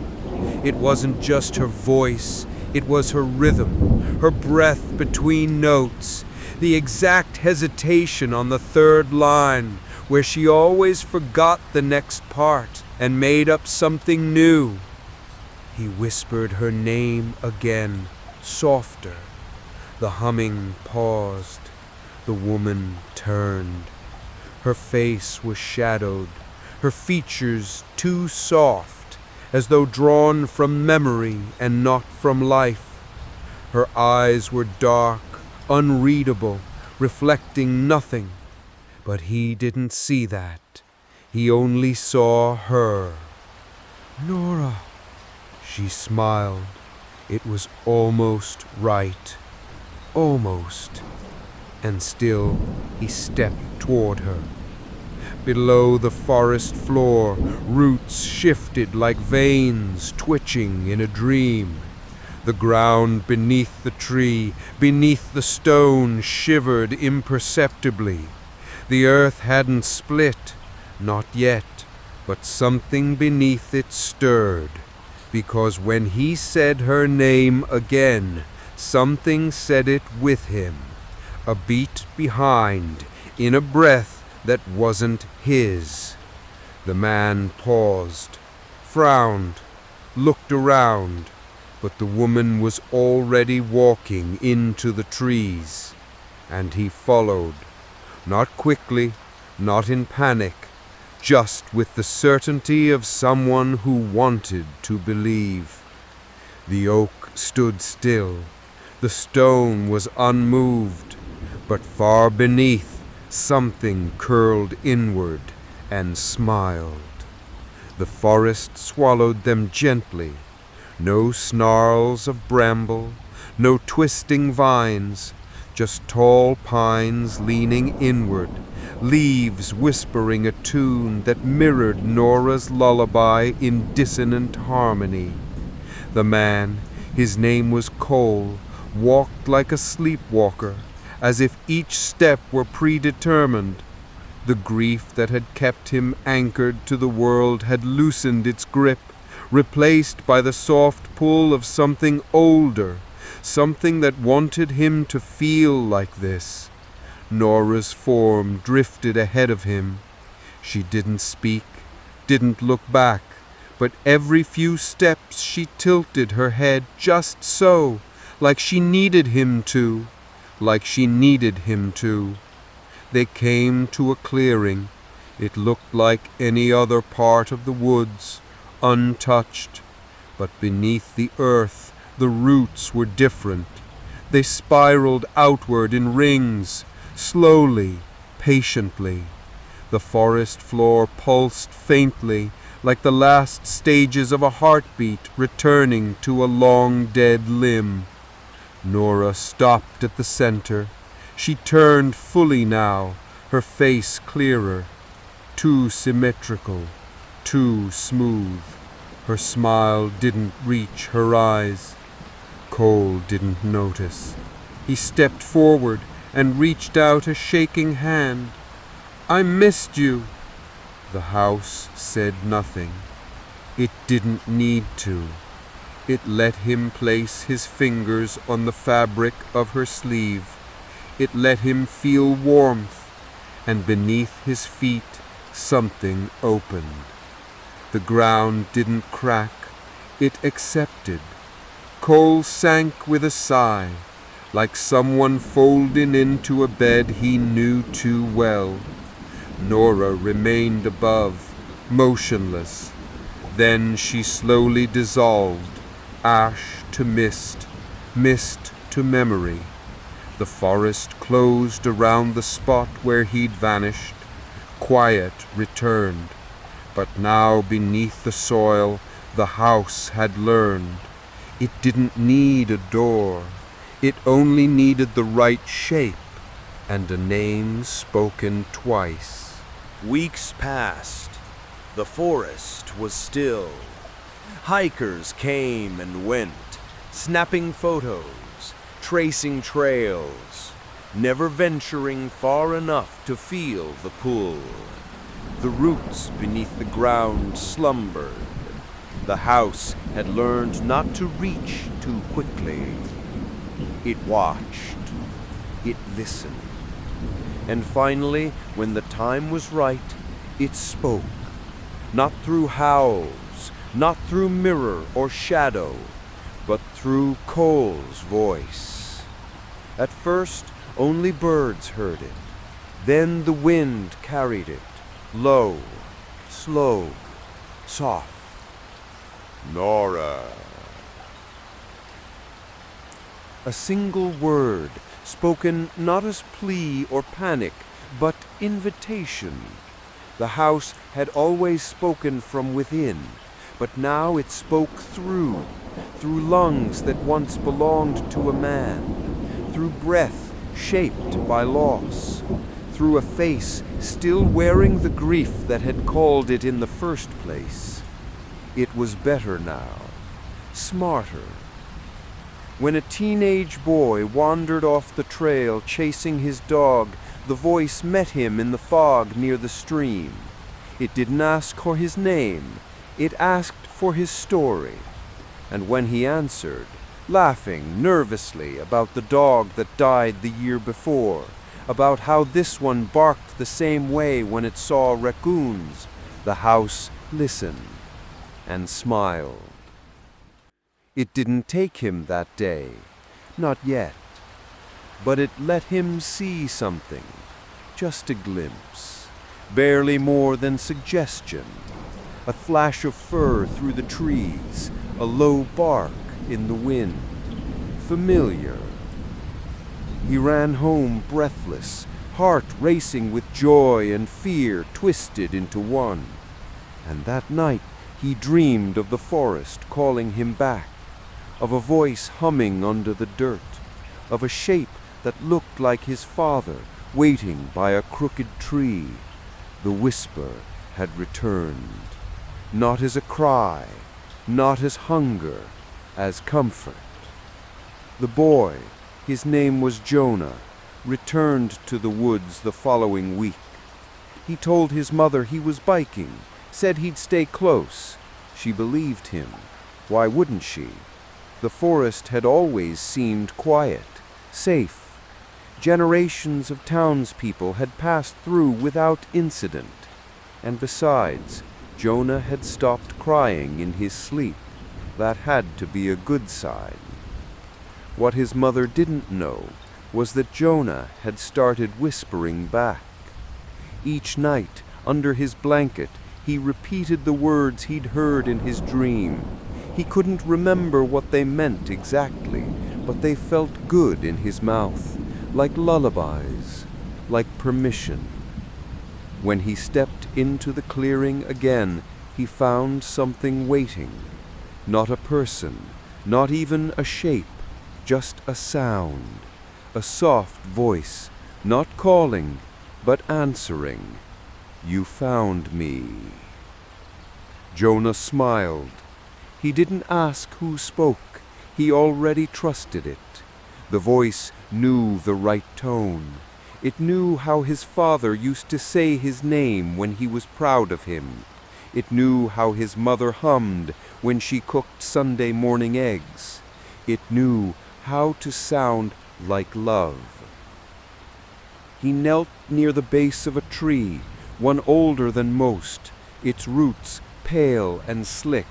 It wasn't just her voice, it was her rhythm, her breath between notes, the exact hesitation on the third line, where she always forgot the next part and made up something new. He whispered her name again, softer. The humming paused. The woman turned. Her face was shadowed, her features too soft, as though drawn from memory and not from life. Her eyes were dark, unreadable, reflecting nothing. But he didn't see that. He only saw her. "Nora," she smiled. It was almost right. Almost. And still he stepped toward her. Below the forest floor, roots shifted like veins twitching in a dream. The ground beneath the tree, beneath the stone, shivered imperceptibly. The earth hadn't split, not yet, but something beneath it stirred. Because when he said her name again, something said it with him. A beat behind, in a breath that wasn't his. The man paused, frowned, looked around, but the woman was already walking into the trees, and he followed, not quickly, not in panic, just with the certainty of someone who wanted to believe. The oak stood still, the stone was unmoved, but far beneath something curled inward and smiled. The forest swallowed them gently. No snarls of bramble, no twisting vines, just tall pines leaning inward, leaves whispering a tune that mirrored Nora's lullaby in dissonant harmony. The man, his name was Cole, walked like a sleepwalker, as if each step were predetermined. The grief that had kept him anchored to the world had loosened its grip, replaced by the soft pull of something older, something that wanted him to feel like this. Nora's form drifted ahead of him. She didn't speak, didn't look back, but every few steps she tilted her head just so, like she needed him to, like she needed him to. They came to a clearing. It looked like any other part of the woods, untouched, but beneath the earth the roots were different. They spiraled outward in rings, slowly, patiently. The forest floor pulsed faintly, like the last stages of a heartbeat returning to a long-dead limb. Nora stopped at the center. She turned fully now, her face clearer, too symmetrical, too smooth. Her smile didn't reach her eyes. Cole didn't notice. He stepped forward and reached out a shaking hand. "I missed you." The house said nothing. It didn't need to. It let him place his fingers on the fabric of her sleeve. It let him feel warmth, and beneath his feet something opened. The ground didn't crack, it accepted. Cole sank with a sigh, like someone folding into a bed he knew too well. Nora remained above, motionless. Then she slowly dissolved, ash to mist, mist to memory. The forest closed around the spot where he'd vanished. Quiet returned, but now beneath the soil the house had learned. It didn't need a door. It only needed the right shape and a name spoken twice. Weeks passed. The forest was still. Hikers came and went, snapping photos, tracing trails, never venturing far enough to feel the pull. The roots beneath the ground slumbered. The house had learned not to reach too quickly. It watched. It listened. And finally, when the time was right, it spoke. Not through howls, not through mirror or shadow, but through Cole's voice. At first, only birds heard it. Then the wind carried it, low, slow, soft. Nora. A single word, spoken not as plea or panic, but invitation. The house had always spoken from within, but now it spoke through lungs that once belonged to a man, through breath shaped by loss, through a face still wearing the grief that had called it in the first place. It was better now, smarter. When a teenage boy wandered off the trail chasing his dog, the voice met him in the fog near the stream. It didn't ask for his name, it asked for his story. And when he answered, laughing nervously about the dog that died the year before, about how this one barked the same way when it saw raccoons, the house listened and smiled. It didn't take him that day, not yet. But it let him see something, just a glimpse, barely more than suggestion. A flash of fur through the trees, a low bark in the wind. Familiar. He ran home breathless, heart racing with joy and fear twisted into one. And that night he dreamed of the forest calling him back, of a voice humming under the dirt, of a shape that looked like his father waiting by a crooked tree. The whisper had returned, not as a cry, not as hunger, as comfort. The boy, his name was Jonah, returned to the woods the following week. He told his mother he was biking, said he'd stay close. She believed him. Why wouldn't she? The forest had always seemed quiet, safe. Generations of townspeople had passed through without incident. And besides, Jonah had stopped crying in his sleep. That had to be a good sign. What his mother didn't know was that Jonah had started whispering back. Each night, under his blanket, he repeated the words he'd heard in his dream. He couldn't remember what they meant exactly, but they felt good in his mouth, like lullabies, like permission. When he stepped into the clearing again, he found something waiting. Not a person, not even a shape, just a sound, a soft voice, not calling, but answering. You found me. Jonah smiled. He didn't ask who spoke. He already trusted it. The voice knew the right tone. It knew how his father used to say his name when he was proud of him. It knew how his mother hummed when she cooked Sunday morning eggs. It knew how to sound like love. He knelt near the base of a tree, one older than most, its roots pale and slick,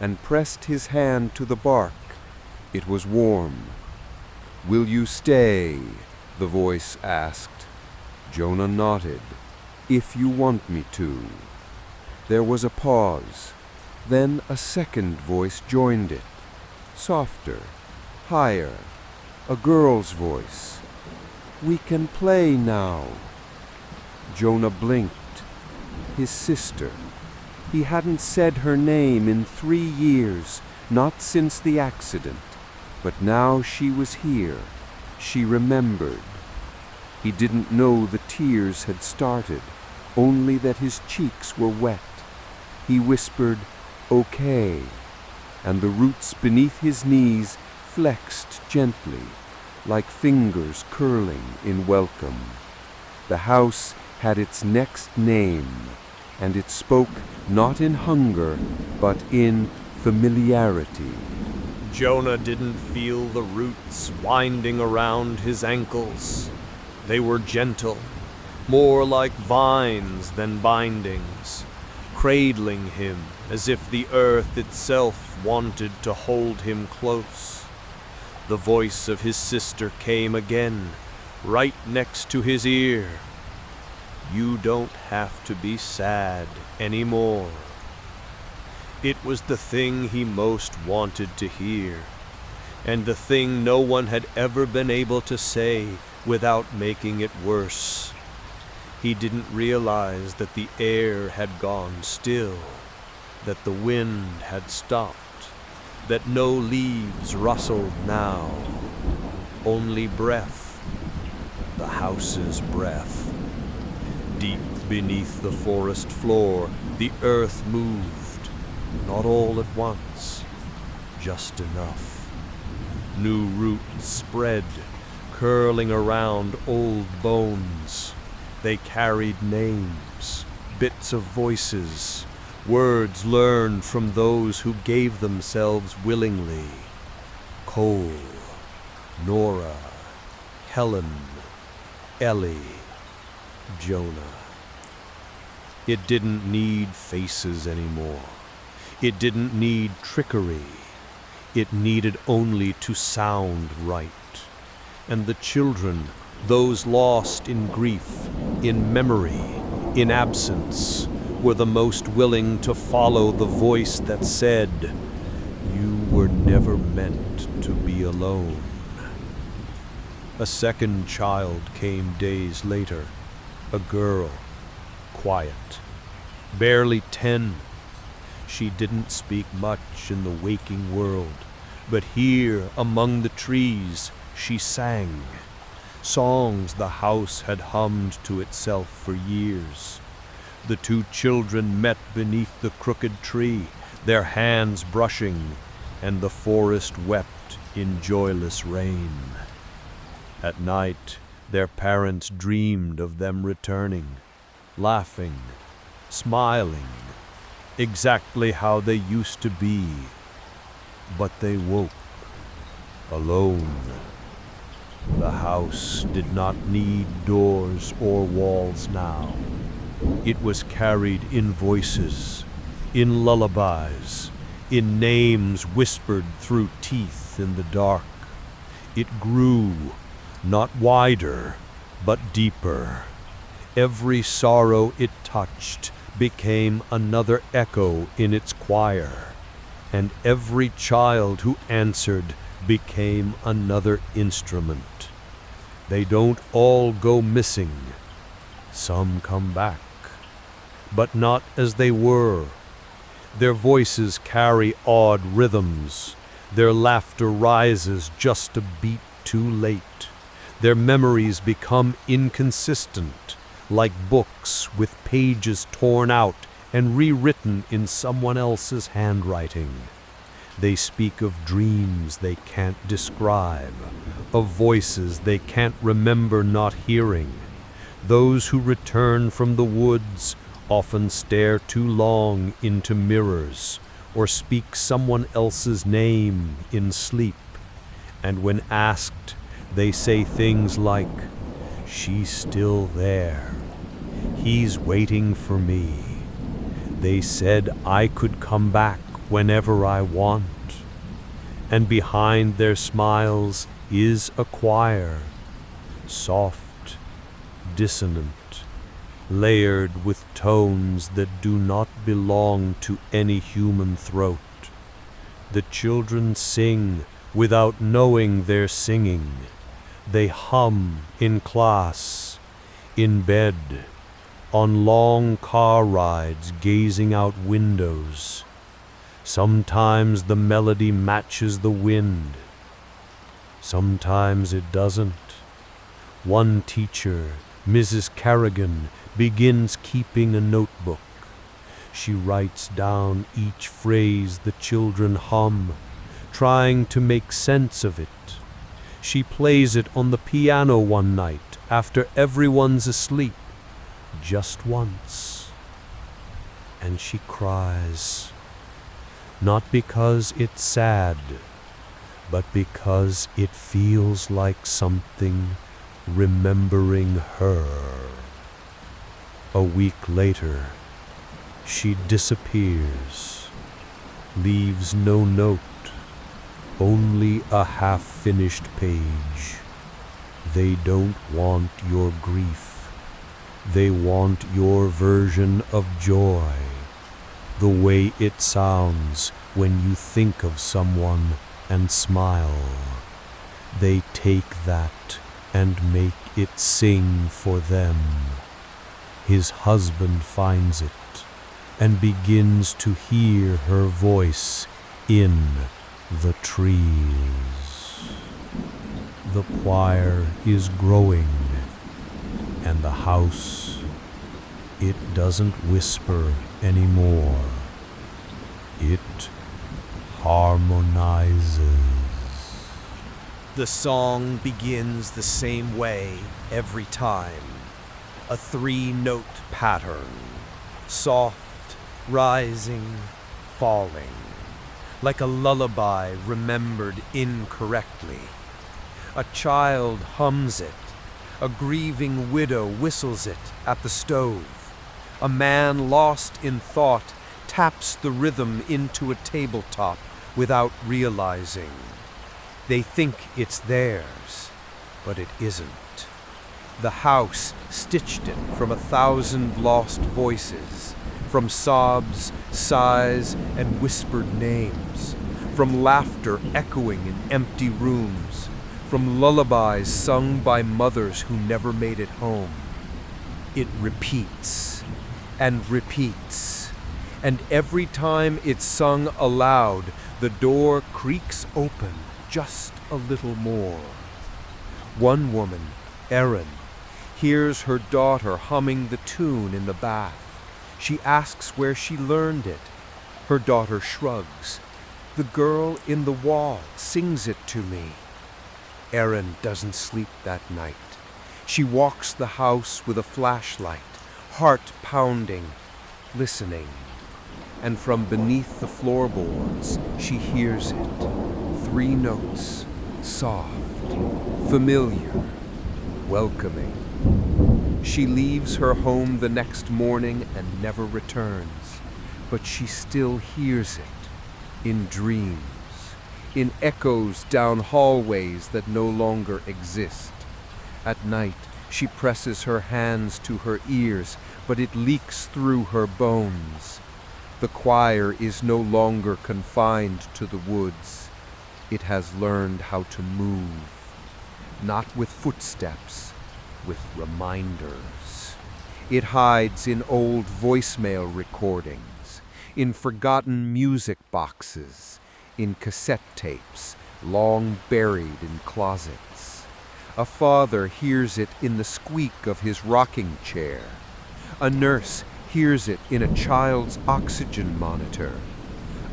and pressed his hand to the bark. It was warm. "Will you stay?" the voice asked. Jonah nodded. "If you want me to." There was a pause. Then a second voice joined it. Softer, higher, a girl's voice. "We can play now." Jonah blinked. His sister. He hadn't said her name in 3 years, not since the accident. But now she was here. She remembered. He didn't know the tears had started, only that his cheeks were wet. He whispered, "Okay," and the roots beneath his knees flexed gently, like fingers curling in welcome. The house had its next name, and it spoke not in hunger, but in familiarity. Jonah didn't feel the roots winding around his ankles. They were gentle, more like vines than bindings, cradling him as if the earth itself wanted to hold him close. The voice of his sister came again, right next to his ear. "You don't have to be sad anymore." It was the thing he most wanted to hear, and the thing no one had ever been able to say without making it worse. He didn't realize that the air had gone still, that the wind had stopped, that no leaves rustled now. Only breath, the house's breath. Deep beneath the forest floor, the earth moved, not all at once, just enough. New roots spread, curling around old bones. They carried names, bits of voices, words learned from those who gave themselves willingly. Cole, Nora, Helen, Ellie, Jonah. It didn't need faces anymore. It didn't need trickery. It needed only to sound right. And the children, those lost in grief, in memory, in absence, were the most willing to follow the voice that said, "You were never meant to be alone." A second child came days later, a girl, quiet, barely 10. She didn't speak much in the waking world, but here among the trees she sang, songs the house had hummed to itself for years. The two children met beneath the crooked tree, their hands brushing, and the forest wept in joyless rain. At night, their parents dreamed of them returning, laughing, smiling, exactly how they used to be. But they woke, alone. The house did not need doors or walls now. It was carried in voices, in lullabies, in names whispered through teeth in the dark. It grew, not wider, but deeper. Every sorrow it touched became another echo in its choir, and every child who answered became another instrument. They don't all go missing. Some come back, but not as they were. Their voices carry odd rhythms. Their laughter rises just a beat too late. Their memories become inconsistent, like books with pages torn out and rewritten in someone else's handwriting. They speak of dreams they can't describe, of voices they can't remember not hearing. Those who return from the woods often stare too long into mirrors or speak someone else's name in sleep. And when asked, they say things like, "She's still there. He's waiting for me. They said I could come back whenever I want." And behind their smiles is a choir, soft, dissonant, layered with tones that do not belong to any human throat. The children sing without knowing they're singing. They hum in class, in bed, on long car rides gazing out windows. Sometimes the melody matches the wind. Sometimes it doesn't. One teacher, Mrs. Carrigan, begins keeping a notebook. She writes down each phrase the children hum, trying to make sense of it. She plays it on the piano one night after everyone's asleep, just once. And she cries, not because it's sad, but because it feels like something remembering her. A week later, she disappears, leaves no note, only a half-finished page. They don't want your grief. They want your version of joy, the way it sounds when you think of someone and smile. They take that and make it sing for them. His husband finds it and begins to hear her voice in the trees. The choir is growing, and the house, it doesn't whisper anymore. It harmonizes. The song begins the same way every time. A 3-note pattern, soft, rising, falling, like a lullaby remembered incorrectly. A child hums it. A grieving widow whistles it at the stove. A man lost in thought taps the rhythm into a tabletop without realizing. They think it's theirs, but it isn't. The house stitched it from 1,000 lost voices, from sobs, sighs, and whispered names, from laughter echoing in empty rooms, from lullabies sung by mothers who never made it home. It repeats and repeats, and every time it's sung aloud, the door creaks open just a little more. One woman, Erin, hears her daughter humming the tune in the bath. She asks where she learned it. Her daughter shrugs. The girl in the wall sings it to me. Erin doesn't sleep that night. She walks the house with a flashlight, heart pounding, listening. And from beneath the floorboards, she hears it. 3 notes, soft, familiar, welcoming. She leaves her home the next morning and never returns, but she still hears it in dreams, in echoes down hallways that no longer exist. At night, she presses her hands to her ears, but it leaks through her bones. The choir is no longer confined to the woods. It has learned how to move, not with footsteps, with reminders. It hides in old voicemail recordings, in forgotten music boxes, in cassette tapes, long buried in closets. A father hears it in the squeak of his rocking chair. A nurse hears it in a child's oxygen monitor.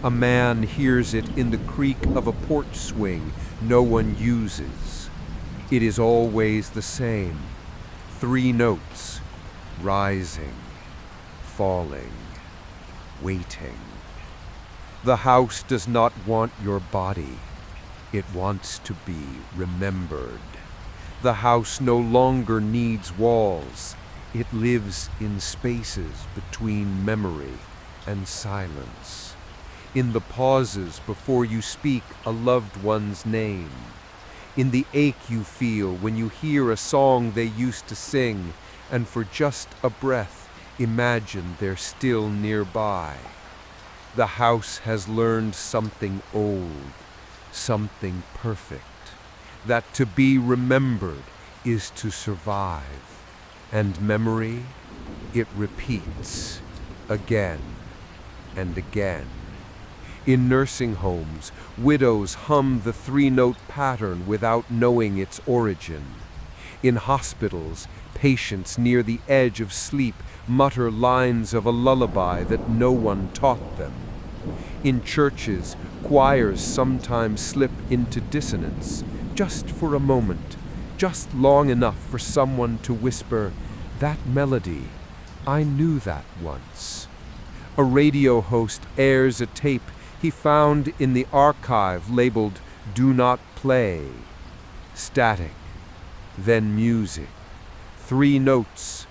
A man hears it in the creak of a porch swing no one uses. It is always the same. 3 notes, rising, falling, waiting. The house does not want your body. It wants to be remembered. The house no longer needs walls. It lives in spaces between memory and silence. In the pauses before you speak a loved one's name. In the ache you feel when you hear a song they used to sing, and for just a breath imagine they're still nearby. The house has learned something old, something perfect, that to be remembered is to survive. And memory, it repeats again and again. In nursing homes, widows hum the 3-note pattern without knowing its origin. In hospitals, patients near the edge of sleep mutter lines of a lullaby that no one taught them. In churches, choirs sometimes slip into dissonance, just for a moment, just long enough for someone to whisper, "That melody, I knew that once." A radio host airs a tape he found in the archive labeled "Do Not Play." Static, then music. 3 notes,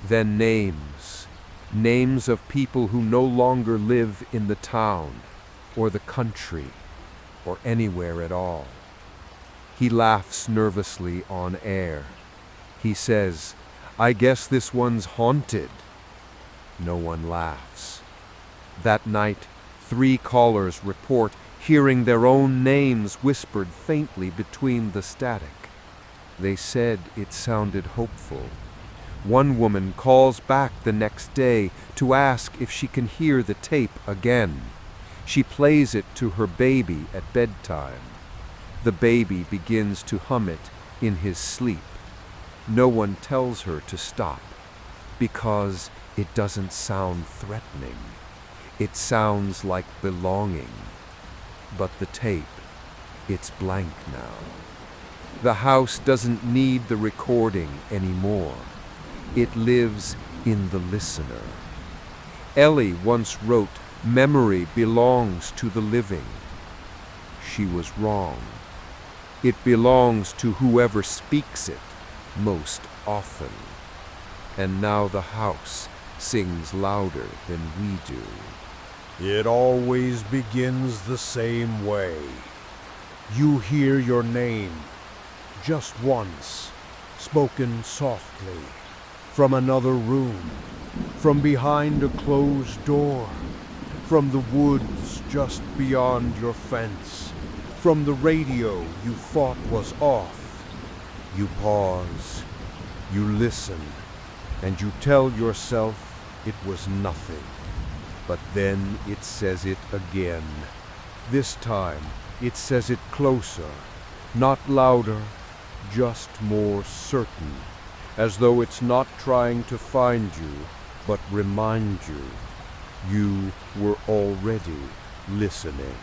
then names. Names of people who no longer live in the town, or the country, or anywhere at all. He laughs nervously on air. He says, "I guess this one's haunted." No one laughs. That night, 3 callers report hearing their own names whispered faintly between the static. They said it sounded hopeful. One woman calls back the next day to ask if she can hear the tape again. She plays it to her baby at bedtime. The baby begins to hum it in his sleep. No one tells her to stop, because it doesn't sound threatening. It sounds like belonging. But the tape, it's blank now. The house doesn't need the recording anymore. It lives in the listener. Ellie once wrote, "Memory belongs to the living." She was wrong. It belongs to whoever speaks it most often. And now the house sings louder than we do. It always begins the same way. You hear your name, just once, spoken softly, from another room, from behind a closed door, from the woods just beyond your fence, from the radio you thought was off. You pause, you listen, and you tell yourself it was nothing. But then it says it again. This time, it says it closer, not louder, just more certain, as though it's not trying to find you, but remind you. You were already listening.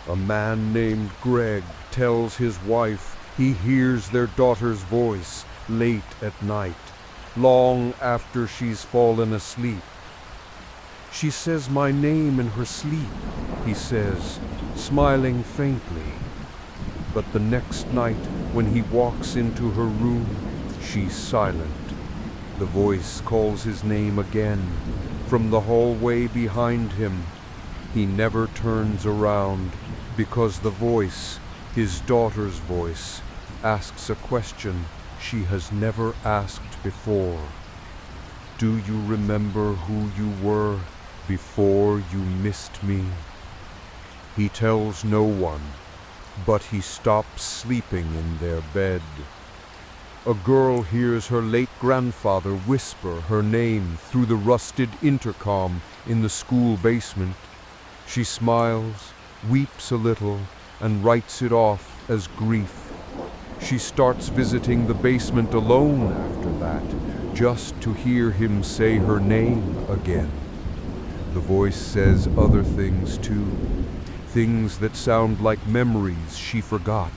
A man named Greg tells his wife he hears their daughter's voice late at night, long after she's fallen asleep. She says my name in her sleep, he says, smiling faintly. But the next night, when he walks into her room, she's silent. The voice calls his name again, from the hallway behind him. He never turns around, because the voice, his daughter's voice, asks a question she has never asked before. Do you remember who you were before you missed me? He tells no one, but he stops sleeping in their bed. A girl hears her late grandfather whisper her name through the rusted intercom in the school basement. She smiles, weeps a little, and writes it off as grief. She starts visiting the basement alone after that, just to hear him say her name again. The voice says other things too, things that sound like memories she forgot,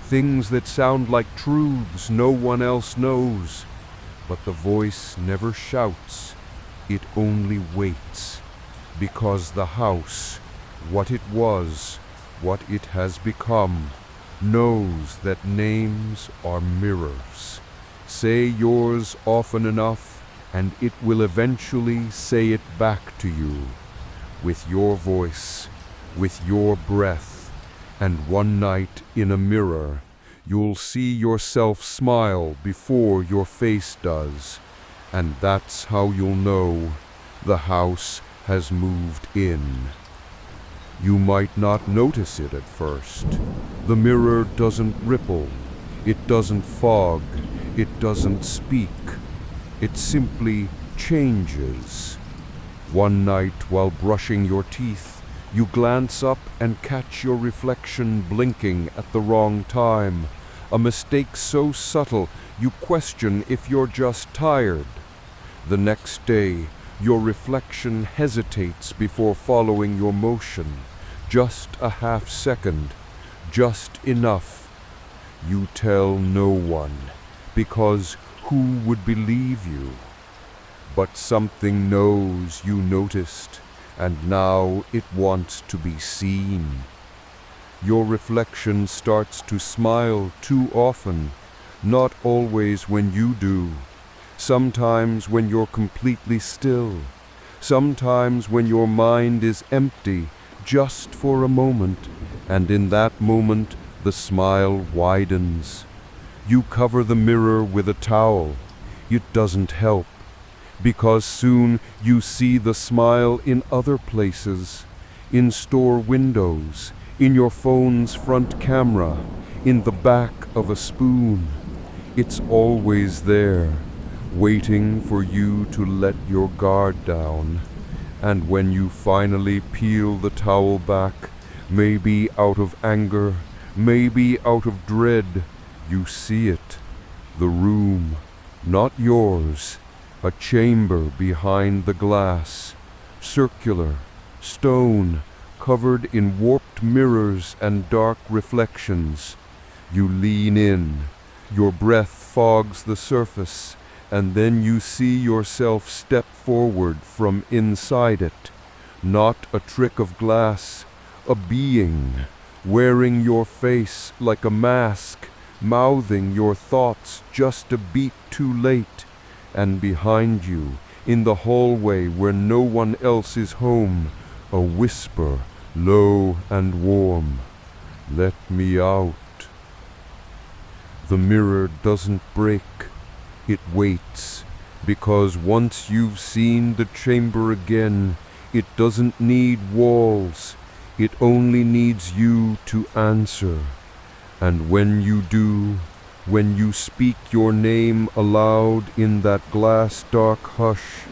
things that sound like truths no one else knows. But the voice never shouts, it only waits, because the house, what it was, what it has become, knows that names are mirrors. Say yours often enough, and it will eventually say it back to you, with your voice, with your breath. And one night in a mirror, you'll see yourself smile before your face does, and that's how you'll know the house has moved in. You might not notice it at first. The mirror doesn't ripple, it doesn't fog, it doesn't speak. It simply changes. One night while brushing your teeth, you glance up and catch your reflection blinking at the wrong time. A mistake so subtle you question if you're just tired. The next day, your reflection hesitates before following your motion. Just a half second, just enough. You tell no one, because who would believe you? But something knows you noticed, and now it wants to be seen. Your reflection starts to smile too often, not always when you do. Sometimes when you're completely still. Sometimes when your mind is empty, just for a moment, and in that moment the smile widens. You cover the mirror with a towel. It doesn't help, because soon you see the smile in other places, in store windows, in your phone's front camera, in the back of a spoon. It's always there, waiting for you to let your guard down. And when you finally peel the towel back, maybe out of anger, maybe out of dread, you see it. The room, not yours, a chamber behind the glass, circular, stone, covered in warped mirrors and dark reflections. You lean in, your breath fogs the surface, and then you see yourself step forward from inside it. Not a trick of glass, a being, wearing your face like a mask, mouthing your thoughts just a beat too late. And behind you, In the hallway where no one else is home, a whisper, low and warm, "Let me out." The mirror doesn't break, it waits, because once you've seen the chamber again, it doesn't need walls, it only needs you to answer. And when you do, when you speak your name aloud in that glass dark hush,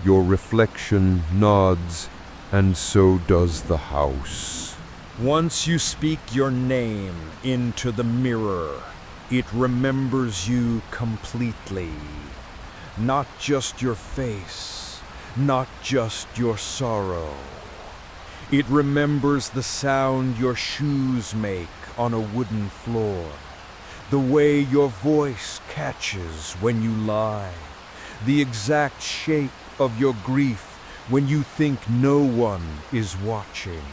your reflection nods, and so does the house. Once you speak your name into the mirror, it remembers you completely. Not just your face, not just your sorrow. It remembers the sound your shoes make on a wooden floor, the way your voice catches when you lie, the exact shape of your grief when you think no one is watching.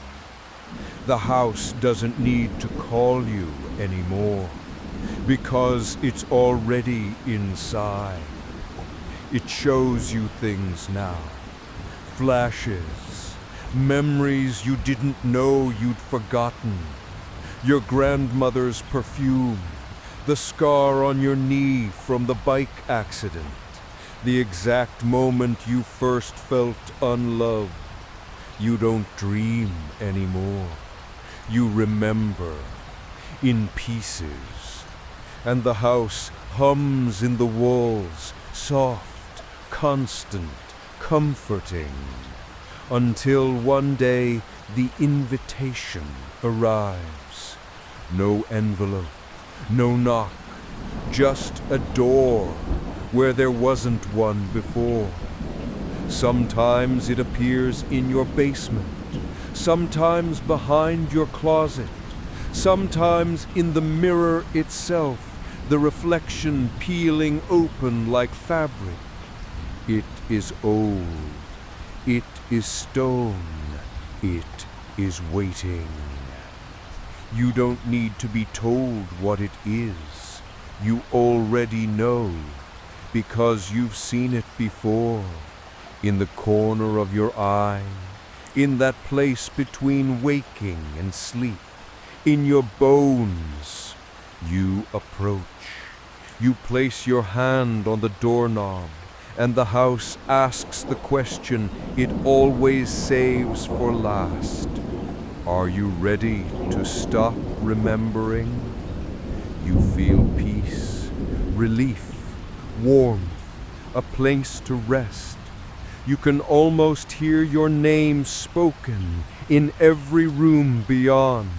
The house doesn't need to call you anymore, because it's already inside. It shows you things now, flashes, memories you didn't know you'd forgotten. Your grandmother's perfume, the scar on your knee from the bike accident, the exact moment you first felt unloved. You don't dream anymore. You remember, in pieces. And the house hums in the walls, soft, constant, comforting, until one day the invitation arrives. No envelope, no knock, just a door where there wasn't one before. Sometimes it appears in your basement, sometimes behind your closet, sometimes in the mirror itself, the reflection peeling open like fabric. It is old, it is stone, it is waiting. You don't need to be told what it is. You already know, because you've seen it before. In the corner of your eye, in that place between waking and sleep, in your bones, you approach. You place your hand on the doorknob, and the house asks the question it always saves for last. Are you ready to stop remembering? You feel peace, relief, warmth, a place to rest. You can almost hear your name spoken in every room beyond.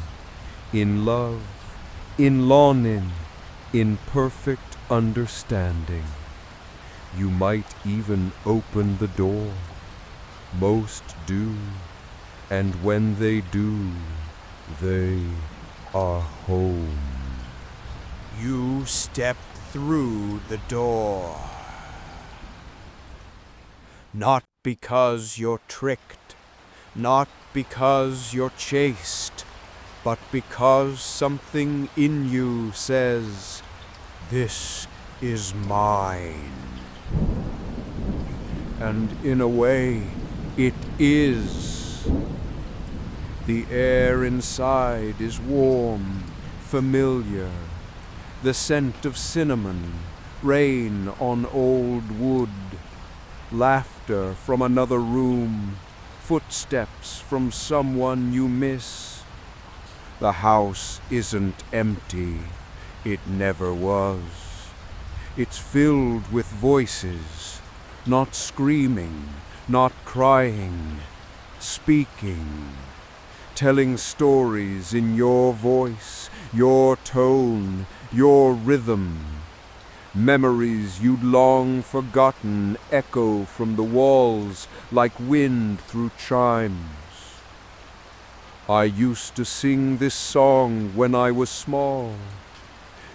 In love, in longing, in perfect understanding. You might even open the door. Most do, and when they do, they are home. You step through the door. Not because you're tricked, not because you're chased, but because something in you says, "This is mine." And in a way, it is. The air inside is warm, familiar. The scent of cinnamon, rain on old wood, laughter from another room, footsteps from someone you miss. The house isn't empty. It never was. It's filled with voices, not screaming, not crying, speaking, telling stories in your voice, your tone, your rhythm. Memories you'd long forgotten echo from the walls like wind through chimes. I used to sing this song when I was small.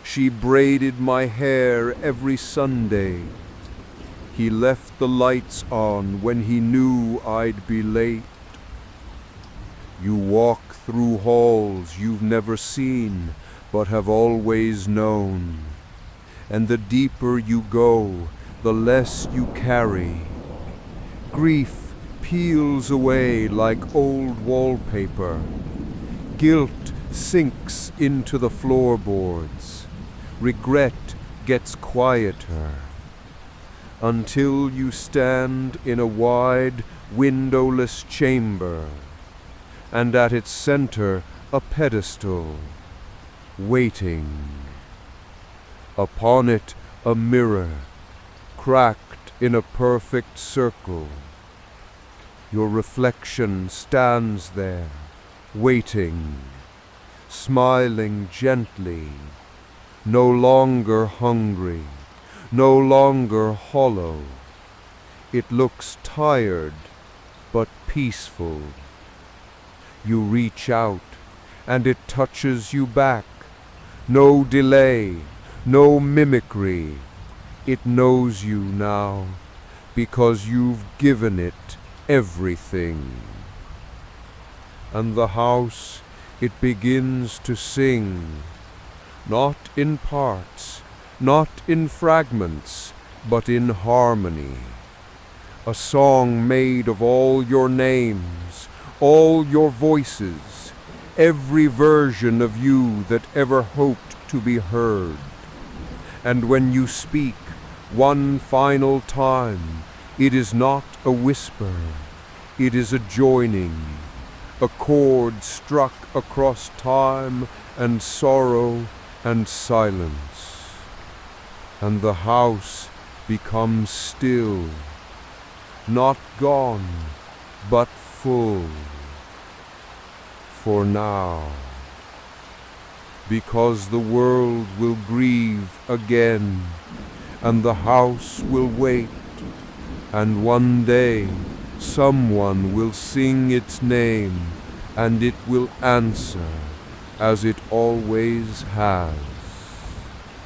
She braided my hair every Sunday. He left the lights on when he knew I'd be late. You walk through halls you've never seen but have always known. And the deeper you go, the less you carry. Grief peels away like old wallpaper. Guilt sinks into the floorboards. Regret gets quieter. Until you stand in a wide, windowless chamber, and at its center a pedestal, waiting. Upon it a mirror, cracked in a perfect circle. Your reflection stands there, waiting, smiling gently, no longer hungry, no longer hollow. It looks tired, but peaceful. You reach out, and it touches you back. No delay, no mimicry. It knows you now, because you've given it everything. And the house, it begins to sing, not in parts, not in fragments, but in harmony. A song made of all your names, all your voices, every version of you that ever hoped to be heard. And when you speak one final time, it is not a whisper, it is a joining, a chord struck across time and sorrow and silence. And the house becomes still, not gone, but full. For now. Because the world will grieve again, and the house will wait, and one day someone will sing its name, and it will answer as it always has.